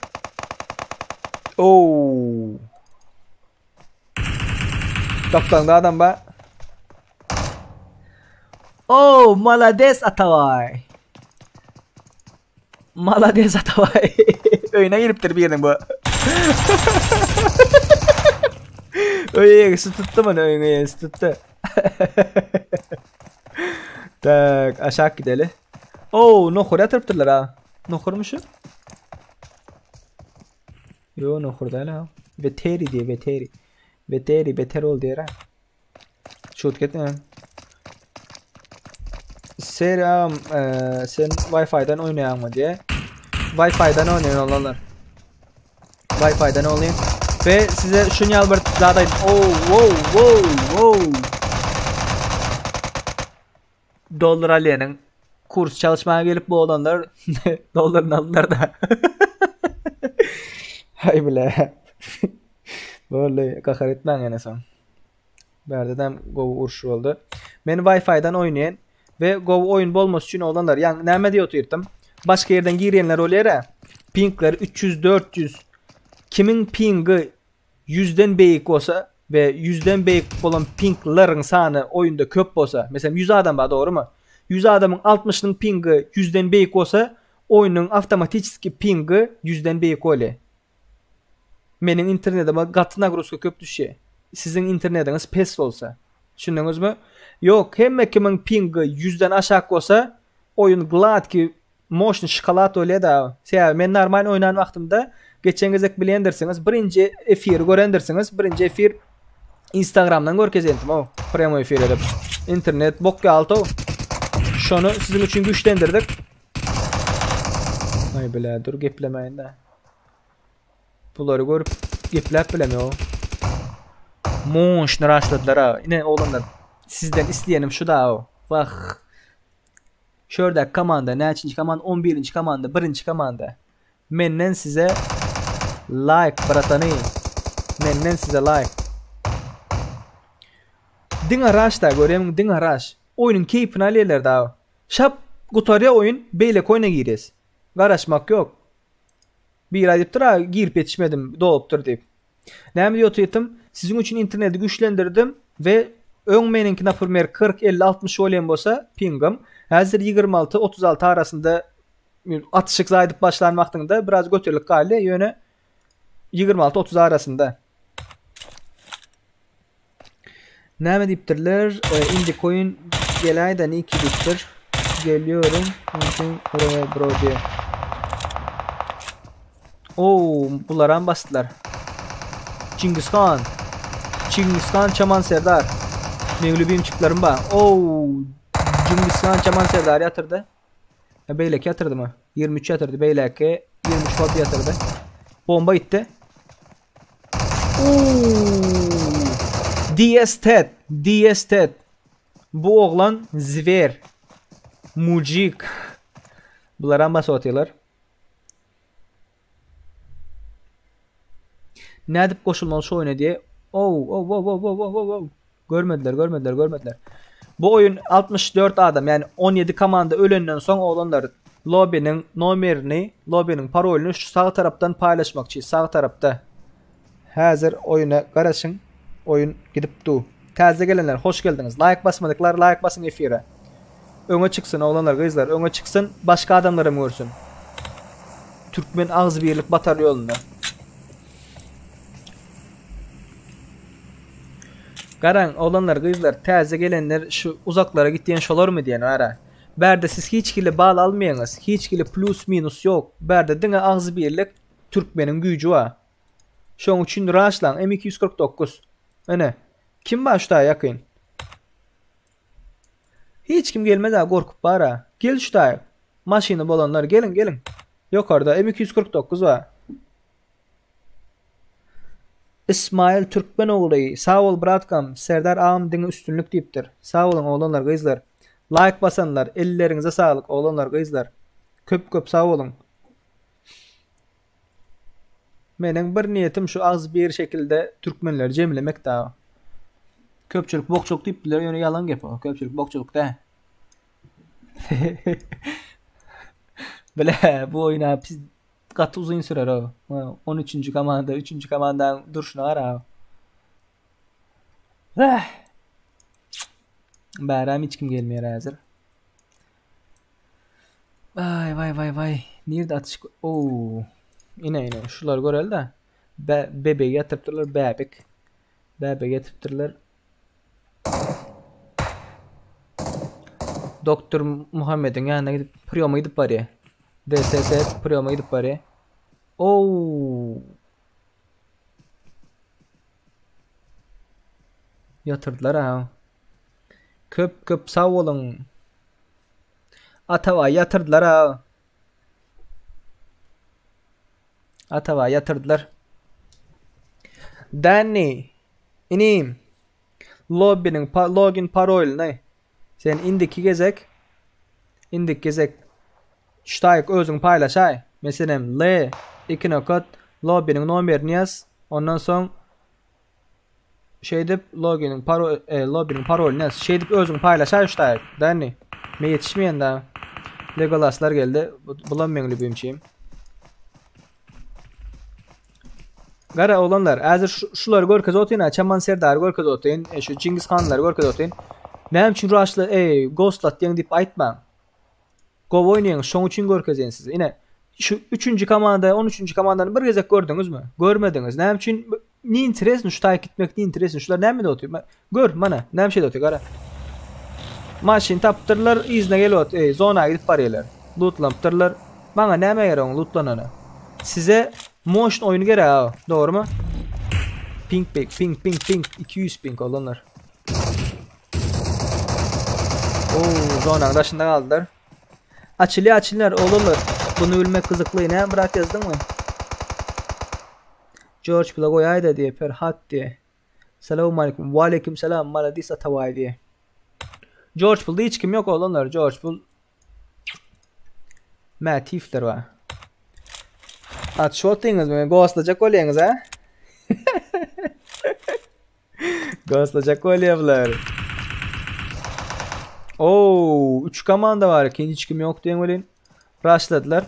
Oo. Kaptandı adam ba. Oh, malades Atavay. Malades Atavay. Öyüne giriptir bir yerden bu. Öyle tuttu mu? Öyle tuttu. Tak, aşağı gidelim. Oo, nohur yatırıptırlar ha. Nohur mu şu? Yo, nohur değil ha. Veteri diye, veteri. Veteri, beter ol diye ha. Şut gitme. Selam, sen Wi-Fi'den oynayan mı diye. Wi-Fi'den oynayan olanlar. Wi-Fi'den oynayın. Ve size şunu yalvarıp daha da dolar aliyenin kurs çalışmaya gelip bu olanlar doların aldılar da. Hay bile. Böyle kakar etmen yani son. Berdeden Go urşu oldu. Ben Wi-Fi'den oynayan ve Go oyun bolması için olanlar. Yani neme diye oturttum. Başka yerden girenler oluyor ya. Pingler 300-400. Kimin pingi 100'den büyük olsa ve 100'den büyük olan pinglerin sanı oyunda köp olsa. Mesela 100 adam var, doğru mu? 100 adamın 60'ның pingi 100'den büyük olsa oyunun avtomatik pingi 100'den büyük oluyor. Benim internetime katı nagruska köp düşüyor. Sizin internetiniz pes olsa. Düşündünüz mü? Yok, hem kimin pingi 100'den aşağı olsa oyun glad ki motion şokolat oluyor da. Ben normal oynayan vaktimde geçen gezek bilendirsiniz. Birinci efir görendirsiniz. Birinci efir Instagram'dan görkezendim o. Premo efir edip. İnternet bok altı o. Şunu sizin için güçlendirdik. Ay bile dur geplemeyin de. Bunları görüp geplep bilemiyor o. Monşunu raşladılar ha. Yine oğlanlar. Sizden isteyenim şu da o. Bak. Şurada komanda. Neçinci komanda? 11. komanda. 1. komanda. Menden size like bratani. Menden size like. Dinga rush da göreyim. Dinga rush. Oyunun keyfini alıyorlar daha. Şap kutarya oyun. Beyle oyuna giriyoruz. Garaşmak yok. Bir ayıptır ha. Girip yetişmedim. Doğuptur deyip. Ne diyor tuyutum? Sizin için interneti güçlendirdim. Ve ön meninkine firmer 40-50-60 olayan olsa pingim. Hazır 26-36 arasında atışık zaydıp başlanmaktında biraz götürlük hali yöne 26-30 arasında. Ne mi diptirler? Indi koyun gelaydan 2 diptir. Geliyorum. Mümkün oraya bro diye. Oo, bunlara bastılar. Çingiz Khan. Çingiz Khan Çaman Serdar. Mevlübiyim çıklarım ba. Oo, Çingiz Khan Çaman Serdar yatırdı. Beylek yatırdı mı? 23 yatırdı. Beylek 23 fot yatırdı. Bomba gitti. DS Ted. Bu oğlan zver. Mujik. Bunlara bas atıyorlar. Ne edip koşulmalı şu oyuna diye. Görmediler. Bu oyun 64 adam yani 17 komanda ölenden son olanlar lobinin numarini, lobinin parolünü şu sağ taraftan paylaşmak için sağ tarafta. Hazır oyuna karışın. Oyun gidip du. Taze gelenler hoş geldiniz. Like basmadıklar like basın efire. Öne çıksın oğlanlar kızlar. Öne çıksın başka adamları mı görsün. Türkmen ağız birlik batar yolunda. Karan oğlanlar kızlar taze gelenler şu uzaklara gittiğin şolar mı diyen ara. Berde siz hiçkili bağlı almayanız. Hiçkili plus minus yok. Berde dine ağız birlik Türkmenin gücü var. Şunun için raşlan M249. Öne. Kim başta yakın? Hiç kim gelmedi ha korkup bara. Gel şu da. Maşını bolanlar gelin. Yok orada M249 var. İsmail Türkmenoğlu, sağ ol bratkam, Serdar ağam dini üstünlük deyipdir. Sağ olun oğlanlar, kızlar. Like basanlar, ellerinize sağlık oğlanlar, kızlar. Köp sağ olun. Menin bir niyetim şu az bir şekilde Türkmenleri cemlemek daha. Köpçülük bokçuluk deyipdiler, yönü yalan gep o. Köpçülük bokçuluk da. Böyle bu oyuna biz katı uzun sürer o. 13. komanda, 3. komandan duruşuna var ha. Bäram hiç kim gelmiyor hazır. Vay. Nerede atış? Oo. Yine. Şular görel de. Bebeği yatırtırlar bebek. Bebeği yatırtırlar. Doktor Muhammed'in yanına gidip priyoma gidip bari. DSS priyoma gidip bari. Oo. Yatırdılar ha. Köp sağ olun. Atava yatırdılar ha. Atava yatırdılar. Danny. İneyim. Login parol ne? Sen indiki gezek. Ştayık özün paylaşay. Mesela L 2 nokta lobby'nin numarini yaz. Ondan sonra lobby'nin parolünü yaz. Özün paylaşay ştayık. Danny. Me yetişmeyen daha. Legolaslar geldi. Bulamıyorum lübümçiyim. Gara olanlar, hazır şuları görkez otayın, Çaman Serdar görkez otayın, şu Cengiz Hanlar görkez otayın. Näme üçin rushlı, ghostlat diýen diýip aýtmaň. Go oýnaýan, şoň üçin görkezen siz. Ine şu 3-nji komanda, 13-nji komandany bir gezek gördüňizmi? Görmediňiz. Näme üçin ni interesni şu taýip gitmek ni interesni? Şular näme otýar? Gör, mana, näme şeýde otýar gara. Maşyn tapdyrlar, izne gelýot, zona gidip barýarlar. Lootlampdyrlar. Bana näme gerek lootlanana? Size motion oyunu gerek ha, doğru mu? Ping 200 ping olanlar. Zonanın başında kaldılar. Açılıyor oğlum. Bunu ülmek kızıklığı ne bırak yazdın mı? George Plagoyayda diye Ferhat diye. Selamünaleyküm. Ve aleyküm selam. Maladis Atavay diye. George Pool'da hiç kim yok oğlumlar. George Pool. Matifler var. At shot'ınız mı? Ghostlayacak olayınız ha? Ghostlayacak olayablar. 3 komanda var. Hiç kim yok diyen olayın. Rushladılar.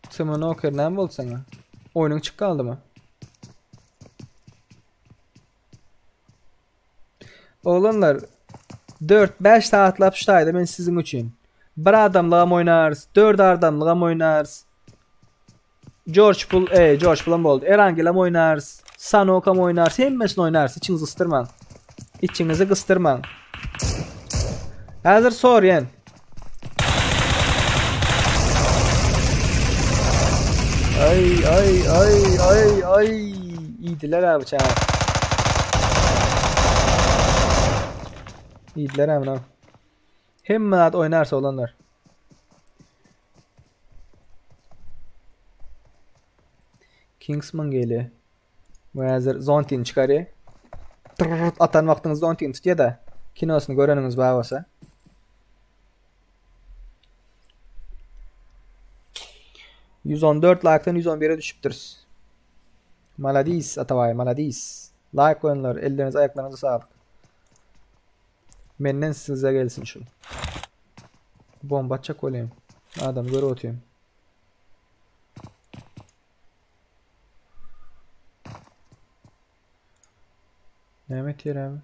Tımını okur ne oldu sana? Oyunun çık kaldı mı? Oğlanlar 4-5 saat lapıştaydı ben sizin için. Bir adamla oynarız, 4 adamla oynarız. George Pool'am oldu. Erangel oynarız. Sanokam oynarız. Hemmesini oynarız. İçinizi ıstırman. İçinizi kıstırman. Hazır sor yen. Ay. İyiydiler abi çağır. İyiydiler abi lan. Hemen oynarsa olanlar. Kingsman geliyor. Bu hazır Zontin çıkarıyor. Atan vaktiniz Zontin tutuyor da kinosunu göreniniz bağırsa. $114 like'tan 111'e düşüptürüz. Maladis Atavay, maladis. Like koyanlar, elleriniz ayaklarınıza sağlık. Menden size gelsin şu. Bomba atacak olayım. Adam göre otuyorum. Mehmet yer abi.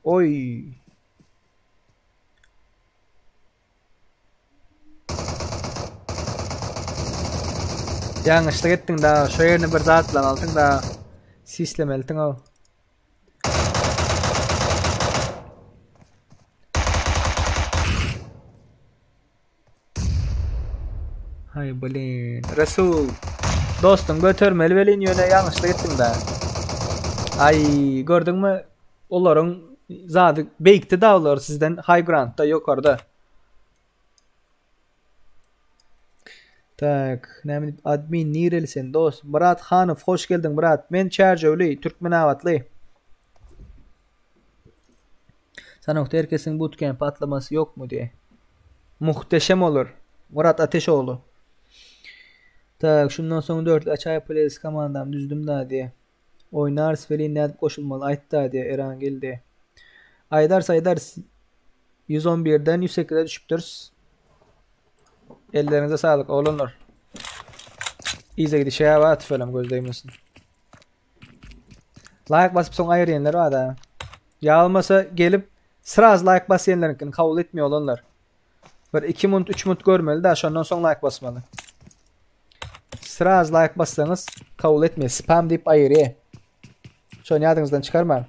Oy. Yanlışlık ettin daha. Şu yerini bir zatla aldın daha. Sislemeltin o. Hay balin. Resul. Dostum götürmeli velin yöne yanlışlık ettim de. Ay gördün mü? Onların zadı beykti dağlar sizden high ground'da yok orada. Tak, näme admin nirelsen dost. Murat Hanov hoş geldin Murat. Men Çerjevli, Türkmen avatlı. Sanokta herkesin bootcamp patlaması yok mu diye. Muhteşem olur. Murat Ateşoğlu. Tak, şundan sonra 4 açay playlist komandam düzdüm da diye. Oynar sferi ne koşulmalı aytta diye Eren geldi. Aydar 111'den 108'e düşüptür. Ellerinize sağlık oğlunlar. İyice gidişe var atfelem gözleymesin. Like basıp son ayırıyenler var da. Ya olmasa gelip sıraz like basayenlerinkini kabul etmiyor olanlar. Bir 2 minut 3 minut görmeli de aşağıdan son like basmalı. Sıraz like bassanız kabul etmiyor. Spam deyip ayırıyor. Şu an yadınızdan çıkarmayın.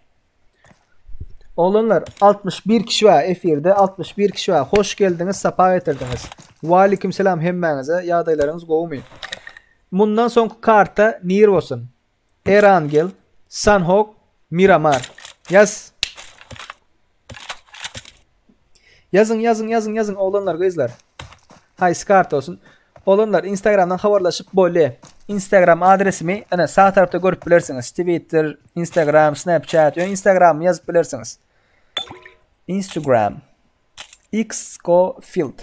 Oğlanlar 61 kişi var F1'de 61 kişi var. Hoş geldiniz, safa getirdiniz. Ve aleykümselam hemmenize yadaylarınız kovmayın. Bundan sonraki karta nir olsun. Erangel, Sanhok, Miramar. Yaz. Yazın oğlanlar kızlar. Hay kart olsun. Oğlanlar Instagram'dan haberleşip böyle. Instagram adresimi ana sağ tarafta görüp bilirsiniz. Twitter, Instagram, Snapchat, Instagram yazıp bilirsiniz. Instagram xscofield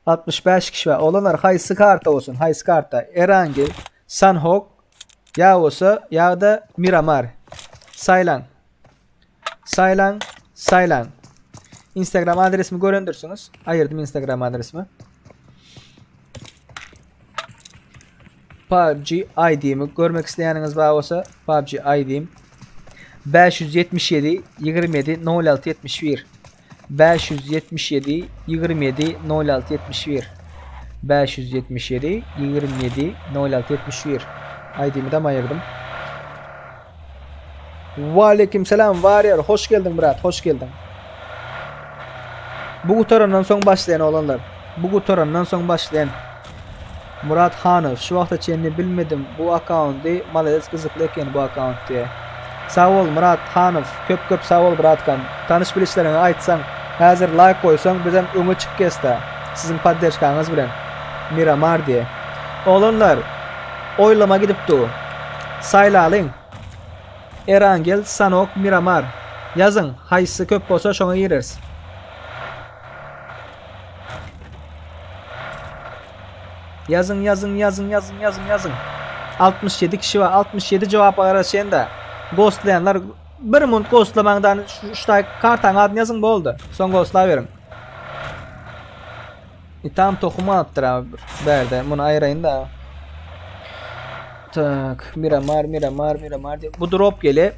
65 kişi var. Olanlar haysı karta olsun. Haysı karta. Erangel, Sanhok ya olsa ya da Miramar. Saylan. Instagram adresimi göründürsünüz. Ayırdım Instagram adresimi. PUBG ID'mi görmek isteyeniniz var olsa PUBG ID'm 577 27 06 71 577 27 06 71 577 27 06 71 ID'mi de ayırdım. Aleykümselam Warrior, hoş geldin Murat, hoş geldin. Bu kuturandan son başlayan olanlar. Bu kuturandan son başlayan Murat Hanov. Şu vaqtda çenini bilmedim. Bu account'ı malades kızıklı eken bu account diye. Sağ ol Murat Hanov. Köp sağ ol Muratkan. Tanış bilişlerini aytsan, hazır like koysan bizden öňe çık kesta. Sizin paddeşkanız bilen Miramar diye. Olanlar oylama gidipdi. Saylalın. Erangel, Sanok, Miramar. Yazın. Haysı köp bolsa şoňa gireriz. Yazın. 67 kişi var. 67 cevap arasında ghostlayanlar bir minut ghostlamangdan şuday kartan adını yazın boldu. Son ghostlaverin. Tam tohuma attır abi. Berde bunu ayırayın da. Tak, Miramar diye. Bu drop gele.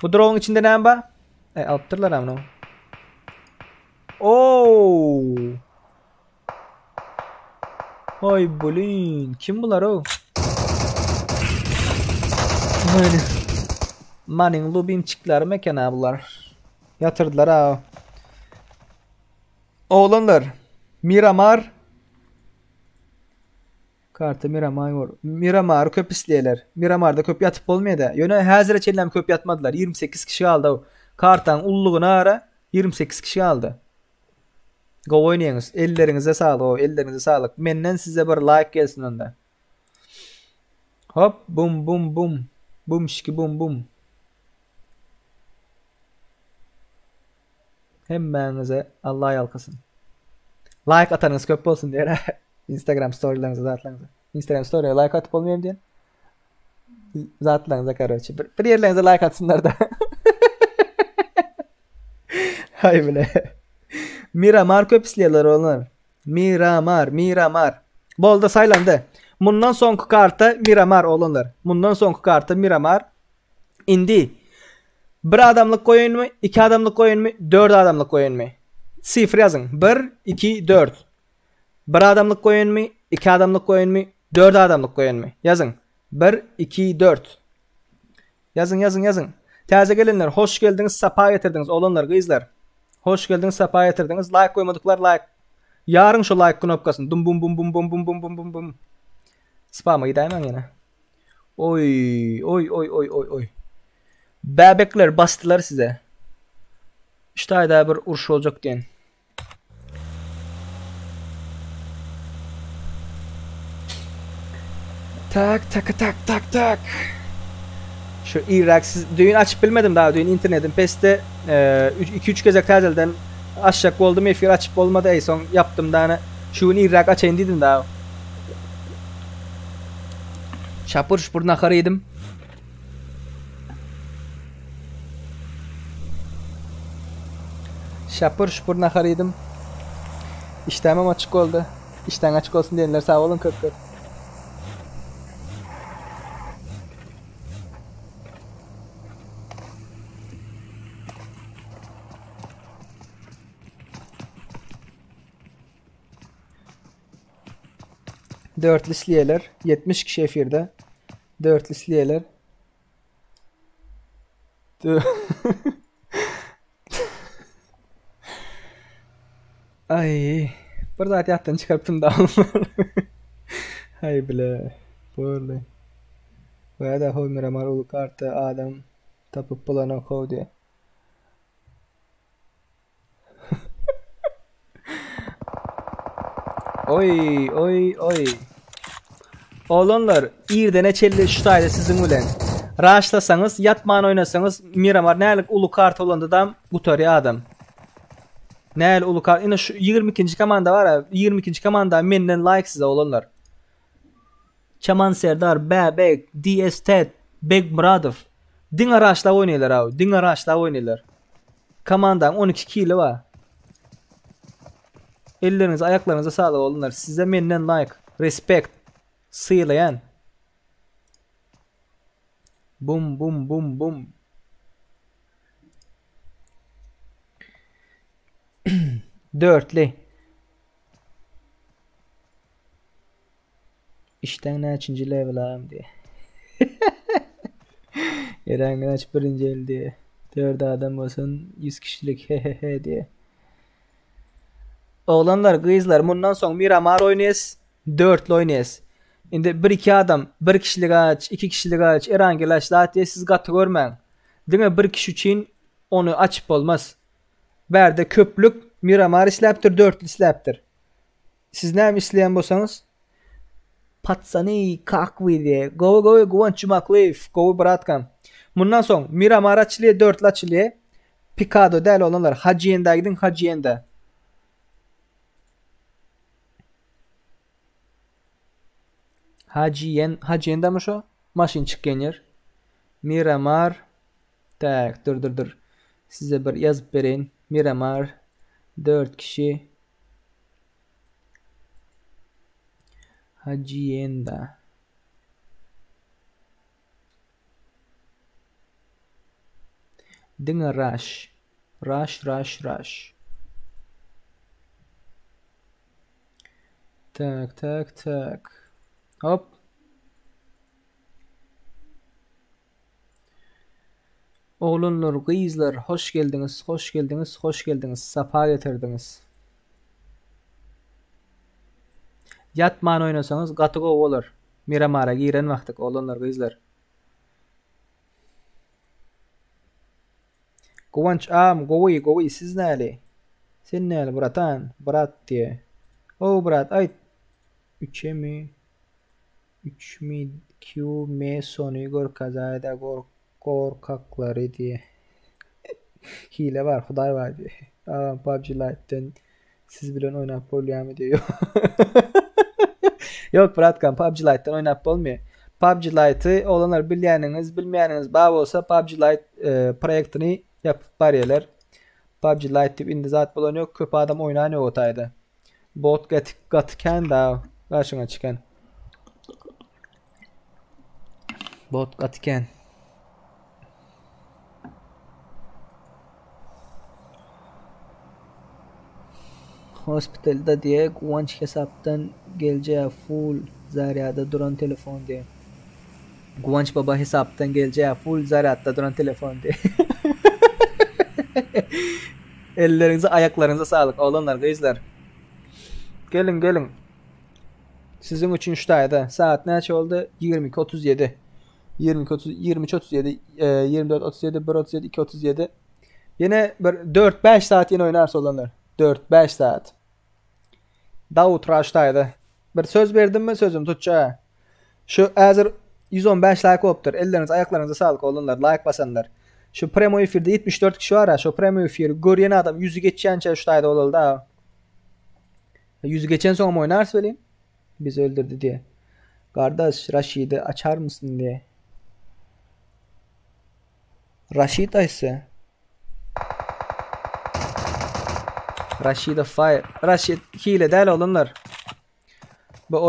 Bu drop'un içinde ne var? Attırlar amına. Oo! Ay bulin. Kim bunlar o? Böyle. Manin lubim çıklar mekana bunlar. Yatırdılar ha. Oğlanlar. Miramar. Kartı Miramar var. Miramar köp isleyeler. Miramar'da köp yatıp olmaya da. Yöne hazır çellem köp yatmadılar. 28 kişi aldı o. Kartan ulluğunu ara 28 kişi aldı. Go oynayınız. Ellerinize sağlık o. Ellerinize sağlık. Menden size bir like gelsin onda. Hop bum bum bum. Bum şiki bum bum. Hemmenize Allah yalkasın. Like atanız köp olsun diye. Instagram storylarınıza zatlarınıza. Instagram story'e like atıp olmayayım diyen. Zatlarınıza kardeşim. Bir yerlerinize like atsınlar da. Hay bile. Miramar köp isliyorlar onlar. Miramar. Bolda saylandı. Bundan sonki karta Miramar olanlar. Bundan sonki karta Miramar. İndi. Bir adamlık koyun mu? 2 adamlık koyun mu? 4 adamlık koyun mu? Sıfır yazın. 1, 2, 4. Bir adamlık koyun mu? 2 adamlık koyun mu? 4 adamlık koyun mu? Yazın. 1, 2, 4. Yazın. Taze gelenler hoş geldiniz, safa getirdiniz olanlar kızlar. Hoş geldiniz, safa getirdiniz. Like koymadıklar like. Yarın şu like knopkasını. Dum bum bum bum bum bum bum bum bum bum. Spam'a gideyim yine. Oy oy oy oy oy oy. Bebekler bastılar size. İşte ayda bir uruş olacak diyen. Tak tak tak tak tak. Şu Iraksız düğün açıp bilmedim daha düğün internetin peste 2-3 kez kazelden aşağı oldum efir açıp olmadı en son yaptım daha şu Irak açayım dedim daha. Şapur buradan akarıydım. Şapur buradan akarıydım. İşlemim açık oldu. İşten açık olsun diyenler sağ olun 40. Dörtlüsleyeler. 70 kişi efirde. Dörtlüsleyeler. Ay. Burada yattan çıkarttım da almalı. Hay bile. Böyle. Ve da hoy miramar ulu kartı adam tapıp bulana kov diye. Oy oy oy. Oğlanlar irdene çelli şutayda sizin ulen. Raşlasanız yatman oynasanız miramar nelik ulu kart olandı da gutori adam. Nel ulu kart yine şu 22. komanda var ya 22. komanda menden like size oğlanlar. Çaman Serdar, Bebek, DS Ted, Big Muradov. Din araçla oynuyorlar abi. Din araçla oynuyorlar. Komandan 12 kilo var. Ellerinize ayaklarınıza sağlık oğlunlar. Size menden like, respect, sıylayan. Bum bum bum bum. Dörtlü. İşten kaçıncı level ağam diye. Eren kaç birinci el diye. 4 adam olsun 100 kişilik hehehe diye. Oğlanlar kızlar bundan sonra Miramar oynayız. 4'lü oynayız. Şimdi 1-2 adam 1 kişilik aç 2 kişilik aç herhangi aç diye siz katı görmeyin. Değil 1 kişi için onu açıp olmaz. Berde köplük Miramar isleptir 4'lü isleptir. Siz ne isleyen bolsanız Patsani kakvi diye. Go ançumaklif. Go bıratkam. Bundan sonra Miramar açılıyor 4'lü açılıyor. Picado değil olanlar. Hacienda gidin Hacienda. Hacienda mı şu? Maşin çıkan yer. Miramar. Tak dur. Size bir yazıp vereyim. Miramar. 4 kişi. Hacienda. Dinga rush. Rush. Tak. Hop. Oğlunlar, kızlar, hoş geldiniz. Safa getirdiniz. Yatman oynasanız gatıga olur. Miramar'a giren vaktık oğlunlar, kızlar. Kıvanç ağam, govi, siz neli? Sen neli bratan? Brat diye. O brat, ay. 3'e mi? 3 mi? Q, M, sonu gör kazayda korkakları diye. Hile var, Huday var diye. Ağam PUBG Lite'den siz bilen oynap oluyor diyor. Yok bırakkan PUBG Lite'dan oynap olmuyor. PUBG Lite'ı olanlar bilmeyeniniz bağ olsa PUBG Lite proyektini yapıp bariyeler. PUBG Lite tip indi zat bulan yok. Köp adam oynanıyor otayda. Bot gatken daha karşına çıkan. Bot gatken. Hospitalda diye Kıvanç hesaptan geleceği full zaryada duran telefon diye. Kıvanç baba hesaptan geleceği full zaryada duran telefon diye. Ellerinize ayaklarınıza sağlık oğlanlar kızlar. Gelin. Sizin için şutaydı. Saat neçe oldu? 22:37. 23:37, 24:37, 1:37, 2:37. Yine 4-5 saat yine oynarsa olanlar. 4-5 saat. Davut Raş'taydı. Bir söz verdim mi sözüm tutacağım. Şu hazır 115 like optur. Elleriniz ayaklarınıza sağlık olanlar. Like basanlar. Şu Premo efirde 74 kişi var ya. Şu Premo efiri görüyen adam yüzü geçençe şutaydı oldu da. Yüzü geçen sonra mı oynar söyleyeyim? Bizi öldürdü diye. Kardeş Raşid'i açar mısın diye. Raşid ise. Raşid'e fire. Raşid hile değil olanlar. Bu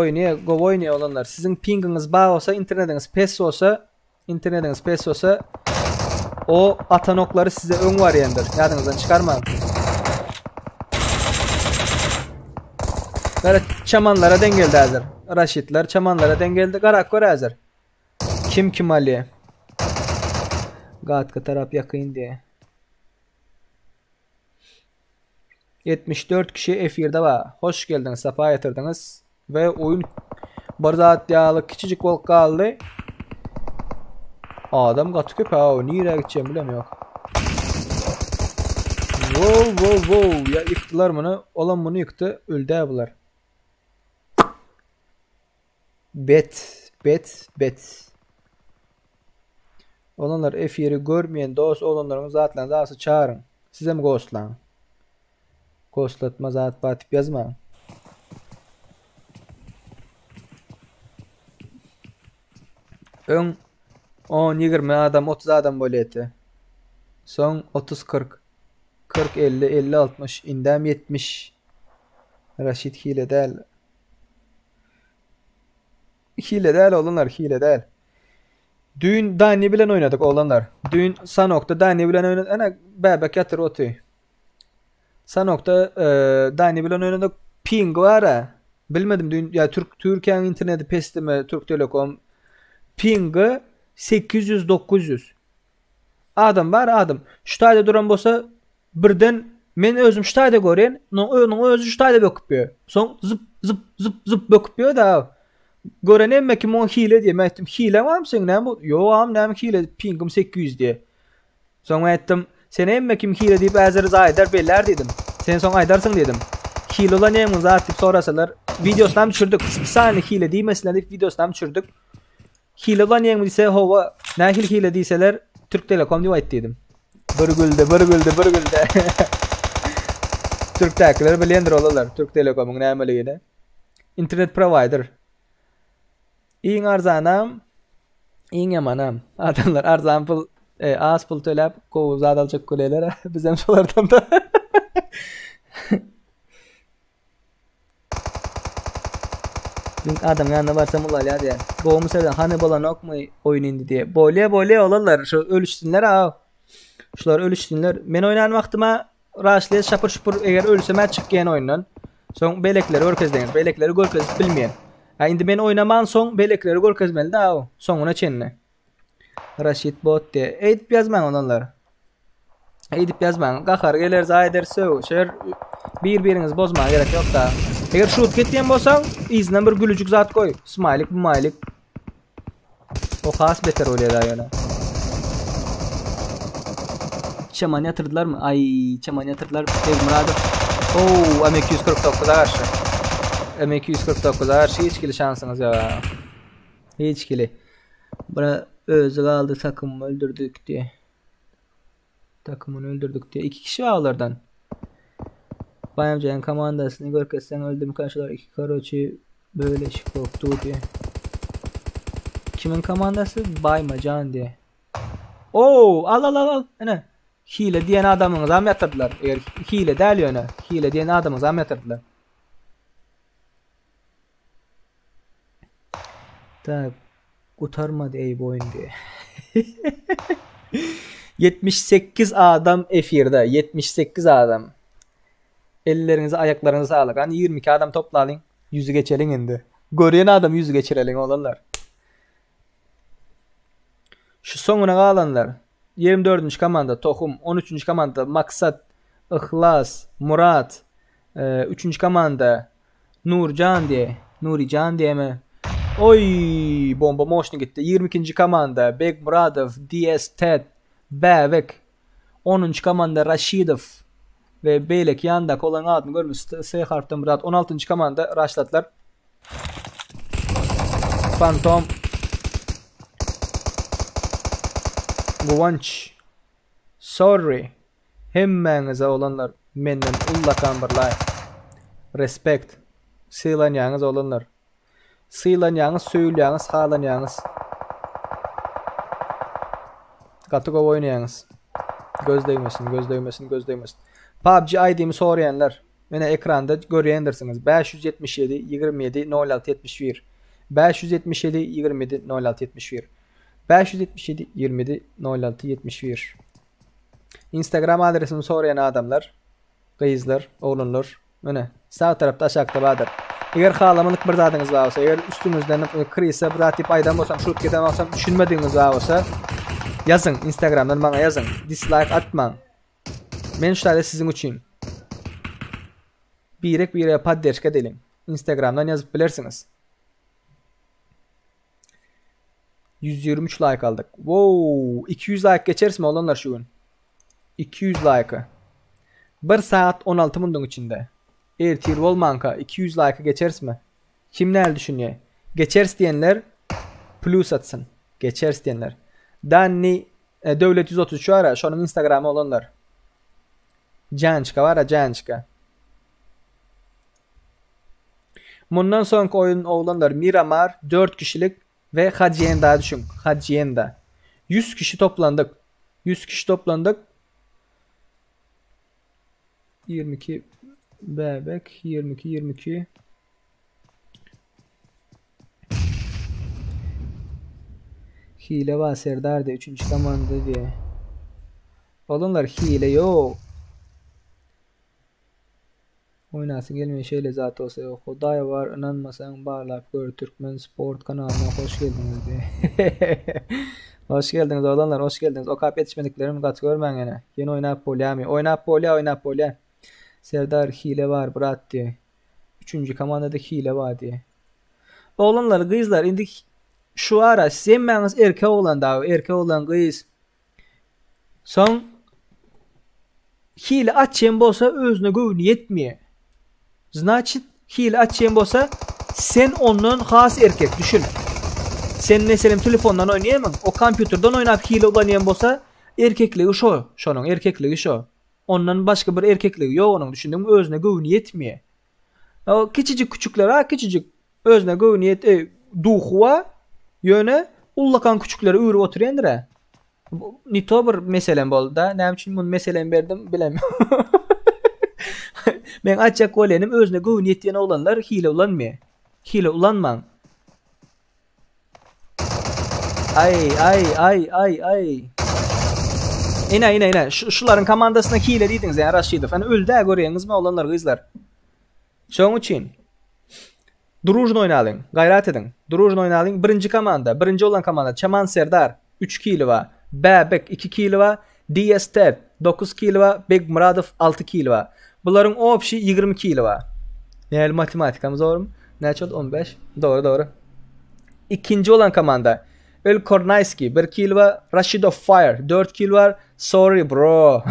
oynuyor olanlar. Sizin pinginiz bağ olsa, internetiniz pes olsa o atan okları size ön var yandır. Yadınızdan çıkarmayın. Böyle çamanlara dengeldi hazır. Raşitler çamanlara dengeldi. Karak var hazır. Kim Ali? Gatka taraf yakın diye. 74 kişi F1'de var. Hoş geldiniz. Safa yatırdınız. Ve oyun barzat yağlı küçücük volk kaldı. Adam katı köp ha. Nereye gideceğim bilemiyorum. Wow. Ya yıktılar bunu. Olan bunu yıktı. Öldü abiler. Bet. Olanlar F1'i görmeyen dost olanların zaten zası çağırın. Size mi ghostlan? Ghostlatma zat batip yazma. Ön 10-20 adam 30 adam böyle etti. Son 30-40. 40-50-50-60 indem 70. Raşid hile değil. Hile değil olanlar hile değil. Dün Dani bilen oynadık olanlar. Dün Sanok'ta Dani bilen oynadık. Ana bebek yatır otu. Sanok'ta Dani bilen oynadık. Ping var ha. Bilmedim dün ya Türkiye'nin interneti pesti mi Türk Telekom ping'i 800-900. Adam var adam. Şutayda duran bolsa birden men özüm şutayda görən, onun özü şutayda bakıpıyor. Son zıp bakıpıyor da. Gören emme ki mon hile diye mettim. Hile var mı senin? Ne bu? Yo am ne hile pingim 800 diye. Sonra ettim. Sen emme kim hile deyip azarız Aydar beller dedim. Sen son Aydarsın dedim. Hile olan neyimiz artık sorasalar. Videosundan düşürdük. Bir saniye hile değilmesinden deyip videosundan düşürdük. Hile olan neyimiz ise hova. Ne hile değilseler Türk Telekom diye ait dedim. Bırgıldı. Türk takıları bilendir olurlar. Türk Telekom'un ne ameliyle. Internet provider. İyin arzanam, iyin yamanam. Adamlar arzan pul, az pul tölep, kovuz adalcık kuleler. Bizim solardan da. Adam yanına varsa mulal ya diye. Boğumu sevden hani bolan ok mu oyun indi diye. Bolya olurlar. Şu ölüşsünler ha. Şular ölüşsünler. Men oynan vaktıma raşlıyız şapır şupur eğer ölüseme çıkken oyundan. Son belekleri örkezdenir. Belekleri görkez bilmeyen. Ha indi men oynaman son belekleri görkezmeli da o. Sonuna çenine. Raşid bot diye. Edip yazman onlar. Edip yazman. Kakar gelir zayder söv. Şer birbiriniz bozma gerek yok da. Eğer şut ketken bolsan izlen bir gülücük zat koy. Smailik bu mailik. O khas beter öyle da yana. Çaman yatırdılar mı? Ay çaman yatırdılar. Muradov. Oo M249'a karşı. M249'a karşı hiç kili şansınız ya. Hiç kili. Bana özü kaldı takımı öldürdük diye. Takımını öldürdük diye. 2 kişi ağlardan. Bayamcanın komandasını görkezsen öldüm karşılar 2 karoçi böyle şık korktu diye. Kimin komandası? Baymacan diye. Oo al. Ana. Hile diyen adamın zam yatırdılar. Eğer hile değil yöne. Hile diyen adamın zam yatırdılar. Tak. Kurtarmadı ey bu oyun diye. 78 adam F1'de. 78 adam. Ellerinize ayaklarınıza sağlık. Hani 22 adam toplayın. Yüzü geçelim indi. Gören adam yüzü geçirelim olanlar. Şu sonuna kalanlar. 24. komanda Tohum, 13. komanda Maksat, İhlas, Murat, 3. komanda Nurcan diye. Nurican diye mi? Oy, bomba moşnu gitti. 22. komanda Bek Muradov, DS Ted, Bevek. 10. komanda Rashidov ve Beylek yandak olan adını görmüş. S harften Murat. 16. komanda Raşlatlar. Phantom, Guvanç, Sorry. Hemmenize olanlar menden ullakan birlay. Respect. Sığlanyanız olanlar. Sığlanyanız, söylyanız, halanyanız. Katıkov oynayanız. Göz değmesin. PUBG ID'mi sorayanlar. Mene ekranda görüyendirsiniz. 577 27 06 71. 577 27 06 71. 577 27 06 71. Instagram adresimi sorayan adamlar, kızlar, oğlanlar, mene sağ tarafta aşağıda vardır. Eğer halamalık bir zadınız var olsa, eğer üstünüzden kırıysa, bir atip aydan olsam, şut giden olsam, düşünmediğiniz var olsa, yazın, Instagram'dan bana yazın. Dislike atman. Men şöyle sizin için. Bir podderşka edelim. Instagram'dan yazıp bilirsiniz. 123 like aldık. Wow, 200 like geçeriz mi olanlar şu gün? 200 like'ı. 1 saat 16 minutun içinde. Ertir olmanka 200 like'ı geçeriz mi? Kimler düşünüyor? Geçeriz diyenler plus atsın. Geçeriz diyenler. Danni Devlet 130 şu ara. Şunun Instagram'ı olanlar. Cançka var ya, Cançka. Bundan sonraki oyun olanlar Miramar 4 kişilik ve Hacienda düşün. Hacienda. 100 kişi toplandık. 100 kişi toplandık. 22 bebek 22 hile var Serdar'da 3. komanda diye. Olanlar hile yok. Oynasın gelmeyen şeyle zaten olsa yok. Oday var, inanmasan bağlayıp gör. Türkmen Sport kanalına hoş geldiniz diye. Hoş geldiniz olanlar, hoş geldiniz. O kap yetişmediklerimi kat görmen gene. Yeni oynayıp polyami. Oynayıp polya. Serdar hile var brat diye. 3. komandada hile var diye. Oğlanlar, kızlar indi şu ara sevmeniz erkek olan da, erkek olan kız. Son hile açayım bolsa özüne güveni yetmiyor. Значит hile açayım bolsa sen ondan has erkek düşün. Sen mesela telefondan oynayamam. O kompüterden oynayıp hile ulanayım bolsa erkekliği şu. Şunun erkekliği şu. Ondan başka bir erkekliği yok onun, düşündüğüm özüne güveni yetmiyor. O küçükler ha, küçücük özüne güveni yet duhuva yöne ullakan küçükleri üürü oturuyendir ha. Nito bir meselem boldu da. Ne için bunu meselem verdim bilemiyorum. Ben açacak olenim özüne güveni yettiğine olanlar hile ulanmıyor. Hile ulanman. Ay. İna. Şuların komandasına hile deydiniz yani Rashidov. Hani öldü ha, görüyorsunuz mu olanlar kızlar. Şunun için Drujno oynayalım. Gayret edin. Drujno oynayalım. Birinci komanda. Birinci olan komanda Çaman Serdar 3 kilo var. Bebek 2 kilo var. DS Ted 9 kilo var. Bek Muradov 6 kilo var. Bunların o opşi 20 kilo var. Yani matematikamız doğru mu? Ne oldu? 15. Doğru. İkinci olan komanda El Kornayski 1 kilo var. Rashidov Fire 4 kilo var. Sorry bro.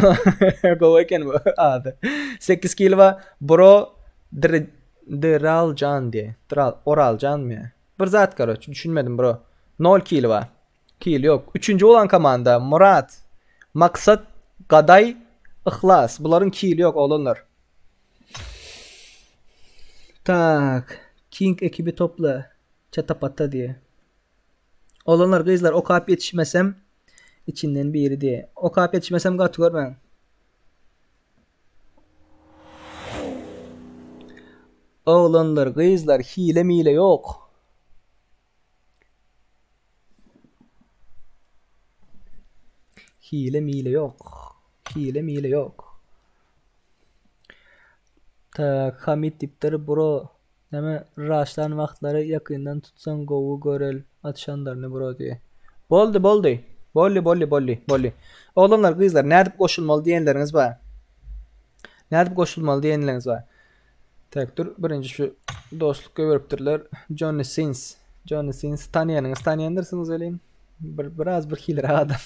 Go again bu adı. 8 kilo var. Bro Dralcan diye. Oralcan mı ya? Bir zat karo. Düşünmedim bro. 0 kilo var. Kilo yok. Üçüncü olan komanda Murat, Maksat, Gaday, İhlas. Bunların kilo yok olanlar. Tak. King ekibi topla. Çatapatta diye. Olanlar kızlar o kap yetişmesem içinden biri diye. O kap yetişmesem kat görmem. Oğlanlar kızlar hile mile yok. Hile mile yok. Ta Hamit tipleri bro. Neme raşlan vaxtları yakından tutsan govu görel atışanlarını bro diye. Bolli. Oğlanlar kızlar ne edip koşulmalı diyenleriniz var. Tak dur birinci şu dostluk görüpdirler. Johnny Sins. Johnny Sins tanıyanırsınız öyleyim. Biraz bir hilir adam.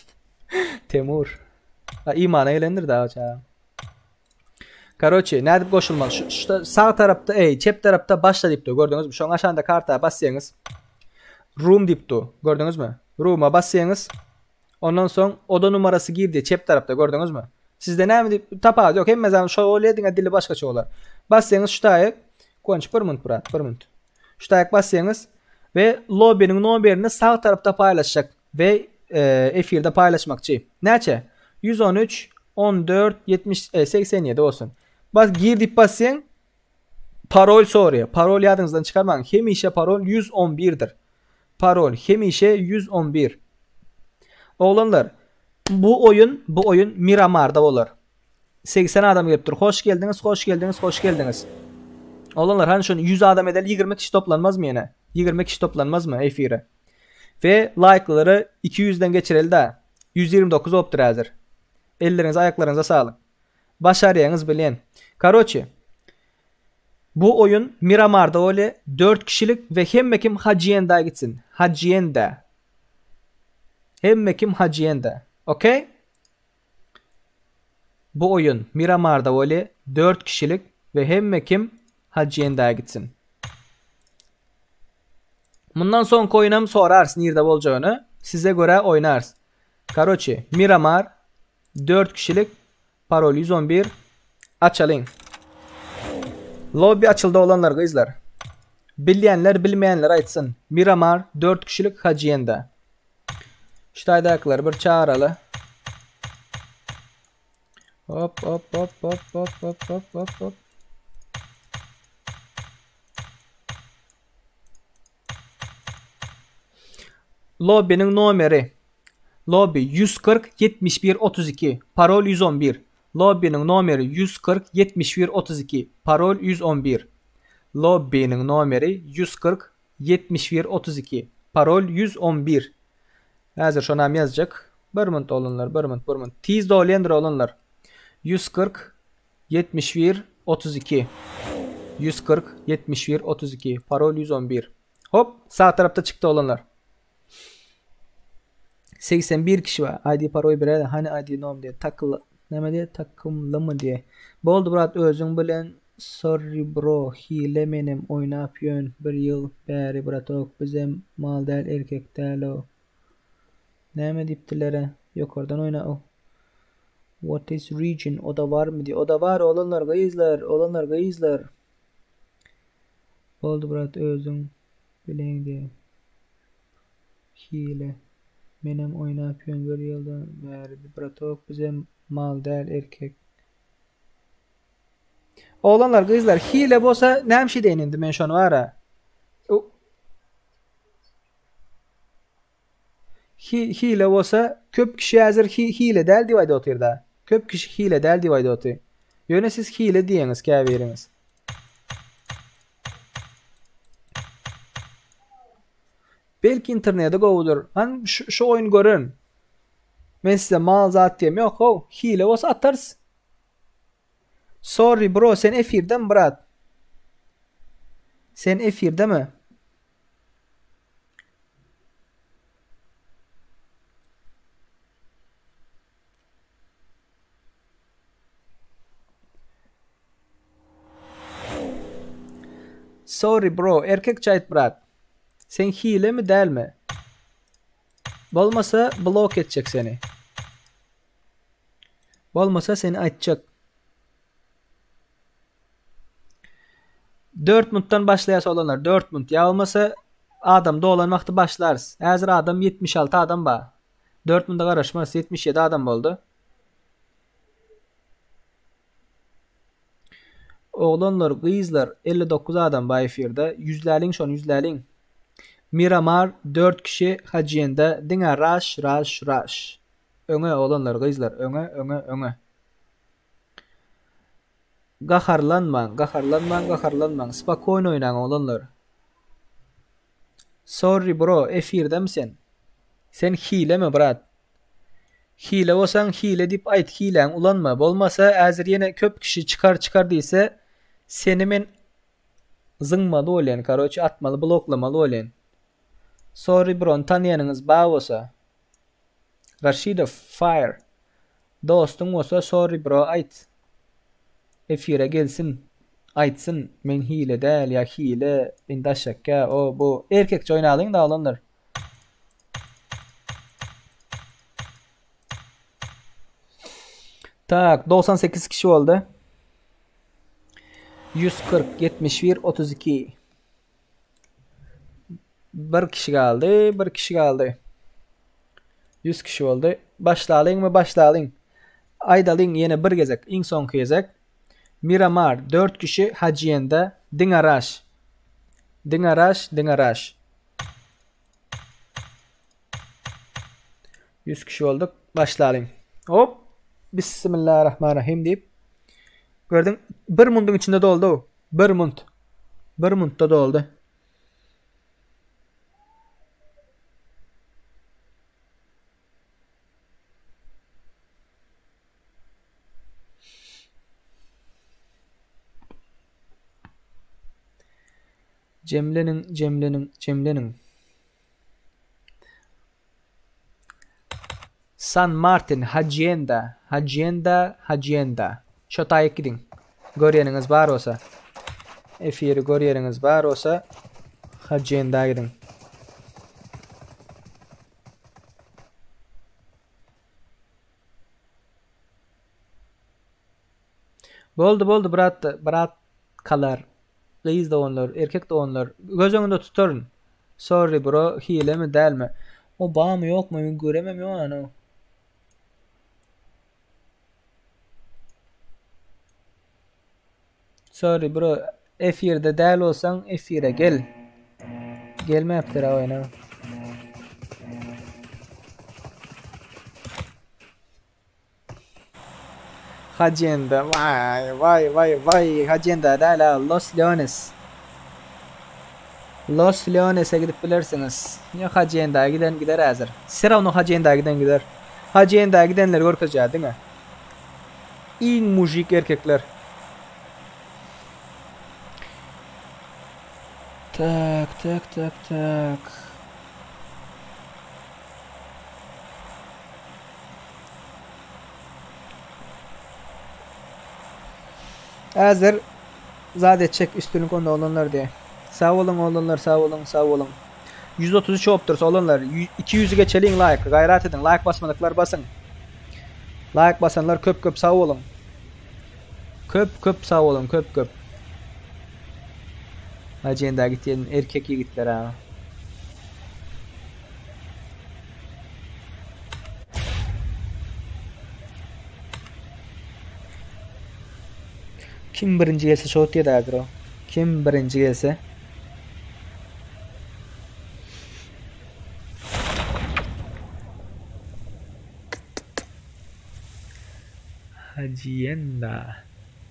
Temur. Ha, imana eğlendir daha çağa. Karoçi, nerede koşulmaz? Şu sağ tarafta, çep tarafta başla dipto. Gördünüz mü? Şu an aşağıda karta basıyorsunuz. Room dipto. Gördünüz mü? Room'a basıyorsunuz. Ondan sonra oda numarası girdi. Çep tarafta gördünüz mü? Sizde ne mi tapa yok. Hem mesela şu olaydı dili başka çoğular. Basıyorsunuz şu tayı. Konç pırmınt bırak. Pırmınt. Şu tayı basıyorsunuz. Ve lobby'nin numarini sağ tarafta paylaşacak. Ve F1'de paylaşmakçı. Neçe? 113 14 70 87 olsun. Bas girdip basın. Parol soruyor. Parol yadınızdan çıkarmayın. Hemişe parol 111'dir. Parol hemişe 111. Oğlanlar bu oyun Miramar'da olur. 80 adam geliptir. Hoş geldiniz. Oğlanlar hani şunu 100 adam eder 20 kişi toplanmaz mı yine? 20 kişi toplanmaz mı F1'e? Ve like'ları 200'den geçireli de 129 optur hazır. Ellerinize ayaklarınıza sağlık. Başarıyınız bilen. Karoçi. Bu oyun Miramar'da öyle 4 kişilik ve hemmekim Hacienda gitsin. Hacienda. Hemmekim Hacienda. Okey? Bu oyun Miramar'da öyle 4 kişilik ve hemmekim Hacienda'ya gitsin. Bundan son koyunum sorarsın nerede olacağını. Size göre oynarsın. Karoçi, Miramar 4 kişilik parol 111 açalım. Lobby açıldı olanlar kızlar. Bilenler bilmeyenler açsın. Miramar 4 kişilik Hacienda. İşte ayakları bir çağıralı. Hop. Lobby'nin numeri. Lobby 140 71 32. Parol 111. Lobby'nin numeri 140 71 32. Parol 111. Lobby'nin numeri 140 71 32. Parol 111. Hazır şonam yazacak. Birmint olanlar, birmint. Tiz dolandır olanlar. 140 71 32. 140 71 32. Parol 111. Hop sağ tarafta çıktı olanlar. 81 kişi var. ID paroyu bir hani ID nom diye takılı. Ne diye takımlı mı diye. Boldu Murat özün bilen sorry bro hile menim oynap yön bir yıl beri bratok bizim mal del erkek del o. Ne diptilere yok oradan oyna o. What is region o da var mı diye. O da var olanlar gayizler. Boldu Murat özün bilen diye. Hile menim oynap yön bir yıldan beri bratok bizim mal del erkek. Oğlanlar kızlar hile bolsa nämşi denindi men şonu ara. Hile bolsa köp kişi hazır hile del divayda oturda. Köp kişi hile del divayda otur. Yöne siz hile diyeniz ka veriniz. Belki internette govudur. Han şu oyun görün. Men size mal zat diyem yok o hile bolsa atarsın. Sorry bro sen F1'de mi Brad? Sen F1'de mi? Sorry bro erkek çayt Brad. Sen hile mi değil mi? Olmasa blok edecek seni. Olmasa seni açacak. Dortmund'dan başlayası olanlar Dortmund ya olmasa adam dolanmakta başlarız. Hazır adam 76 adam var. Dortmund'a karışması 77 adam oldu. Oğlanlar kızlar 59 adam var F1'de. Yüzlerling şon yüzlerling. Miramar 4 kişi Hacienda. Dine rush. Öne oğlanlar kızlar öne. Gaharlanman. Spakoyun oynan oğlanlar. Sorry bro, F1'de misin? Sen hile mi Brad? Hile olsan hile dip ait hilen ulanma. Olmasa hazır yine köp kişi çıkar değilse senimin zıngmalı olen, karoçi atmalı, bloklamalı olen. Sorry bro, tanıyanınız bağ olsa. Rashida Fire. Dostun olsa sorry bro ait. Efire gelsin. Aitsın. Men hile değil ya hile. İndaşak ya o bu. Erkekçe oynalın da olanlar. Tak 98 kişi oldu. 140 71 32. Bir kişi kaldı. Bir kişi kaldı. 100 kişi oldu. Başlayalım mı? Başlayalım. Aydalın yine bir gezek. İn son gezek. Miramar 4 kişi. Hacienda. Dingaraş. Dingaraş. Dingaraş. 100 kişi olduk. Başlayalım. Hop. Bismillahirrahmanirrahim deyip. Gördün. Bir mundun içinde doldu o. Bir mund. Bir mundda doldu. Cemlenin. San Martin, Hacienda. Şotaya gidin. Görüyeniniz var olsa. Efiri görüyeniniz var olsa. Hacienda'ya gidin. Boldu brat kalar. Kız da onlar, erkek de onlar. Göz önünde tutarın. Sorry bro, hile mi değil mi? O bağ mı yok mu? Ben göremem ya onu. Sorry bro, F1'de değil olsan F1'e gel. Gelme yaptır ha oyuna. Hacienda, vay. Hacienda değil ha, Los Leones. Los Leones'e gidip bilirsiniz. Ya Hacienda'ya giden gider hazır. Sıra onu Hacienda'ya giden gider. Hacienda'ya gidenler korkacağı değil mi? İyi mujik erkekler. Tak. Hazır. Zaten çek üstünlük onda olanlar diye. Sağ olun oğlanlar, sağ olun. 133 opturs oğlanlar. 200'ü geçelin like. Gayret edin. Like basmadıklar basın. Like basanlar köp sağ olun. Köp sağ olun. Köp. Hacienda gittiğin erkek yigitler ha. Kim birinci gelse şot yedadır o. Kim birinci gelse.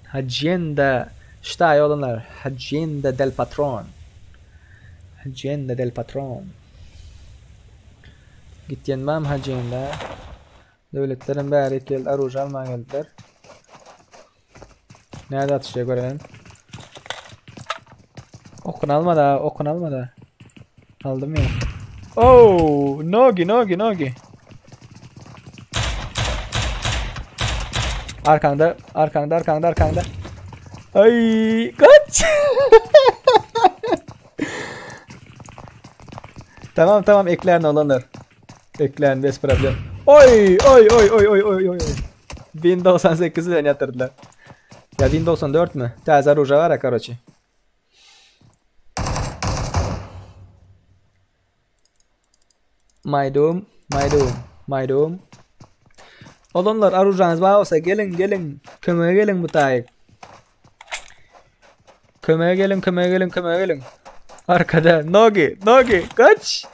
Hacienda. Šta je olanlar? Hacienda del Patron. Gittiyen mam Hacienda. Devletlerin bari geldi. Aruj alma geldiler. Nerede atışıyor görelim. Okun alma da. Aldım ya. Oh, Nogi. Arkanda. Ay, kaç. Tamam ekleyen olanlar. Ekleyen bez problem. Oy. 1098'i yatırdılar. Ya 1094 mü? Taze ruja var ya karoçi. My doom. Olanlar aruzanız varsa gelin. Kömeğe gelin bu tayik. Kömeğe gelin. Arkada Nogi. Kaç.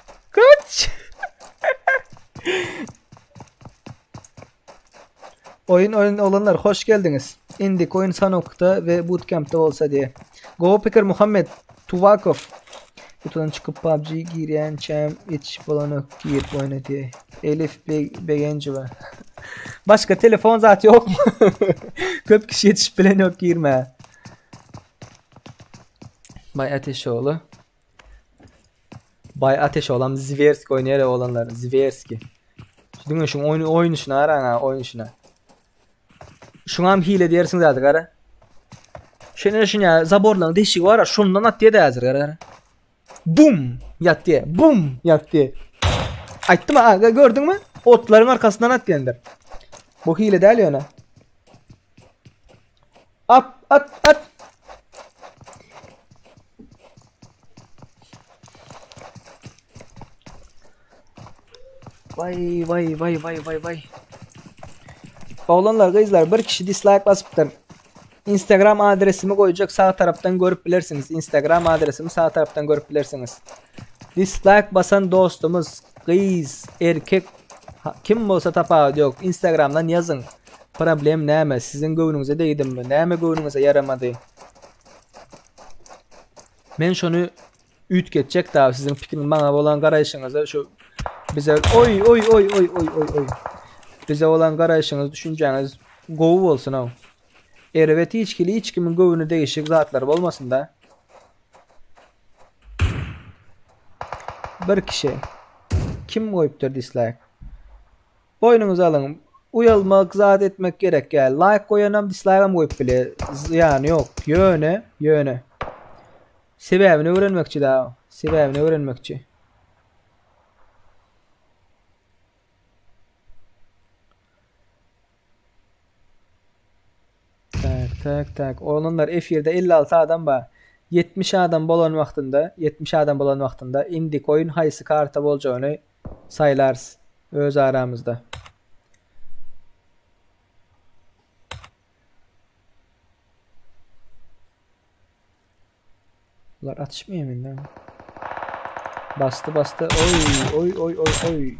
Oyun olanlar hoş geldiniz. İndik oyun Sanok'ta ve Bootcamp'te olsa diye. Go Picker Muhammed Tuvakov. Kutudan çıkıp PUBG giren çem iç balonu giyip oyna diye. Elif Begenci var. Başka telefon zaten yok mu? Köp kişi yetişip bilen yok girme. Bay Ateşoğlu. Bay Ateşoğlu Zverski oynayarak olanlar. Zverski. Şimdi şu oyunuşuna arana oyunuşuna. Şuna hile dersiniz artık ara. Şuna ya zaborlan değişik var ya şundan at diye de yazır ara. Bum yat diye. Bum yat diye. Ayttım ha gördün mü? Otların arkasından at diyendir. Bu hile değil ya ona. At. Vay. Oğlanlar kızlar bir kişi dislike basıptır. Instagram adresimi koyacak sağ taraftan görüp bilirsiniz. Instagram adresimi sağ taraftan görüp bilirsiniz. Dislike basan dostumuz kız erkek kim olsa tapa yok. Instagram'dan yazın. Problem neyme? Sizin gönlünüze değdim mi? Neyme gönlünüze yaramadı? Men şunu üt geçecek daha sizin fikrin bana olan karayışınıza şu bize oy. Bize olan karayışınız, düşünceniz govu olsun o. Evet içkili içkimin govunu değişik zatlar olmasın da. Bir kişi kim koyuptur dislike? Boynunuzu alın. Uyalmak, zat etmek gerek ya. Like koyanam, dislike'am koyup bile yani yok. Yöne. Sebebini öğrenmekçi daha. Sebebini öğrenmekçi. Tak. Olanlar F1'de 56 adam var. 70 adam bolan vaxtında indi koyun haysı karta bolacağını saylarız öz aramızda. Bunlar atışmıyor mu? Bastı. Oy.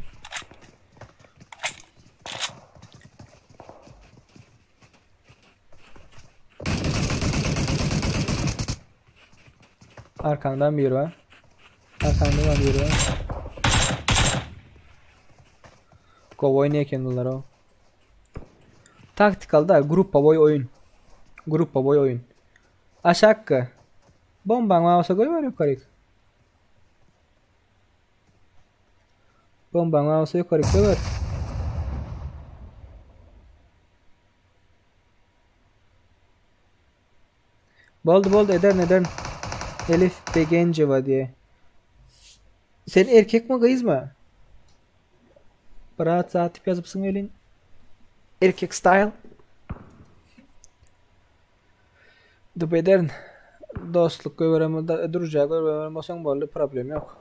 Arkandan biri var. Kovboy ne kendiler o? Taktikalda grupa boy oyun. Aşağı. Bomban mouse'a koy var yukarı. Bomban mouse'a yukarı koy var. Boldu eder. Elif Begenceva diye. Sen erkek mi kız mı? Bırak tip yazıpsın elin. Erkek style. Dubedern. Dostluk görevimi duracağı görevimi olsan böyle problem yok.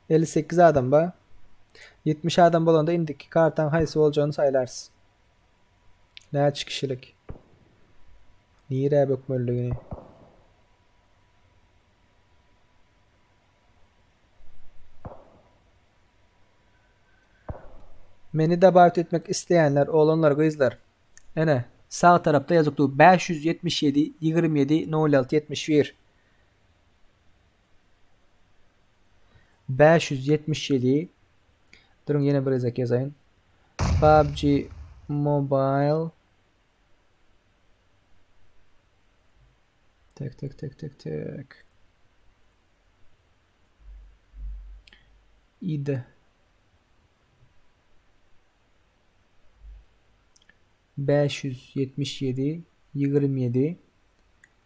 58 adam ba. 70 adam bolanda indik. Kartan haysı olacağını saylarsın. Ne kişilik. Nire bökmöllüğünü. Meni davet etmek isteyenler, oğlanlar, kızlar. Ene sağ tarafta yazıklı 577 27 06 71. 577. Durun yine bir yazayım. PUBG Mobile. Tek. İde. 577 27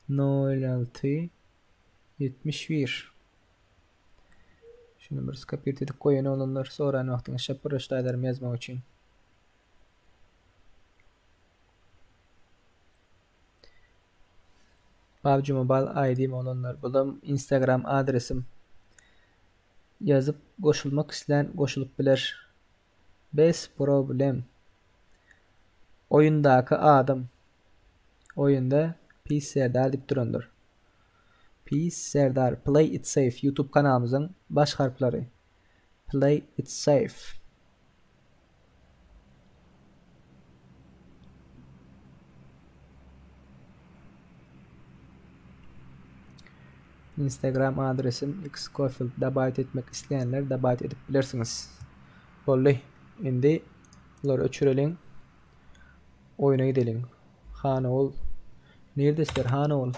06 71. Şunu bir skapir dedik koyun olanlar sonra vaktini şapırışta ederim yazmak için. PUBG Mobile ID'm olanlar. Bulam Instagram adresim. Yazıp koşulmak isteyen koşulup bilir. Bez problem. Oyundaki adam. Oyunda Peace Serdar dip durandır. Peace Serdar Play It Safe YouTube kanalımızın baş harfleri. Play It Safe. Instagram adresim xcofield. Davet etmek isteyenler davet edip bilirsiniz. Vallahi indi bunları öçürelim. Oyuna gidelim. Hanoğul. Neredesin Hanoğul?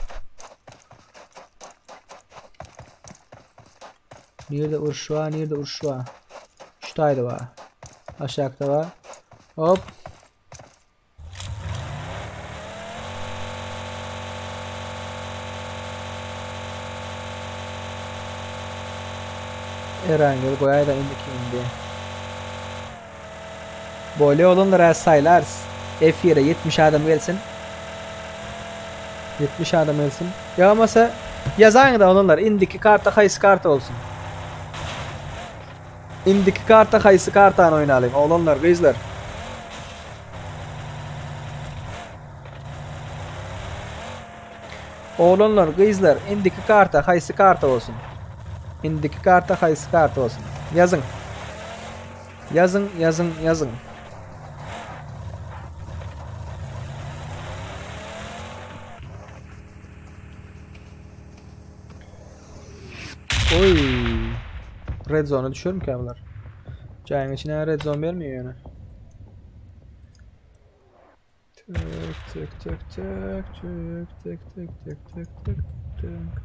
Nerede Urşva, nerede Urşva? Şutaydı var. Aşağıda var. Hop. Erangel koyay da indi. Böyle olunlar sayılar. F1'e 70 adam gelsin. 70 adam gelsin. Ya masa yazan da olunlar. İndiki karta kayısı karta olsun. İndiki karta kayısı kartan oynayalım. Olunlar kızlar. Oğlanlar, kızlar, indiki karta kayısı karta olsun. İndiki karta kayısı karta olsun. Yazın. Yazın, yazın, yazın. Oy. Red zone'a düşüyorum ki ablar. Cayın içine red zone vermiyor yani. Tık tık tık tık tık tık tık tık tık tık.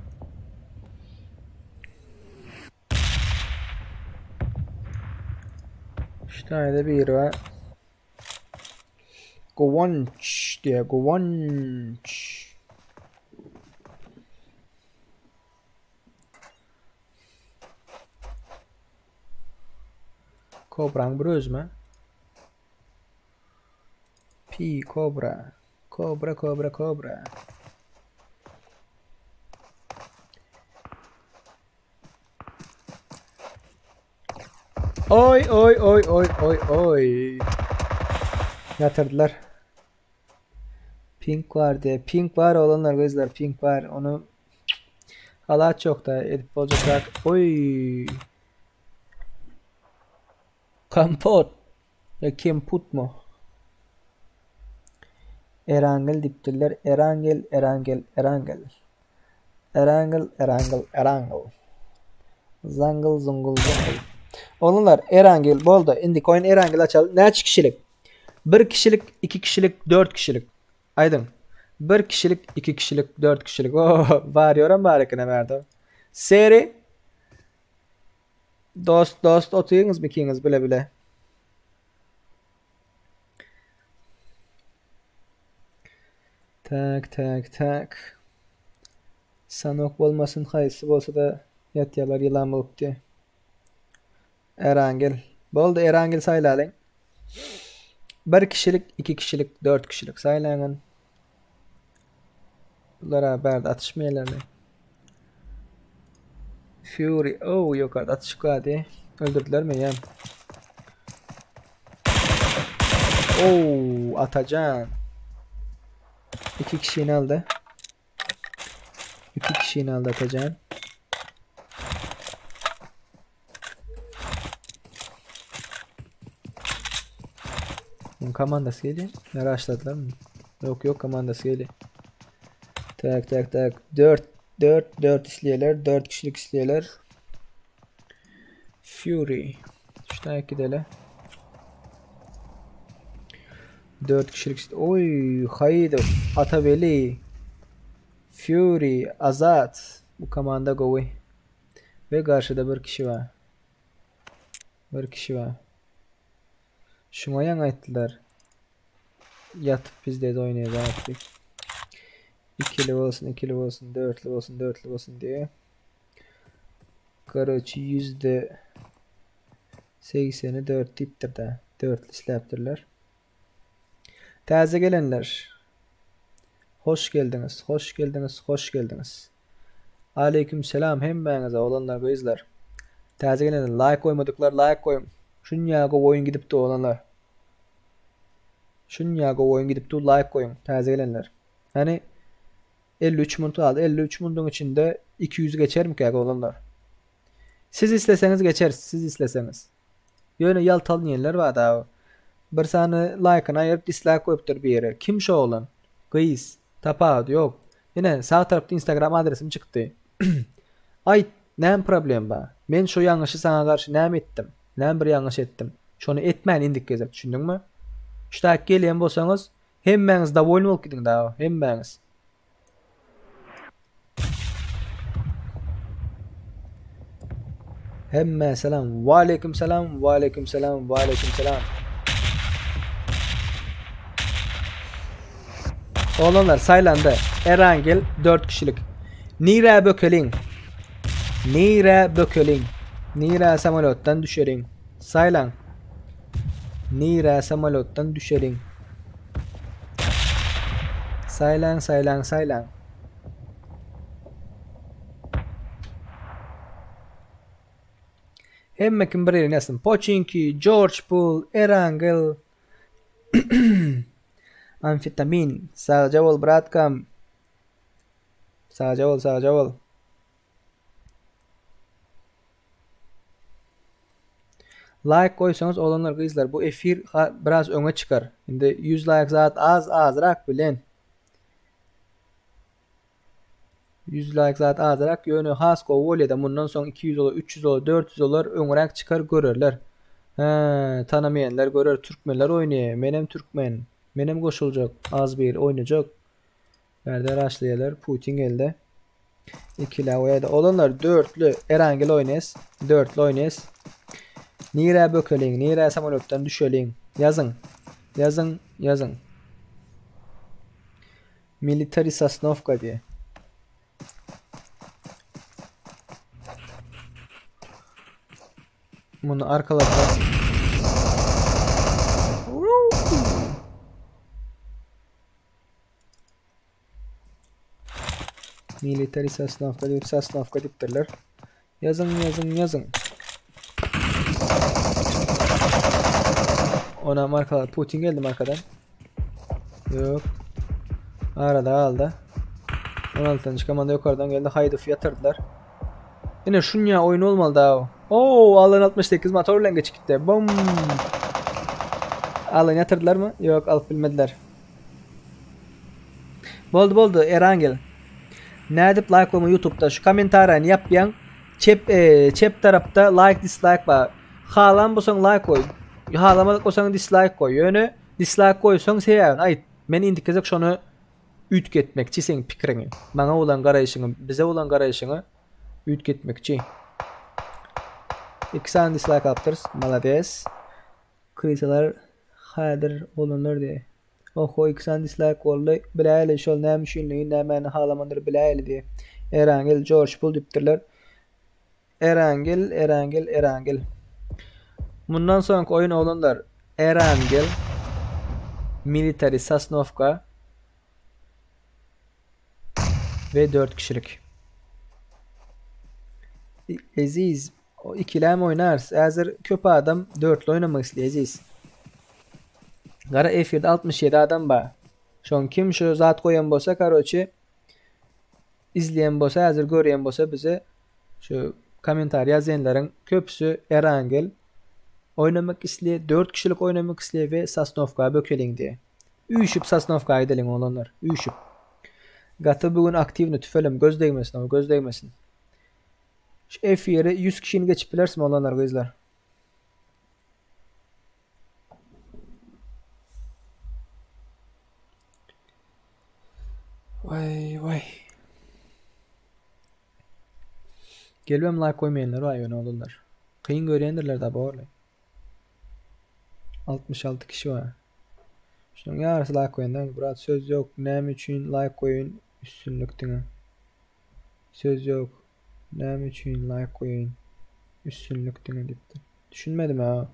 İşte ayda bir var. Govanç diye Govanç. Kobra'nın bir özme. Pi Cobra. Cobra Cobra Cobra. Oy oy oy oy oy oy. Yatırdılar. Pink var diye. Pink var olanlar gözler. Pink var. Onu halat çok da edip olacaklar. Oy. Kampot. Ya kim put mu? Erangel diptiler. Erangel, Erangel, Erangel. Erangel, Erangel, Erangel. Zangıl zungul zungul. Onunlar Erangel bolda. Indi coin Erangel açalım. Ne kişilik? 1 kişilik, 2 kişilik, 4 kişilik. Aydın. 1 kişilik, 2 kişilik, 4 kişilik. Oh, var yoran barakına verdi. Seri. Dost oturuyunuz mu ikiniz bile bile. Tak. Sanok olmasın hayısı olsa da yatyalar yılan bulup diye. Erangel. Bolda Erangel sayılalım. 1 kişilik, 2 kişilik, 4 kişilik sayılalım. Bunlara beraber atışmayalım. Fury. Oh yok artık atışık hadi. Öldürdüler mi ya? Oh Atacan. 2 kişiyi aldı. 2 kişiyi aldı Atacan. Komandası geliyor. Nereye açladılar mı? Yok komandası geliyor. Tak. 4 isliyeler. 4 kişilik isliyeler. Fury. İşte gidelim. 4 kişilik. Oy Haydov. Ataveli. Fury. Azat. Bu komanda govi. Ve karşıda bir kişi var. Şuna yan ayttılar. Yatıp biz de oynayacağız artık. 2'li olsun, 2'li olsun, 4'lü olsun, 4'lü olsun diye. Короче %80'i 4 tiptir de. 4'lü slaptırlar. Taze gelenler. Hoş geldiniz. Aleyküm selam hemmeğinize olanlar gözler. Taze gelenler like koymadıklar like koyun. Şunyaga oyun gidip de olanlar. Like koyun. Taze gelenler. Hani 53 minut aldı. 53 minutun içinde 200 geçer mi ki olanlar? Siz isteseniz geçer. Siz isteseniz. Yöne yaltalmayanlar var daha. Bir tane like'ını ayırıp dislike koyuptur bir yere. Kim şu olan? Kıyız. Tapağı yok. Yine sağ tarafta Instagram adresim çıktı. Ay ne problem var? Ben şu yanlışı sana karşı ne ettim? Ne bir yanlış ettim? Şunu etmeyin indik gezip düşündün mü? İşte geleyen bolsanız hemmeniz davul olup gidin daha. Hemmeniz. Hemme selam. Ve aleyküm selam. Ve aleyküm selam. Ve aleyküm selam. Oğlanlar saylandı. Erangel 4 kişilik. Nira Bökelin. Nira Bökelin. Nira samalottan düşerin. Saylan. Nira samalottan düşerin. Saylan saylan saylan. Hemmekin bir yerin yazsın. Pochinki, George Pool, Erangel, Amfetamin, Sağcavol, Bratkam, Sağcavol, Sağcavol. Like koysanız olanlar kızlar bu efir biraz öne çıkar. Şimdi 100 like zat azrak bilen. 100 like zat azrak yönü has ko voleda bundan sonra 200 olur, 300 olur, 400 olur öngrak çıkar görürler. Tanımayanlar görür. Türkmenler oynuyor. Menem Türkmen. Menem koşulacak. Az bir oynayacak. Nerede raşlayalar? Putin elde. İkili havaya da olanlar dörtlü Erangel oynayız. Dörtlü oynayız. Nira Bökelin. Nira samalottan düşelin. Yazın. Yazın. Yazın. Military Sasnovka diye. Bunu arkalarına Military Sasnovka deyip Sasnovka deyiptirler. Yazın yazın yazın. Ona markalar. Putin geldi markadan. Yok. Arada aldı. 16. komanda yukarıdan geldi. Haydi yatırdılar. Yine şunya oyun olmalı daha. Oo alan 68 motorla geç gitti. Bum. Alan yatırdılar mı? Yok alıp bilmediler. Boldu Erangel. Ne dip like olma YouTube'da şu komentarını yapyan çep tarafta like dislike var. Halan bosan like koy. Halamadık olsan dislike koy. Yönü dislike koysan seyan. Ay men indikazak şunu ütgetmekçi senin fikrini. Bana olan garayışını, bize olan garayışını ütgetmekçi. 2 tane dislike yaptırız. Malades. Krisalar hadir olunur diye. Oho 2 tane dislike oldu. Bilayeli şol neymişinliği neymen halamandır bilayeli diye. Erangel George Pool diptirler. Erangel. Bundan sonraki oyun olunlar. Erangel. Military Sasnovka. Ve 4 kişilik. Aziz. O ikilem oynarız. Hazır köpe adam 4'lü oynamak istiyor Aziz. Gara F1'de 67 adam var. Şu an kim şu zat koyan bolsa karoçi izleyen bolsa hazır göreyen bolsa bize şu komentar yazanların köpüsü Erangel oynamak istiyor. 4 kişilik oynamak istiyor ve Sasnovka Bökelin diye. Uyuşup Sasnovka'ya edelim olanlar. Uyuşup. Gatı bugün aktivini tüfelim. Göz değmesin ama göz değmesin. Şu F1'e 100 kişinin geçip bilersin olanlar kızlar. Vay. Geliyorum like koymayanlar vay ne olurlar. Kıyın göreyendirler da bu arada. 66 kişi var. Şunun yarısı like koyanlar. Burada söz yok. Nem için like koyun üstünlüktüne. Söz yok. Nem için like koyun üstünlüktüne dipti. Düşünmedim ha.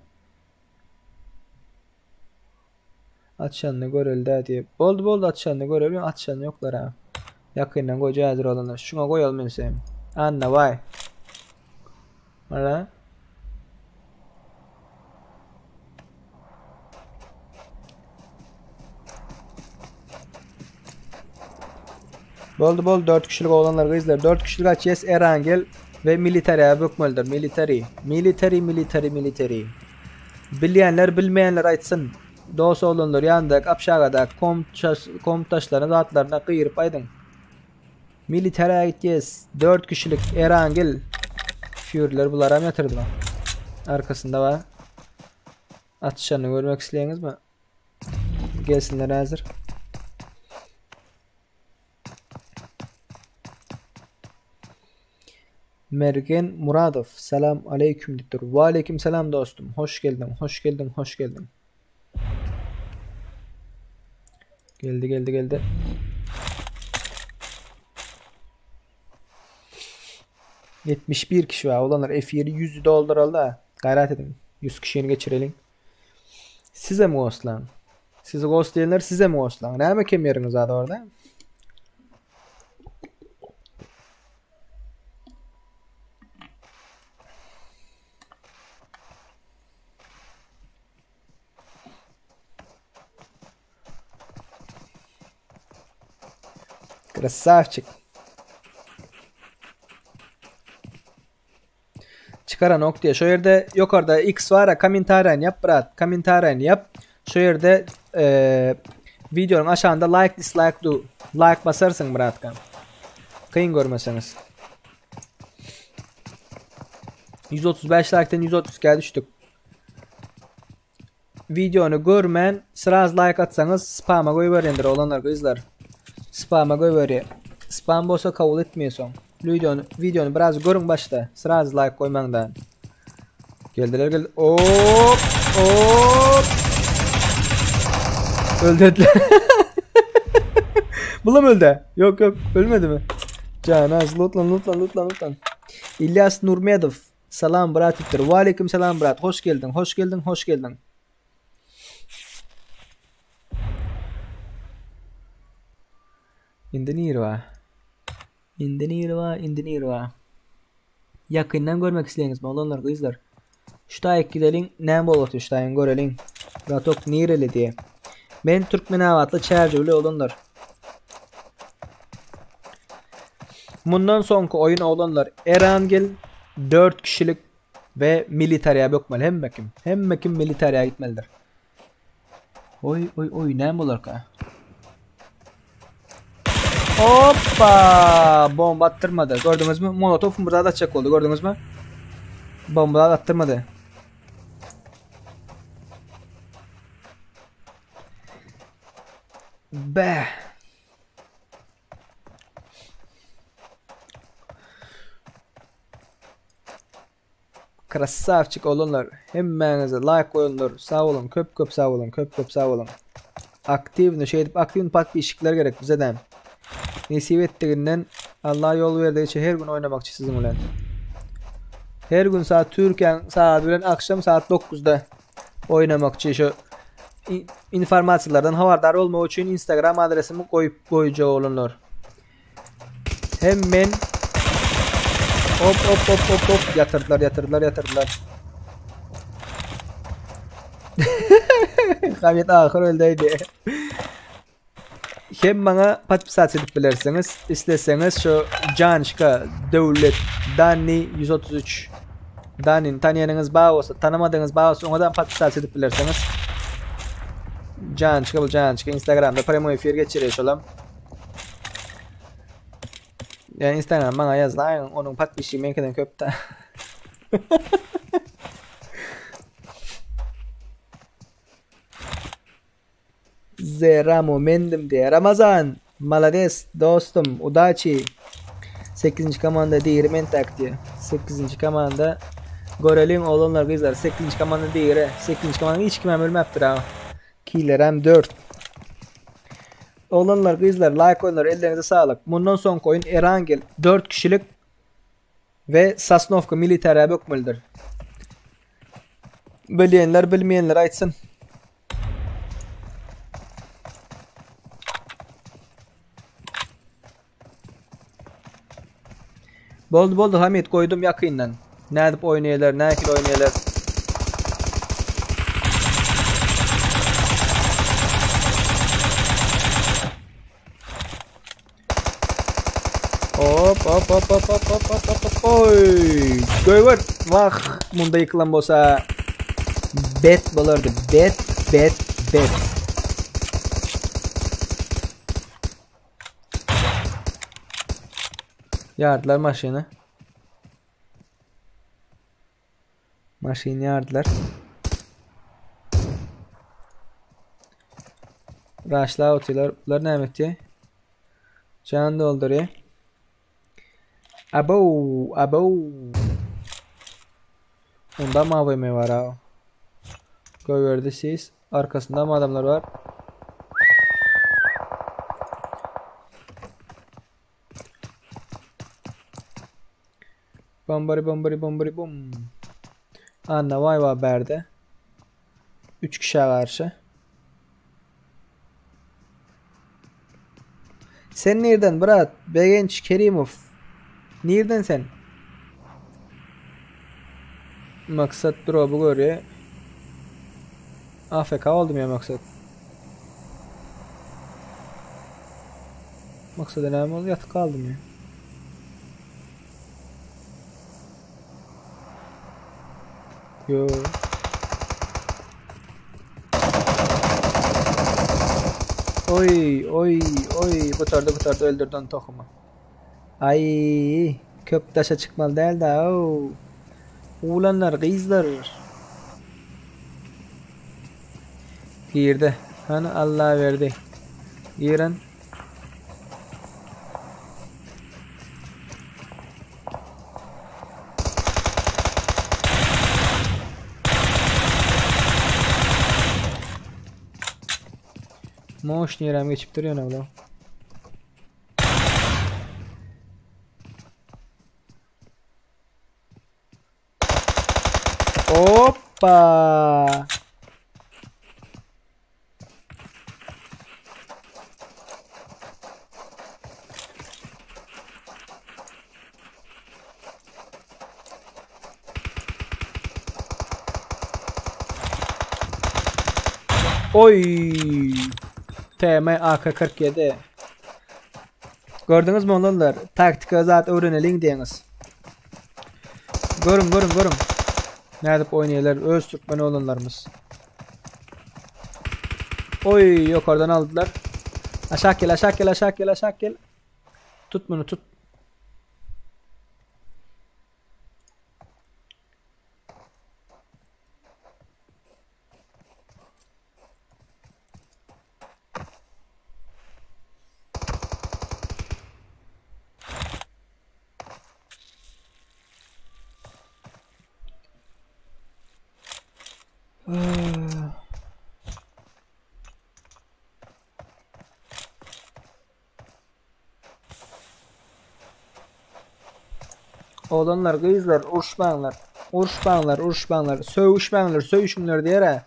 Atşanını görüldü diye. Boldu atşanını görebiliyorum. Atşanını yoklar ha. Yakından koyacağı hazır olanlar. Şuna koyalım ensem. Anna vay. Valla. Boldu 4 kişilik olanlar kızlar. 4 kişilik açıyız. Erangel ve military bökmelidir. Military. Bilmeyenler bilmeyenler aytsın. Dost olanlar yandık. Apşağıda komutaşlarını zatlarına kıyırıp aydın. Military aytıyız. 4 kişilik Erangel. Führer bunlara mı yatırdılar? Arkasında var. Atışlarını görmek isteyeniz mi? Gelsinler hazır. Mergen Muradov. Selam aleyküm dittir. Ve aleyküm selam dostum. Hoş geldin. Hoş geldin. Hoş geldin. Geldi. 71 kişi var. Olanlar F7 100'ü dolduralım da. Gayret edin. 100 kişiyi geçirelim. Size mi oslan? Sizi ghostlayanlar size mi oslan? Ne mi kim yeriniz adı orada? Krasavчик. Çıkaran noktaya. Şu yerde yukarıda X var ya, kommentaren yap brat. Kommentaren yap. Şu yerde videonun aşağında like dislike do. Like basarsın brat. Kıyın görmeseniz. 135 like'ten 130'a düştük. Videonu görmen sıraz like atsanız spam'a koyuverendir olanlar kızlar. Spam'a koyuveriyor. Spam olsa kabul etmiyorsun. Videonu biraz görün başta. Sıraz like koymandan. Geldiler. Hop. Öldürdüler. Bulam öldü. Yok ölmedi mi? Canaz lutlan. İlyas Nurmedov. Salam bratittir. Ve aleyküm selam brat. Hoş geldin. İndirva. Yakından görmek isteyiniz mi olanlar kızlar? Şutaya gidelim. Ne bol şutayın görelim. Ratok nireli diye. Ben Türkmen avatlı çercevli olanlar. Bundan sonraki oyun olanlar Erangel 4 kişilik ve militariye bakmalı. Hem mekim militariye gitmelidir. Oy ne bolar ka? Hoppa! Bomba attırmadı. Gördünüz mü? Molotov burada da çek oldu. Gördünüz mü? Bombalar attırmadı. Be. Krasavчик olanlar. Hemmenize like koyunlar. Sağ olun. Köp sağ olun. Aktif pat bir işlikler gerek bize de. Nasip ettiğinden Allah yol verdiği için her gün oynamak için sizin ulan. Her gün saat Türkiye saat bilen akşam saat 9'da oynamak için şu informasyonlardan haberdar olmak için Instagram adresimi koyacağım olanlar. Hemen hop yatırdılar. Hamit ahir öldeydi. Hem bana patpisat edip bilirsiniz. İsteseniz şu Canşka Devlet Dani 133 Dani'nin tanıyanınız bağ olsa, tanımadığınız bağ olsa ondan patpisat edip bilirsiniz. Canşka Instagram'da premo efir geçiriyor olam. Yani Instagram bana yazın. Onun patpişi menkeden köpte. Zeramo mendim diye. Ramazan. Malades dostum. Udachi. 8. komanda değirmen taktiği. 8. komanda. Görelim olanlar kızlar. 8. komanda değiri. 8. komanda hiç kimem ölmeptir ha. Killerem 4. Olanlar kızlar like oyunlar ellerinize sağlık. Bundan son oyun Erangel 4 kişilik ve Sasnovka militariye bakmalıdır. Bilenler bilmeyenler açsın. Boldu Hamit koydum yakından. Ne edip oynayalar, ne ekil oynayalar. Hop. Oy. Göver. Vah. Bunda yıkılan bolsa bet bolardı. Bet. Yardılar maşını. Maşını yardılar. Rush'la atıyorlar. Bunlar ne demek diye? Can dolduruyor. Abo, abo. Onda mı AVM var ha? Gördü siz. Arkasında mı adamlar var? Bombari bombari bombari bom. Anna vay vay berde. 3 kişiye karşı. Sen nereden Berat? Begenç Kerimov. Nereden sen? Maksat drop'u görüyor. AFK oldum ya maksat. Maksat önemli oldu yatık kaldım ya. Yo. Oy oy oy kurtardı öldürdün tohumu. Ay köp taşa çıkmalı değil de o. Ulanlar kızlar. Girdi. Hani Allah verdi. Girin. Moş nirem geçip duruyor ne oğlum? Hoppa! Oy! TM AK-47. Gördünüz mü oğlanlar? Taktika zaten öğrenelim diyeniz. Görün. Nerede oynuyorlar? Öz Türkmen oğlanlarımız. Oy yok oradan aldılar. Aşağı gel. Tut bunu tut. Oğlanlar, kızlar, uruşmanlar, söğüşmänler diyere.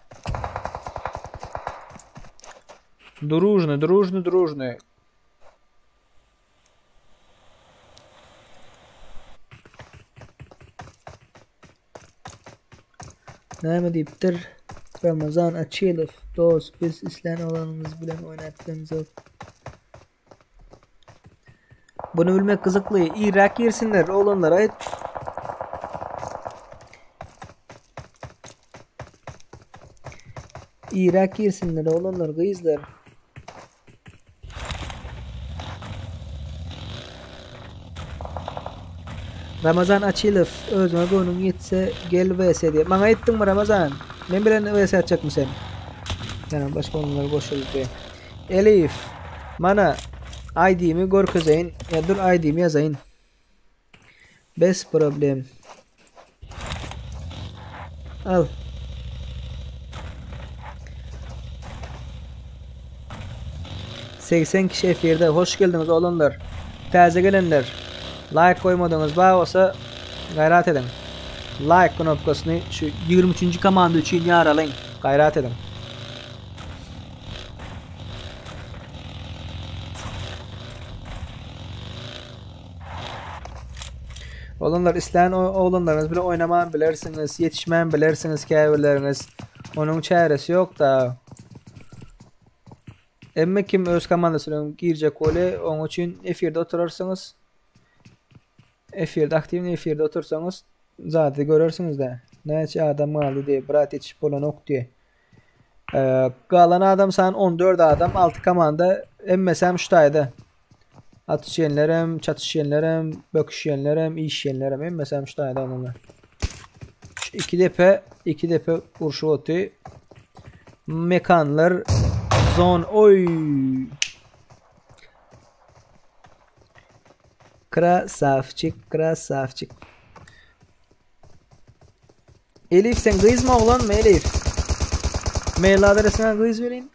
Дружно. Ne deyiptir? Ramazan Açilov. Dost biz islen olanımız bilen oynattığımız yok. Bunu bilmek kızıklı. Irak girsinler oğlanlara et. Irak girsinler oğlanlar kızlar. Ramazan Açilov özüme konum yetse gel vs diye. Bana ettin mi Ramazan? Ben bilen vs atacak mı sen? Yani başka onları boş ver. Elif bana ID'mi görkezeyim ya dur ID'mi yazayım. Best problem. Al. ...80 kişi F1'de hoş geldiniz oğlanlar. Taze gelenler. Like koymadığınız bağ olsa gayret edin. Like knopkasını şu 23. komanda için yaralayın. Gayret edin. Oğlanlar isteyen oğlanlarınız bile oynaman bilirsiniz, yetişmen bilirsiniz kâvirleriniz. Onun çaresi yok da. Emme kim öz komandasıyla girecek öyle, onun için F1'de oturursanız, F1'de aktif F1'de otursanız zaten görürsünüz de. Neyse adam kaldı diye, bırak yetişip olan ok diye. Kalan adam sen 14 adam, 6 komanda emmesem şutaydı. Atış yenlerim, çatış yenlerim, bakış yenlerim, iş yenlerim. Emmesem şutaydı onunla. 2 depe vuruşu otu. Mekanlar zon oy. Krasavçık, krasavçık. Elif sen kız mı oğlan mı Elif? Mail adresine kız vereyim.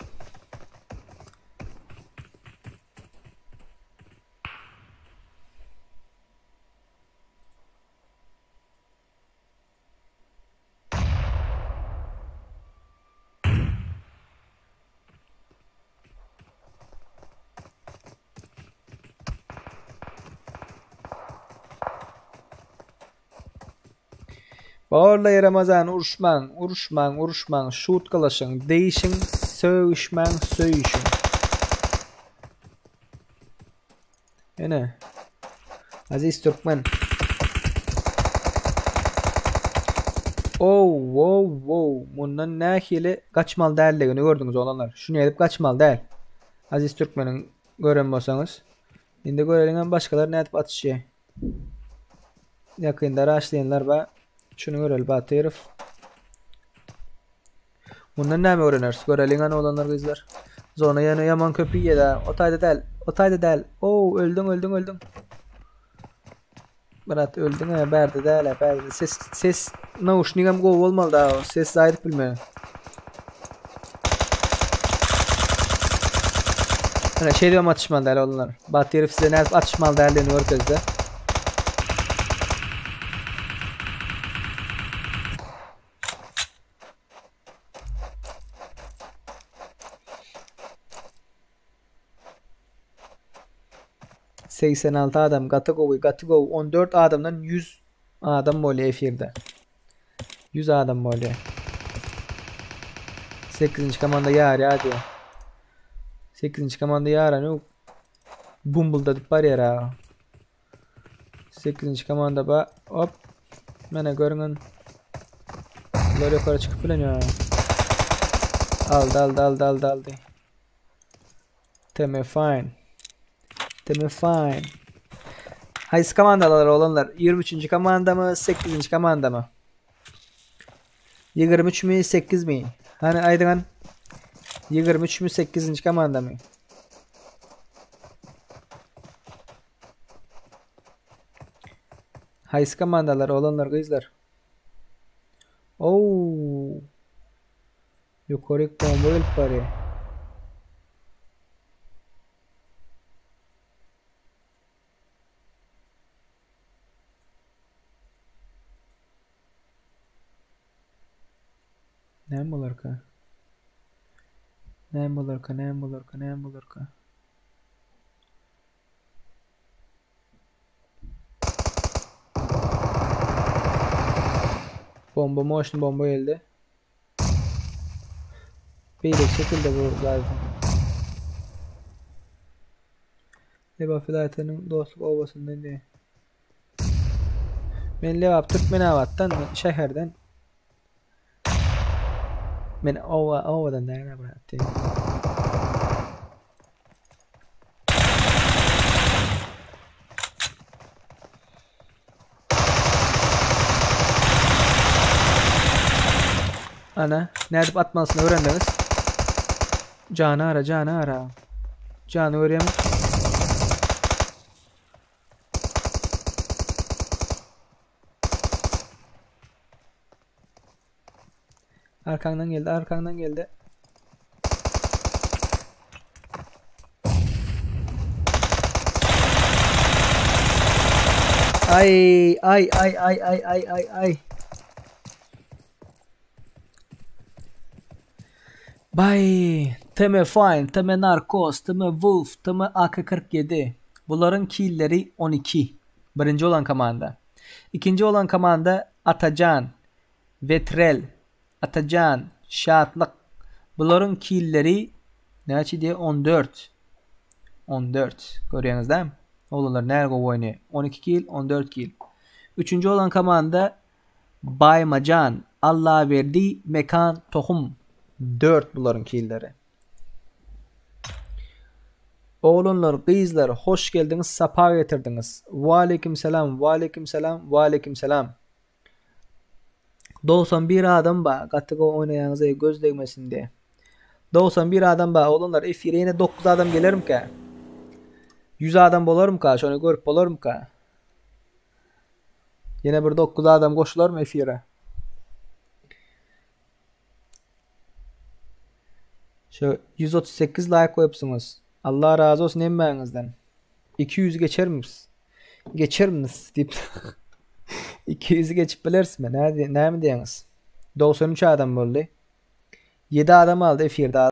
Bağırlay Ramazan uruşman, şut kılaşın, değişin, söğüşün. Yine. Aziz Türkmen. Bundan nahili kaçmal değerlerini gördünüz olanlar. Şunu edip kaçmal değil. Aziz Türkmen'in gören bolsanız. Şimdi görelim başkaları ne edip atışıyor. Yakında raşlayanlar ba. Şunu görelim batı herif. Bundan ne mi öğreniriz? Görelim ana olanlar kızlar. Zona yanı yaman köpüğü yedi. Otayda del. Öldün. Berat öldün ha. Berdi del. Ses nauşnigam gov olmalı da. Ses zahir bilmiyor. Hani şey diyorum atışmalı del olanlar. Batı herif size ne atışmalı derlerini örkezde. ...86 adam gatı go 14 adamdan 100 adam böyle efirde. 100 adam böyle. 8. komanda yar hadi. 8. komanda yar ne? Bumbuldadık var ya. 8. komanda ba hop. Mene görün. Böyle yukarı çıkıp bilen ya. Aldı. Teme fine. Hayır komandalar olanlar 23. komanda mı 8. komanda mı? 23 mi 8 mi? Hani aydın 23 mi 8. komanda mı? Hayır komandalar olanlar kızlar. Yukarı bomba ilk Ne olur ka? Bomba motion bomba geldi. Bir şekilde bu zaten. Leba filatenin dostluk ovasından diye. Ben Leba Türkmenavat'tan şehirden men ovadan derine bıraktım. Ana nerede atmasını öğrendiniz. Canı ara. Canı öğren. Arkandan geldi. Ay. Bay, Teme Fine, Teme Narcos, Teme Wolf, Teme AK-47. Bunların killleri 12. Birinci olan komanda. İkinci olan komanda Atacan, Vetrel, Atacan, Şahatlık. Bunların killleri ne diye 14. 14. Görüyorsunuz değil mi? Oğlanlar nerede oynuyor? 12 kill, 14 kill. Üçüncü olan komanda Baymacan, Allah verdi mekan tohum. 4 bunların killleri. Oğlunlar, kızlar hoş geldiniz, safa getirdiniz. Aleykümselam. 91 adam ba, katıgo oynayanıza göz değmesin diye. 91 adam ba, oğlunlar F1'e yine 9 adam gelirim ki. 100 adam bolarım ka? Şonu görüp bolarım ka? Yine bir 9 adam koşular mı efire? Şu 138 like koyupsunuz. Allah razı olsun emmeğinizden. 200 geçer misiniz? Geçer misiniz deyip 200'ü geçip bilirsin mi? Ne mi diyiniz? 93 adam oldu. 7 adam aldı F1'de